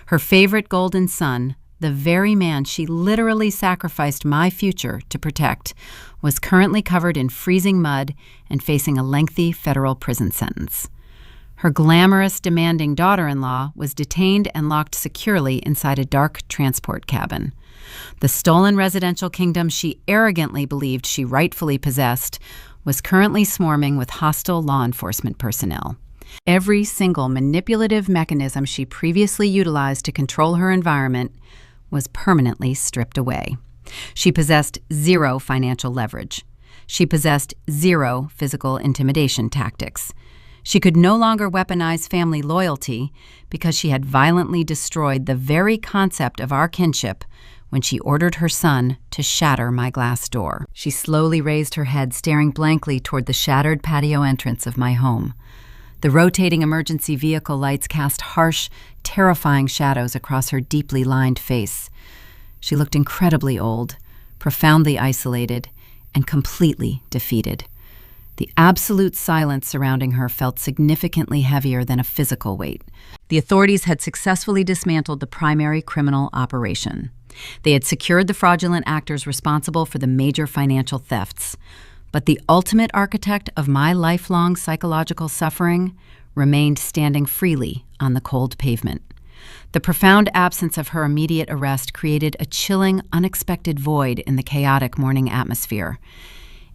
Her favorite golden son, the very man she literally sacrificed my future to protect, was currently covered in freezing mud and facing a lengthy federal prison sentence. Her glamorous, demanding daughter-in-law was detained and locked securely inside a dark transport cabin. The stolen residential kingdom she arrogantly believed she rightfully possessed was currently swarming with hostile law enforcement personnel. Every single manipulative mechanism she previously utilized to control her environment was permanently stripped away. She possessed zero financial leverage. She possessed zero physical intimidation tactics. She could no longer weaponize family loyalty because she had violently destroyed the very concept of our kinship when she ordered her son to shatter my glass door. She slowly raised her head, staring blankly toward the shattered patio entrance of my home. The rotating emergency vehicle lights cast harsh, terrifying shadows across her deeply lined face. She looked incredibly old, profoundly isolated, and completely defeated. The absolute silence surrounding her felt significantly heavier than a physical weight. The authorities had successfully dismantled the primary criminal operation. They had secured the fraudulent actors responsible for the major financial thefts. But the ultimate architect of my lifelong psychological suffering remained standing freely on the cold pavement. The profound absence of her immediate arrest created a chilling, unexpected void in the chaotic morning atmosphere.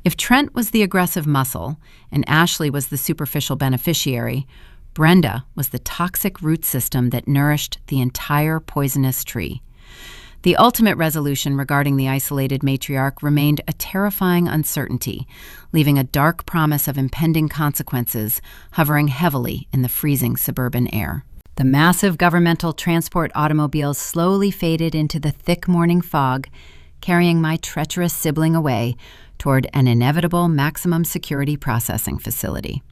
If Trent was the aggressive muscle and Ashley was the superficial beneficiary, Brenda was the toxic root system that nourished the entire poisonous tree. The ultimate resolution regarding the isolated matriarch remained a terrifying uncertainty, leaving a dark promise of impending consequences hovering heavily in the freezing suburban air. The massive governmental transport automobiles slowly faded into the thick morning fog, carrying my treacherous sibling away toward an inevitable maximum security processing facility.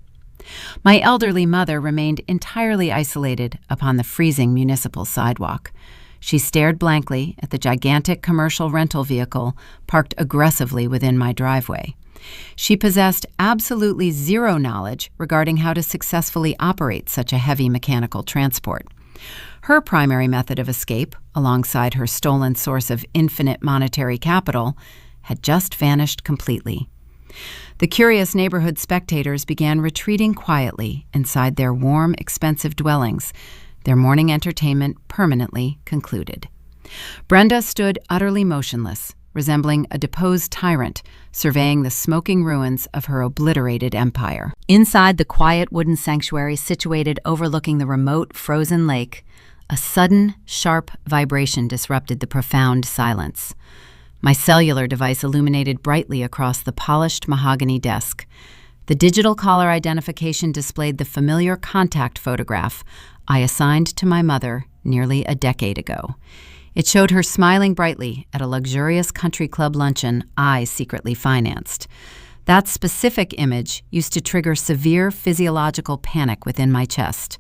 My elderly mother remained entirely isolated upon the freezing municipal sidewalk. She stared blankly at the gigantic commercial rental vehicle parked aggressively within my driveway. She possessed absolutely zero knowledge regarding how to successfully operate such a heavy mechanical transport. Her primary method of escape, alongside her stolen source of infinite monetary capital, had just vanished completely. The curious neighborhood spectators began retreating quietly inside their warm, expensive dwellings, their morning entertainment permanently concluded. Brenda stood utterly motionless, resembling a deposed tyrant, surveying the smoking ruins of her obliterated empire. Inside the quiet wooden sanctuary situated overlooking the remote, frozen lake, a sudden, sharp vibration disrupted the profound silence. My cellular device illuminated brightly across the polished mahogany desk. The digital caller identification displayed the familiar contact photograph I assigned to my mother nearly a decade ago. It showed her smiling brightly at a luxurious country club luncheon I secretly financed. That specific image used to trigger severe physiological panic within my chest.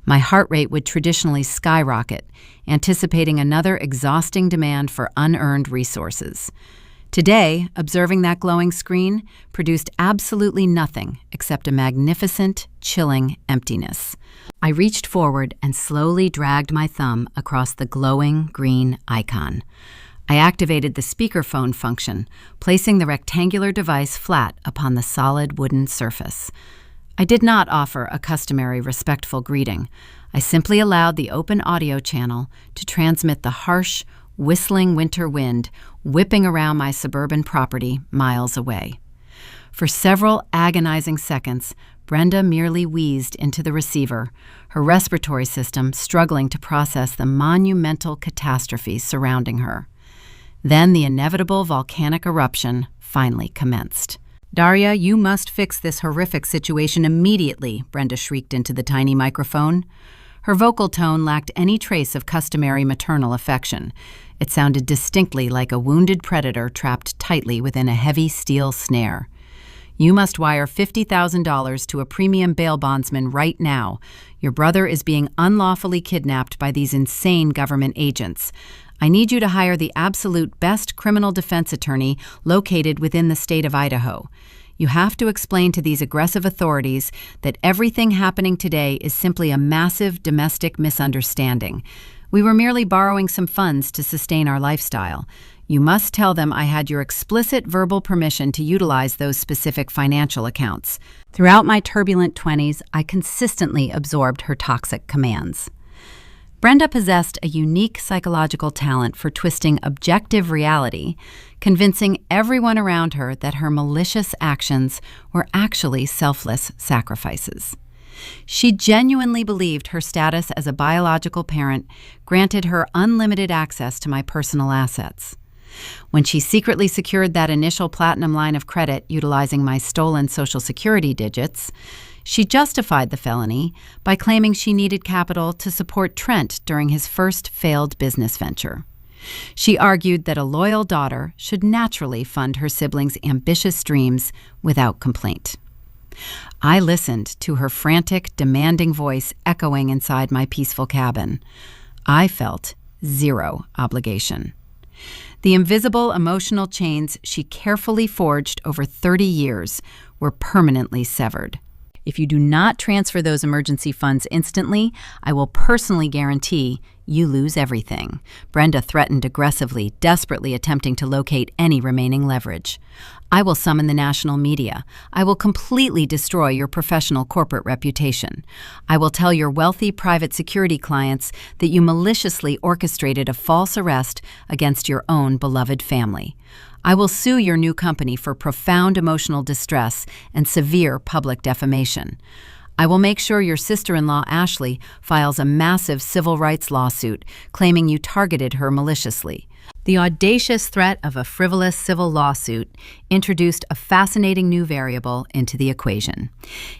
My heart rate would traditionally skyrocket, anticipating another exhausting demand for unearned resources. Today, observing that glowing screen produced absolutely nothing except a magnificent, chilling emptiness. I reached forward and slowly dragged my thumb across the glowing green icon. I activated the speakerphone function, placing the rectangular device flat upon the solid wooden surface. I did not offer a customary respectful greeting. I simply allowed the open audio channel to transmit the harsh, whistling winter wind whipping around my suburban property miles away. For several agonizing seconds, Brenda merely wheezed into the receiver, her respiratory system struggling to process the monumental catastrophe surrounding her. Then the inevitable volcanic eruption finally commenced. "Daria, you must fix this horrific situation immediately," Brenda shrieked into the tiny microphone. Her vocal tone lacked any trace of customary maternal affection. It sounded distinctly like a wounded predator trapped tightly within a heavy steel snare. "You must wire $50,000 to a premium bail bondsman right now. Your brother is being unlawfully kidnapped by these insane government agents. I need you to hire the absolute best criminal defense attorney located within the state of Idaho. You have to explain to these aggressive authorities that everything happening today is simply a massive domestic misunderstanding. We were merely borrowing some funds to sustain our lifestyle. You must tell them I had your explicit verbal permission to utilize those specific financial accounts." Throughout my turbulent 20s, I consistently absorbed her toxic commands. Brenda possessed a unique psychological talent for twisting objective reality, convincing everyone around her that her malicious actions were actually selfless sacrifices. She genuinely believed her status as a biological parent granted her unlimited access to my personal assets. When she secretly secured that initial platinum line of credit utilizing my stolen Social Security digits, she justified the felony by claiming she needed capital to support Trent during his first failed business venture. She argued that a loyal daughter should naturally fund her siblings' ambitious dreams without complaint. I listened to her frantic, demanding voice echoing inside my peaceful cabin. I felt zero obligation. The invisible emotional chains she carefully forged over 30 years were permanently severed. If you do not transfer those emergency funds instantly, I will personally guarantee you lose everything, Brenda threatened aggressively, desperately attempting to locate any remaining leverage. I will summon the national media. I will completely destroy your professional corporate reputation. I will tell your wealthy private security clients that you maliciously orchestrated a false arrest against your own beloved family. I will sue your new company for profound emotional distress and severe public defamation. I will make sure your sister-in-law Ashley files a massive civil rights lawsuit claiming you targeted her maliciously. The audacious threat of a frivolous civil lawsuit introduced a fascinating new variable into the equation.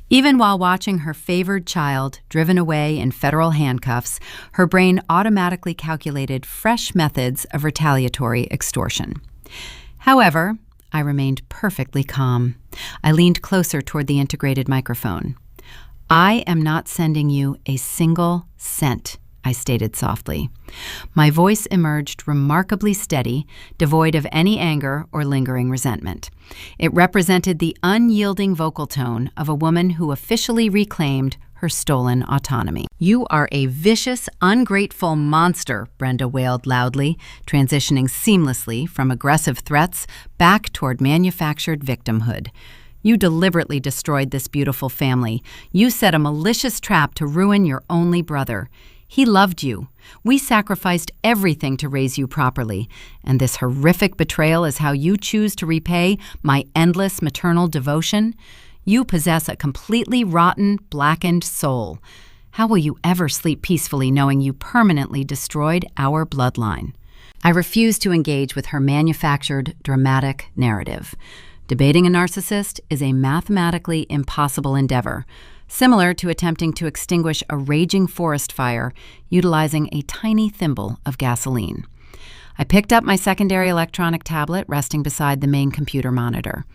Even while watching her favored child driven away in federal handcuffs, her brain automatically calculated fresh methods of retaliatory extortion. However, I remained perfectly calm. I leaned closer toward the integrated microphone. I am not sending you a single cent, I stated softly. My voice emerged remarkably steady, devoid of any anger or lingering resentment. It represented the unyielding vocal tone of a woman who officially reclaimed her stolen autonomy. You are a vicious, ungrateful monster, Brenda wailed loudly, transitioning seamlessly from aggressive threats back toward manufactured victimhood. You deliberately destroyed this beautiful family. You set a malicious trap to ruin your only brother. He loved you. We sacrificed everything to raise you properly, and this horrific betrayal is how you choose to repay my endless maternal devotion? You possess a completely rotten, blackened soul. How will you ever sleep peacefully knowing you permanently destroyed our bloodline? I refuse to engage with her manufactured, dramatic narrative. Debating a narcissist is a mathematically impossible endeavor, similar to attempting to extinguish a raging forest fire utilizing a tiny thimble of gasoline. I picked up my secondary electronic tablet resting beside the main computer monitor.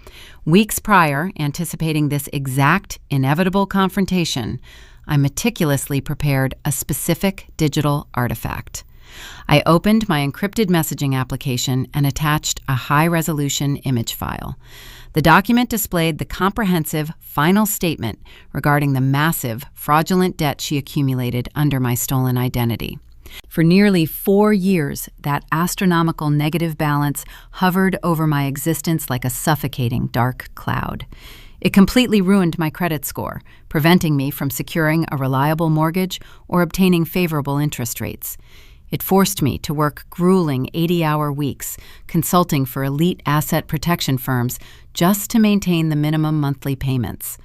Weeks prior, anticipating this exact, inevitable confrontation, I meticulously prepared a specific digital artifact. I opened my encrypted messaging application and attached a high-resolution image file. The document displayed the comprehensive final statement regarding the massive, fraudulent debt she accumulated under my stolen identity. For nearly 4 years, that astronomical negative balance hovered over my existence like a suffocating dark cloud. It completely ruined my credit score, preventing me from securing a reliable mortgage or obtaining favorable interest rates. It forced me to work grueling 80-hour weeks, consulting for elite asset protection firms just to maintain the minimum monthly payments.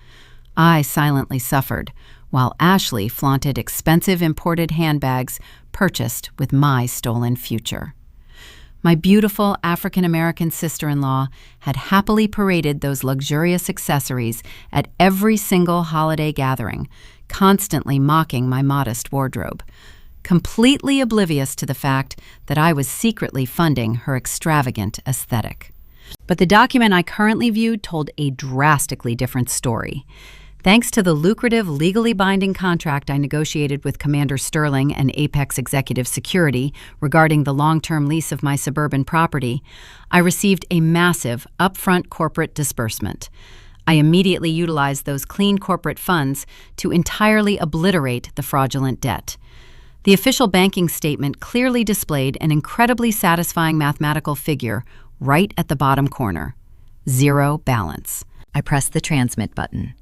I silently suffered, while Ashley flaunted expensive imported handbags purchased with my stolen future. My beautiful African-American sister-in-law had happily paraded those luxurious accessories at every single holiday gathering, constantly mocking my modest wardrobe, completely oblivious to the fact that I was secretly funding her extravagant aesthetic. But the document I currently viewed told a drastically different story. Thanks to the lucrative, legally binding contract I negotiated with Commander Sterling and Apex Executive Security regarding the long-term lease of my suburban property, I received a massive, upfront corporate disbursement. I immediately utilized those clean corporate funds to entirely obliterate the fraudulent debt. The official banking statement clearly displayed an incredibly satisfying mathematical figure right at the bottom corner: zero balance. I pressed the transmit button.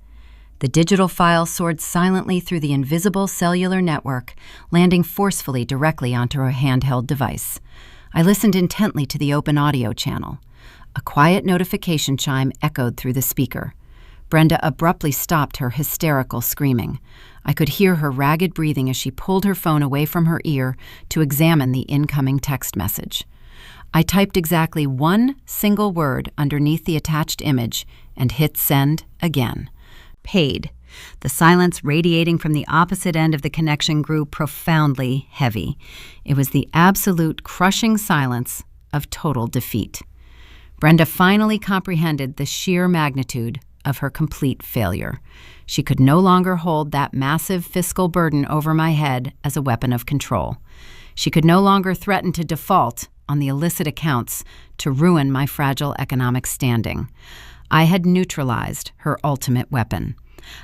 The digital file soared silently through the invisible cellular network, landing forcefully directly onto a handheld device. I listened intently to the open audio channel. A quiet notification chime echoed through the speaker. Brenda abruptly stopped her hysterical screaming. I could hear her ragged breathing as she pulled her phone away from her ear to examine the incoming text message. I typed exactly one single word underneath the attached image and hit send again. Paid. The silence radiating from the opposite end of the connection grew profoundly heavy. It was the absolute crushing silence of total defeat. Brenda finally comprehended the sheer magnitude of her complete failure. She could no longer hold that massive fiscal burden over my head as a weapon of control. She could no longer threaten to default on the illicit accounts to ruin my fragile economic standing. I had neutralized her ultimate weapon.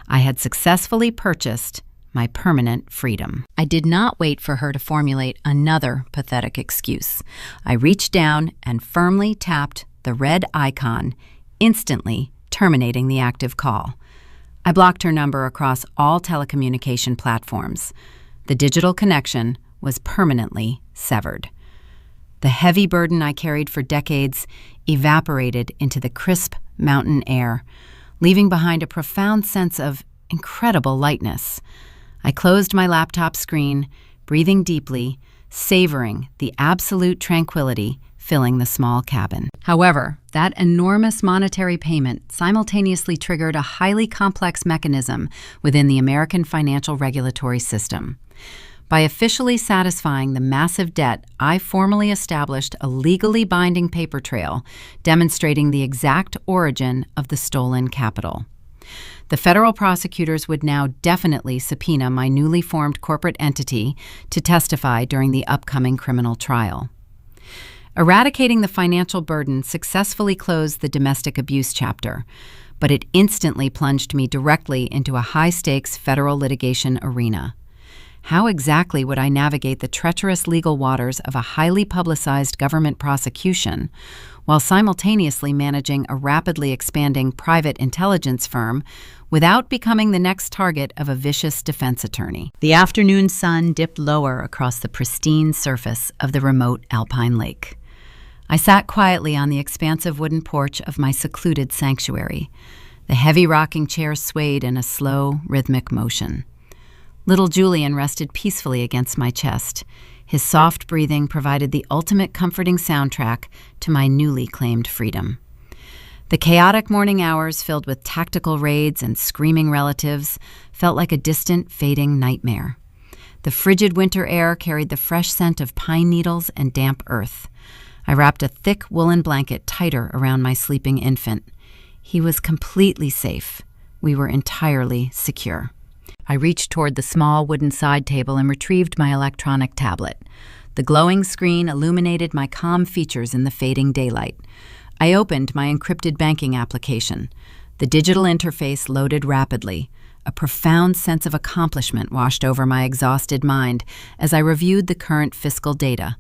I had successfully purchased my permanent freedom. I did not wait for her to formulate another pathetic excuse. I reached down and firmly tapped the red icon, instantly terminating the active call. I blocked her number across all telecommunication platforms. The digital connection was permanently severed. The heavy burden I carried for decades evaporated into the crisp mountain air, leaving behind a profound sense of incredible lightness. I closed my laptop screen, breathing deeply, savoring the absolute tranquility filling the small cabin. However, that enormous monetary payment simultaneously triggered a highly complex mechanism within the American financial regulatory system. By officially satisfying the massive debt, I formally established a legally binding paper trail demonstrating the exact origin of the stolen capital. The federal prosecutors would now definitely subpoena my newly formed corporate entity to testify during the upcoming criminal trial. Eradicating the financial burden successfully closed the domestic abuse chapter, but it instantly plunged me directly into a high-stakes federal litigation arena. How exactly would I navigate the treacherous legal waters of a highly publicized government prosecution while simultaneously managing a rapidly expanding private intelligence firm without becoming the next target of a vicious defense attorney? The afternoon sun dipped lower across the pristine surface of the remote alpine lake. I sat quietly on the expansive wooden porch of my secluded sanctuary. The heavy rocking chair swayed in a slow, rhythmic motion. Little Julian rested peacefully against my chest. His soft breathing provided the ultimate comforting soundtrack to my newly claimed freedom. The chaotic morning hours, filled with tactical raids and screaming relatives, felt like a distant, fading nightmare. The frigid winter air carried the fresh scent of pine needles and damp earth. I wrapped a thick woolen blanket tighter around my sleeping infant. He was completely safe. We were entirely secure. I reached toward the small wooden side table and retrieved my electronic tablet. The glowing screen illuminated my calm features in the fading daylight. I opened my encrypted banking application. The digital interface loaded rapidly. A profound sense of accomplishment washed over my exhausted mind as I reviewed the current fiscal data.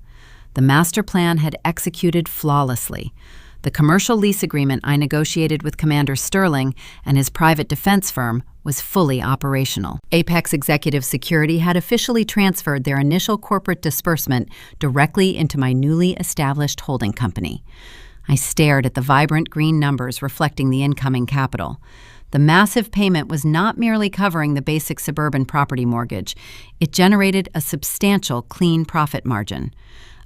The master plan had executed flawlessly. The commercial lease agreement I negotiated with Commander Sterling and his private defense firm was fully operational. Apex Executive Security had officially transferred their initial corporate disbursement directly into my newly established holding company. I stared at the vibrant green numbers reflecting the incoming capital. The massive payment was not merely covering the basic suburban property mortgage. It generated a substantial clean profit margin.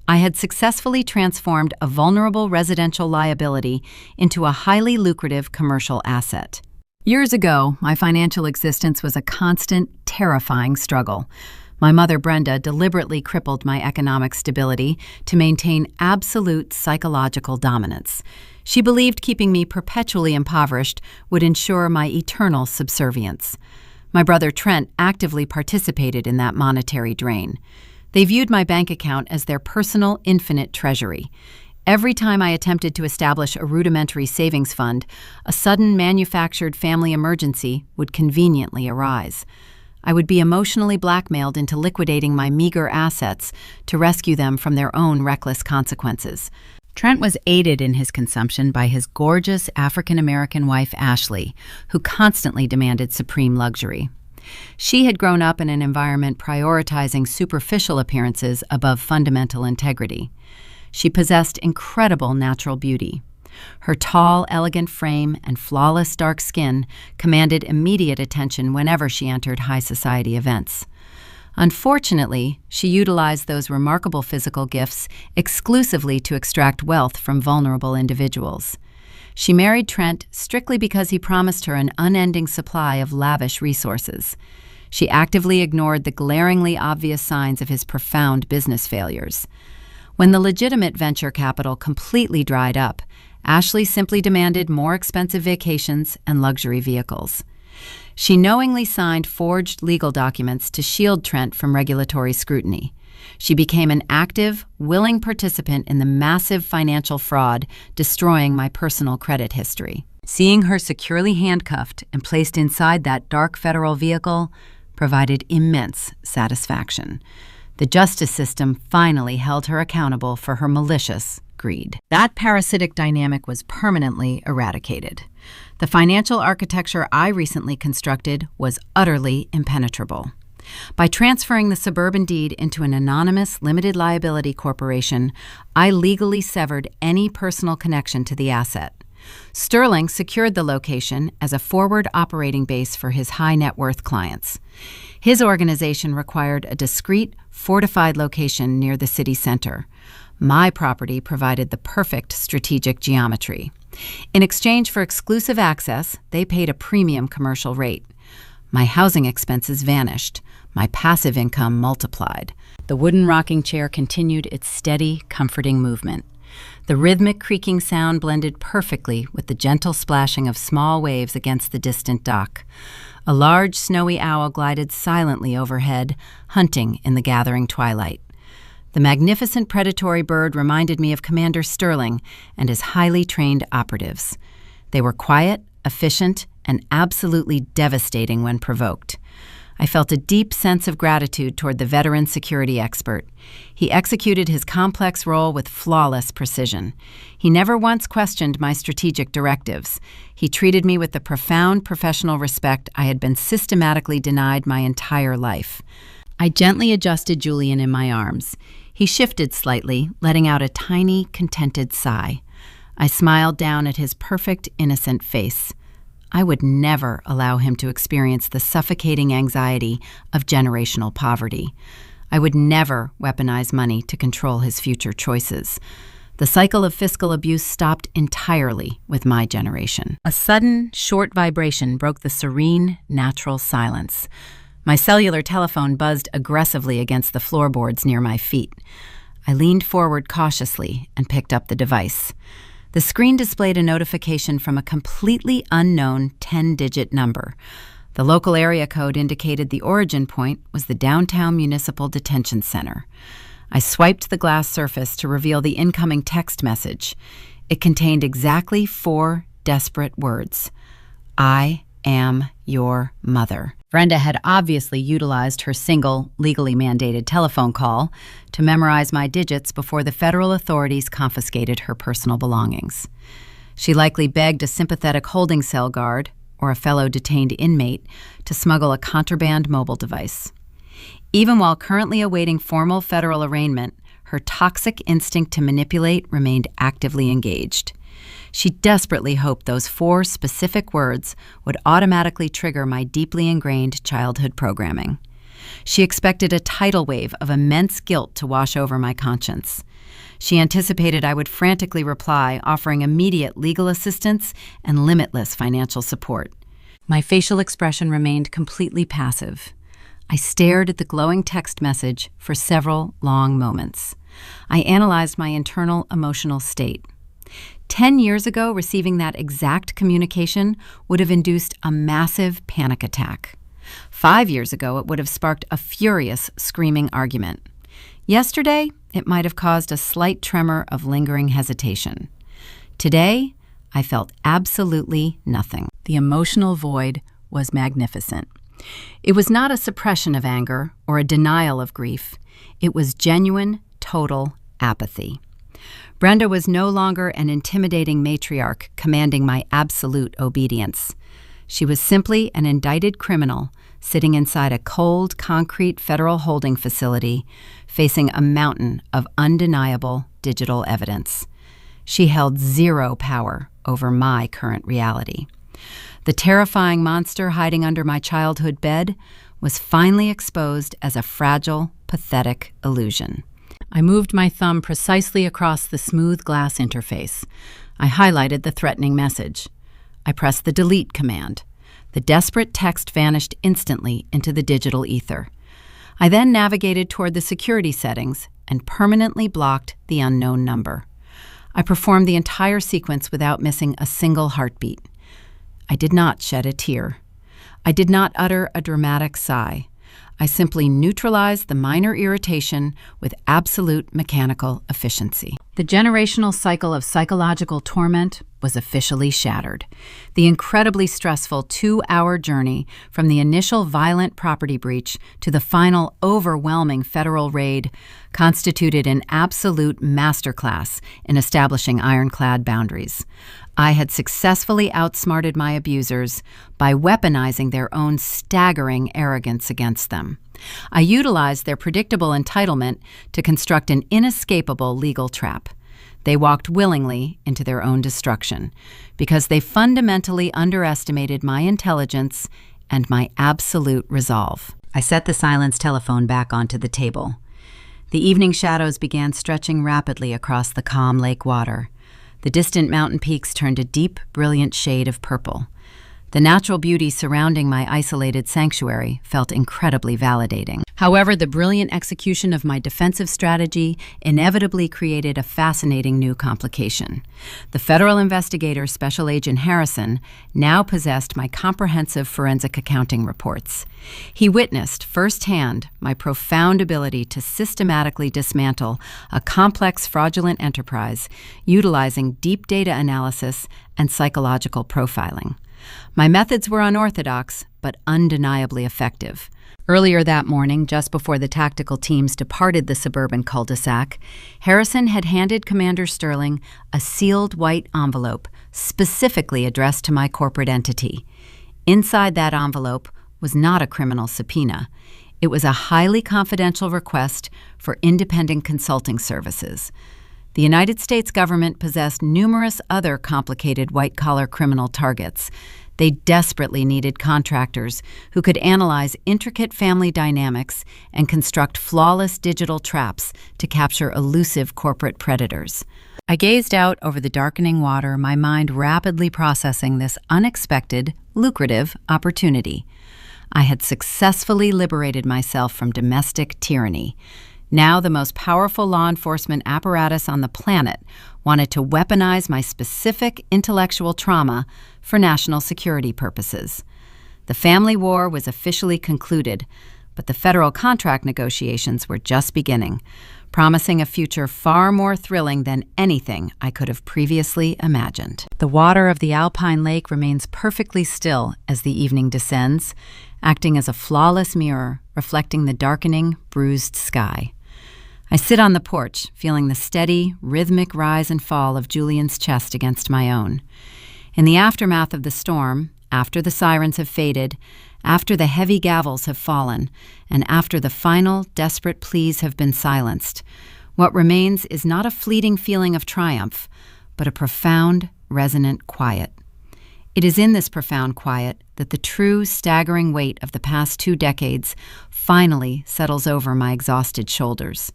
I had successfully transformed a vulnerable residential liability into a highly lucrative commercial asset. Years ago, my financial existence was a constant, terrifying struggle. My mother, Brenda, deliberately crippled my economic stability to maintain absolute psychological dominance. She believed keeping me perpetually impoverished would ensure my eternal subservience. My brother Trent actively participated in that monetary drain. They viewed my bank account as their personal infinite treasury. Every time I attempted to establish a rudimentary savings fund, a sudden manufactured family emergency would conveniently arise. I would be emotionally blackmailed into liquidating my meager assets to rescue them from their own reckless consequences. Trent was aided in his consumption by his gorgeous African-American wife, Ashley, who constantly demanded supreme luxury. She had grown up in an environment prioritizing superficial appearances above fundamental integrity. She possessed incredible natural beauty. Her tall, elegant frame and flawless dark skin commanded immediate attention whenever she entered high society events. Unfortunately, she utilized those remarkable physical gifts exclusively to extract wealth from vulnerable individuals. She married Trent strictly because he promised her an unending supply of lavish resources. She actively ignored the glaringly obvious signs of his profound business failures. When the legitimate venture capital completely dried up, Ashley simply demanded more expensive vacations and luxury vehicles. She knowingly signed forged legal documents to shield Trent from regulatory scrutiny. She became an active, willing participant in the massive financial fraud, destroying my personal credit history. Seeing her securely handcuffed and placed inside that dark federal vehicle provided immense satisfaction. The justice system finally held her accountable for her malicious greed. That parasitic dynamic was permanently eradicated. The financial architecture I recently constructed was utterly impenetrable. By transferring the suburban deed into an anonymous limited liability corporation, I legally severed any personal connection to the asset. Sterling secured the location as a forward operating base for his high net worth clients. His organization required a discreet, fortified location near the city center. My property provided the perfect strategic geometry. In exchange for exclusive access, they paid a premium commercial rate. My housing expenses vanished. My passive income multiplied. The wooden rocking chair continued its steady, comforting movement. The rhythmic creaking sound blended perfectly with the gentle splashing of small waves against the distant dock. A large, snowy owl glided silently overhead, hunting in the gathering twilight. The magnificent predatory bird reminded me of Commander Sterling and his highly trained operatives. They were quiet, efficient, and absolutely devastating when provoked. I felt a deep sense of gratitude toward the veteran security expert. He executed his complex role with flawless precision. He never once questioned my strategic directives. He treated me with the profound professional respect I had been systematically denied my entire life. I gently adjusted Julian in my arms. He shifted slightly, letting out a tiny, contented sigh. I smiled down at his perfect, innocent face. I would never allow him to experience the suffocating anxiety of generational poverty. I would never weaponize money to control his future choices. The cycle of fiscal abuse stopped entirely with my generation. A sudden, short vibration broke the serene, natural silence. My cellular telephone buzzed aggressively against the floorboards near my feet. I leaned forward cautiously and picked up the device. The screen displayed a notification from a completely unknown 10-digit number. The local area code indicated the origin point was the downtown municipal detention center. I swiped the glass surface to reveal the incoming text message. It contained exactly 4 desperate words. I am your mother. Brenda had obviously utilized her single, legally mandated telephone call to memorize my digits before the federal authorities confiscated her personal belongings. She likely begged a sympathetic holding cell guard or a fellow detained inmate to smuggle a contraband mobile device. Even while currently awaiting formal federal arraignment, her toxic instinct to manipulate remained actively engaged. She desperately hoped those 4 specific words would automatically trigger my deeply ingrained childhood programming. She expected a tidal wave of immense guilt to wash over my conscience. She anticipated I would frantically reply, offering immediate legal assistance and limitless financial support. My facial expression remained completely passive. I stared at the glowing text message for several long moments. I analyzed my internal emotional state. 10 years ago, receiving that exact communication would have induced a massive panic attack. 5 years ago, it would have sparked a furious, screaming argument. Yesterday, it might have caused a slight tremor of lingering hesitation. Today, I felt absolutely nothing. The emotional void was magnificent. It was not a suppression of anger or a denial of grief. It was genuine, total apathy. Brenda was no longer an intimidating matriarch commanding my absolute obedience. She was simply an indicted criminal sitting inside a cold, concrete federal holding facility facing a mountain of undeniable digital evidence. She held zero power over my current reality. The terrifying monster hiding under my childhood bed was finally exposed as a fragile, pathetic illusion. I moved my thumb precisely across the smooth glass interface. I highlighted the threatening message. I pressed the delete command. The desperate text vanished instantly into the digital ether. I then navigated toward the security settings and permanently blocked the unknown number. I performed the entire sequence without missing a single heartbeat. I did not shed a tear. I did not utter a dramatic sigh. I simply neutralized the minor irritation with absolute mechanical efficiency. The generational cycle of psychological torment was officially shattered. The incredibly stressful 2-hour journey from the initial violent property breach to the final overwhelming federal raid constituted an absolute masterclass in establishing ironclad boundaries. I had successfully outsmarted my abusers by weaponizing their own staggering arrogance against them. I utilized their predictable entitlement to construct an inescapable legal trap. They walked willingly into their own destruction because they fundamentally underestimated my intelligence and my absolute resolve. I set the silenced telephone back onto the table. The evening shadows began stretching rapidly across the calm lake water. The distant mountain peaks turned a deep, brilliant shade of purple. The natural beauty surrounding my isolated sanctuary felt incredibly validating. However, the brilliant execution of my defensive strategy inevitably created a fascinating new complication. The federal investigator, Special Agent Harrison, now possessed my comprehensive forensic accounting reports. He witnessed firsthand my profound ability to systematically dismantle a complex fraudulent enterprise utilizing deep data analysis and psychological profiling. My methods were unorthodox, but undeniably effective. Earlier that morning, just before the tactical teams departed the suburban cul-de-sac, Harrison had handed Commander Sterling a sealed white envelope specifically addressed to my corporate entity. Inside that envelope was not a criminal subpoena. It was a highly confidential request for independent consulting services. The United States government possessed numerous other complicated white-collar criminal targets. They desperately needed contractors who could analyze intricate family dynamics and construct flawless digital traps to capture elusive corporate predators. I gazed out over the darkening water, my mind rapidly processing this unexpected, lucrative opportunity. I had successfully liberated myself from domestic tyranny. Now the most powerful law enforcement apparatus on the planet wanted to weaponize my specific intellectual trauma for national security purposes. The family war was officially concluded, but the federal contract negotiations were just beginning, promising a future far more thrilling than anything I could have previously imagined. The water of the Alpine Lake remains perfectly still as the evening descends, acting as a flawless mirror reflecting the darkening, bruised sky. I sit on the porch, feeling the steady, rhythmic rise and fall of Julian's chest against my own. In the aftermath of the storm, after the sirens have faded, after the heavy gavels have fallen, and after the final, desperate pleas have been silenced, what remains is not a fleeting feeling of triumph, but a profound, resonant quiet. It is in this profound quiet that the true, staggering weight of the past 2 decades finally settles over my exhausted shoulders.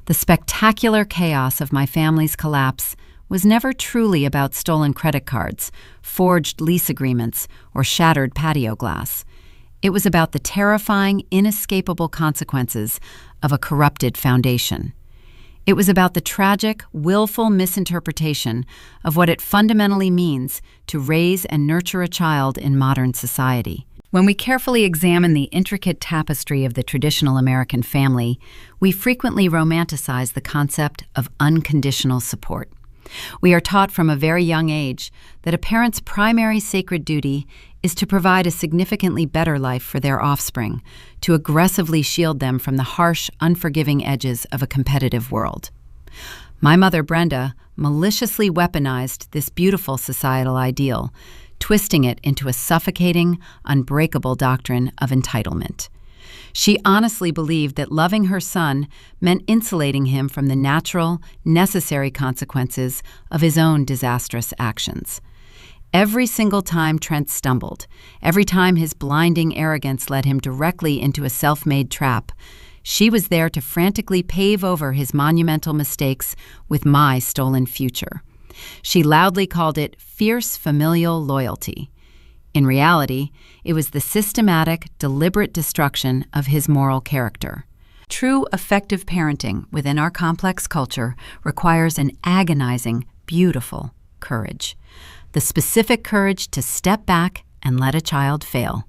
The spectacular chaos of my family's collapse was never truly about stolen credit cards, forged lease agreements, or shattered patio glass. It was about the terrifying, inescapable consequences of a corrupted foundation. It was about the tragic, willful misinterpretation of what it fundamentally means to raise and nurture a child in modern society. When we carefully examine the intricate tapestry of the traditional American family, we frequently romanticize the concept of unconditional support. We are taught from a very young age that a parent's primary sacred duty is to provide a significantly better life for their offspring, to aggressively shield them from the harsh, unforgiving edges of a competitive world. My mother, Brenda, maliciously weaponized this beautiful societal ideal, twisting it into a suffocating, unbreakable doctrine of entitlement. She honestly believed that loving her son meant insulating him from the natural, necessary consequences of his own disastrous actions. Every single time Trent stumbled, every time his blinding arrogance led him directly into a self-made trap, she was there to frantically pave over his monumental mistakes with my stolen future. She loudly called it fierce familial loyalty. In reality, it was the systematic, deliberate destruction of his moral character. True effective parenting within our complex culture requires an agonizing, beautiful courage. The specific courage to step back and let a child fail.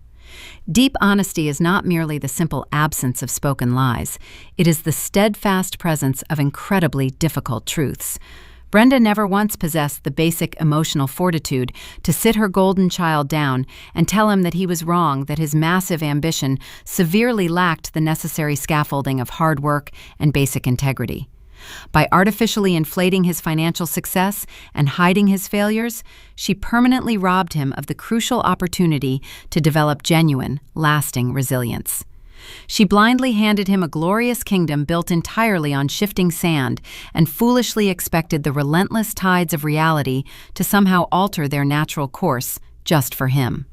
Deep honesty is not merely the simple absence of spoken lies. It is the steadfast presence of incredibly difficult truths. Brenda never once possessed the basic emotional fortitude to sit her golden child down and tell him that he was wrong, that his massive ambition severely lacked the necessary scaffolding of hard work and basic integrity. By artificially inflating his financial success and hiding his failures, she permanently robbed him of the crucial opportunity to develop genuine, lasting resilience. She blindly handed him a glorious kingdom built entirely on shifting sand and foolishly expected the relentless tides of reality to somehow alter their natural course just for him.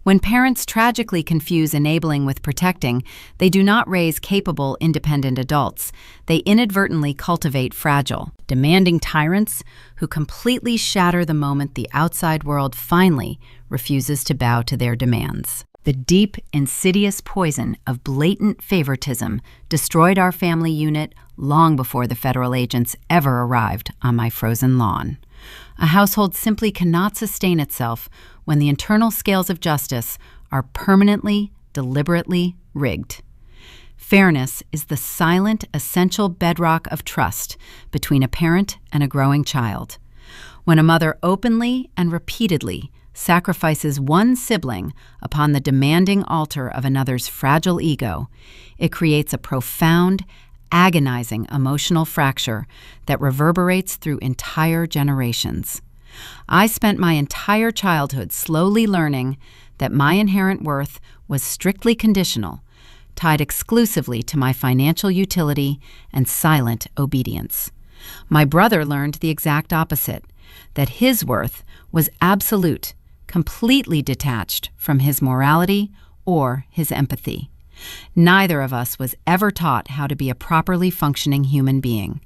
When parents tragically confuse enabling with protecting, they do not raise capable, independent adults. They inadvertently cultivate fragile, demanding tyrants who completely shatter the moment the outside world finally refuses to bow to their demands. The deep, insidious poison of blatant favoritism destroyed our family unit long before the federal agents ever arrived on my frozen lawn. A household simply cannot sustain itself when the internal scales of justice are permanently, deliberately rigged. Fairness is the silent, essential bedrock of trust between a parent and a growing child. When a mother openly and repeatedly sacrifices one sibling upon the demanding altar of another's fragile ego, it creates a profound, agonizing emotional fracture that reverberates through entire generations. I spent my entire childhood slowly learning that my inherent worth was strictly conditional, tied exclusively to my financial utility and silent obedience. My brother learned the exact opposite, that his worth was absolute, completely detached from his morality or his empathy. Neither of us was ever taught how to be a properly functioning human being.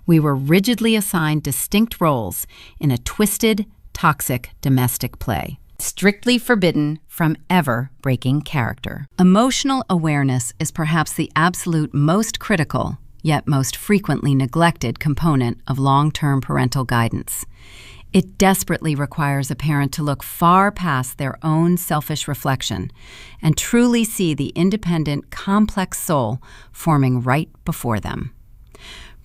We were rigidly assigned distinct roles in a twisted, toxic domestic play, strictly forbidden from ever breaking character. Emotional awareness is perhaps the absolute most critical, yet most frequently neglected component of long-term parental guidance. It desperately requires a parent to look far past their own selfish reflection and truly see the independent, complex soul forming right before them.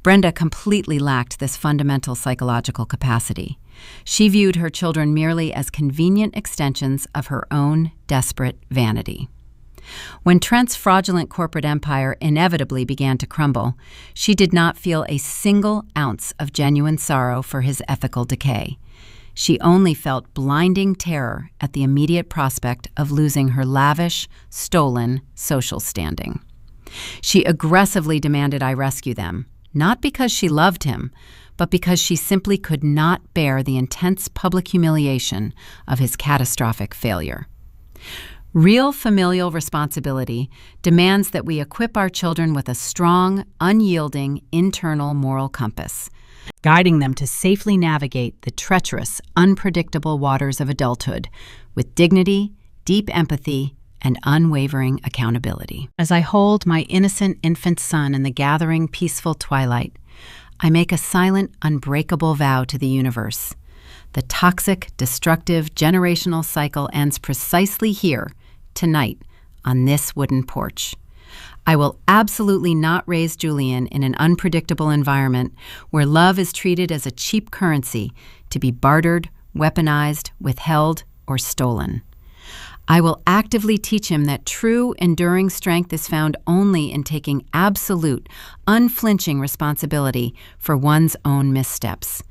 Brenda completely lacked this fundamental psychological capacity. She viewed her children merely as convenient extensions of her own desperate vanity. When Trent's fraudulent corporate empire inevitably began to crumble, she did not feel a single ounce of genuine sorrow for his ethical decay. She only felt blinding terror at the immediate prospect of losing her lavish, stolen social standing. She aggressively demanded I rescue them, not because she loved him, but because she simply could not bear the intense public humiliation of his catastrophic failure. Real familial responsibility demands that we equip our children with a strong, unyielding, internal moral compass, guiding them to safely navigate the treacherous, unpredictable waters of adulthood with dignity, deep empathy, and unwavering accountability. As I hold my innocent infant son in the gathering, peaceful twilight, I make a silent, unbreakable vow to the universe. The toxic, destructive, generational cycle ends precisely here, tonight, on this wooden porch. I will absolutely not raise Julian in an unpredictable environment where love is treated as a cheap currency to be bartered, weaponized, withheld, or stolen. I will actively teach him that true, enduring strength is found only in taking absolute, unflinching responsibility for one's own missteps.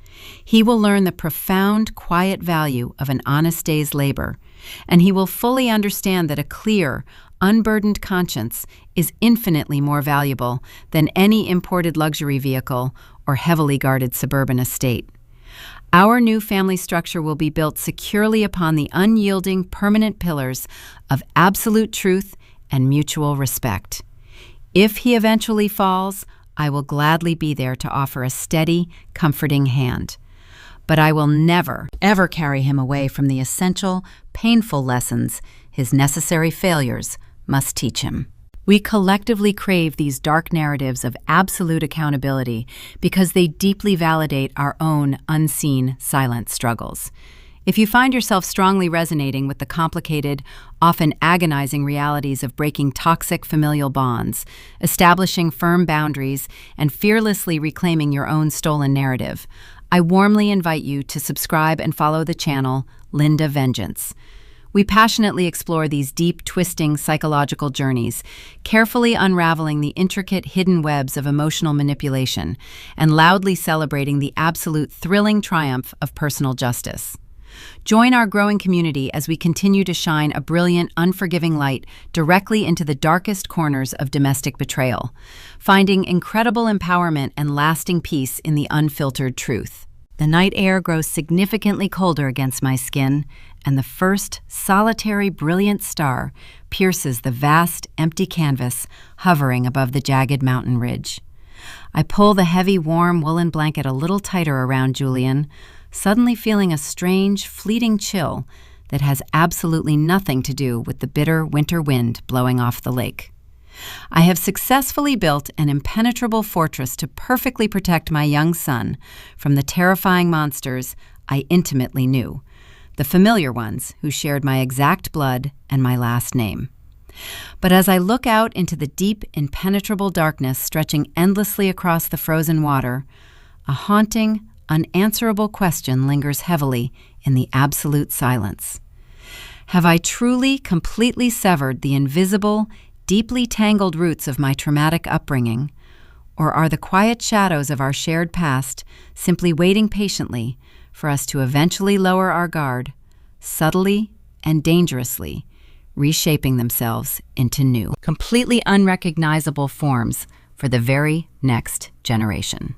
He will learn the profound, quiet value of an honest day's labor, and he will fully understand that a clear, unburdened conscience is infinitely more valuable than any imported luxury vehicle or heavily guarded suburban estate. Our new family structure will be built securely upon the unyielding, permanent pillars of absolute truth and mutual respect. If he eventually falls, I will gladly be there to offer a steady, comforting hand. but I will never, ever carry him away from the essential, painful lessons his necessary failures must teach him. We collectively crave these dark narratives of absolute accountability because they deeply validate our own unseen, silent struggles. If you find yourself strongly resonating with the complicated, often agonizing realities of breaking toxic familial bonds, establishing firm boundaries, and fearlessly reclaiming your own stolen narrative, I warmly invite you to subscribe and follow the channel Linda Vengeance. We passionately explore these deep, twisting psychological journeys, carefully unraveling the intricate hidden webs of emotional manipulation and loudly celebrating the absolute thrilling triumph of personal justice. Join our growing community as we continue to shine a brilliant, unforgiving light directly into the darkest corners of domestic betrayal, finding incredible empowerment and lasting peace in the unfiltered truth. The night air grows significantly colder against my skin, and the first solitary brilliant star pierces the vast, empty canvas hovering above the jagged mountain ridge. I pull the heavy, warm woolen blanket a little tighter around Julian, suddenly feeling a strange, fleeting chill that has absolutely nothing to do with the bitter winter wind blowing off the lake. I have successfully built an impenetrable fortress to perfectly protect my young son from the terrifying monsters I intimately knew, the familiar ones who shared my exact blood and my last name. But as I look out into the deep, impenetrable darkness stretching endlessly across the frozen water, a haunting, unanswerable question lingers heavily in the absolute silence. Have I truly, completely severed the invisible, deeply tangled roots of my traumatic upbringing, or are the quiet shadows of our shared past simply waiting patiently for us to eventually lower our guard, subtly and dangerously reshaping themselves into new, completely unrecognizable forms for the very next generation?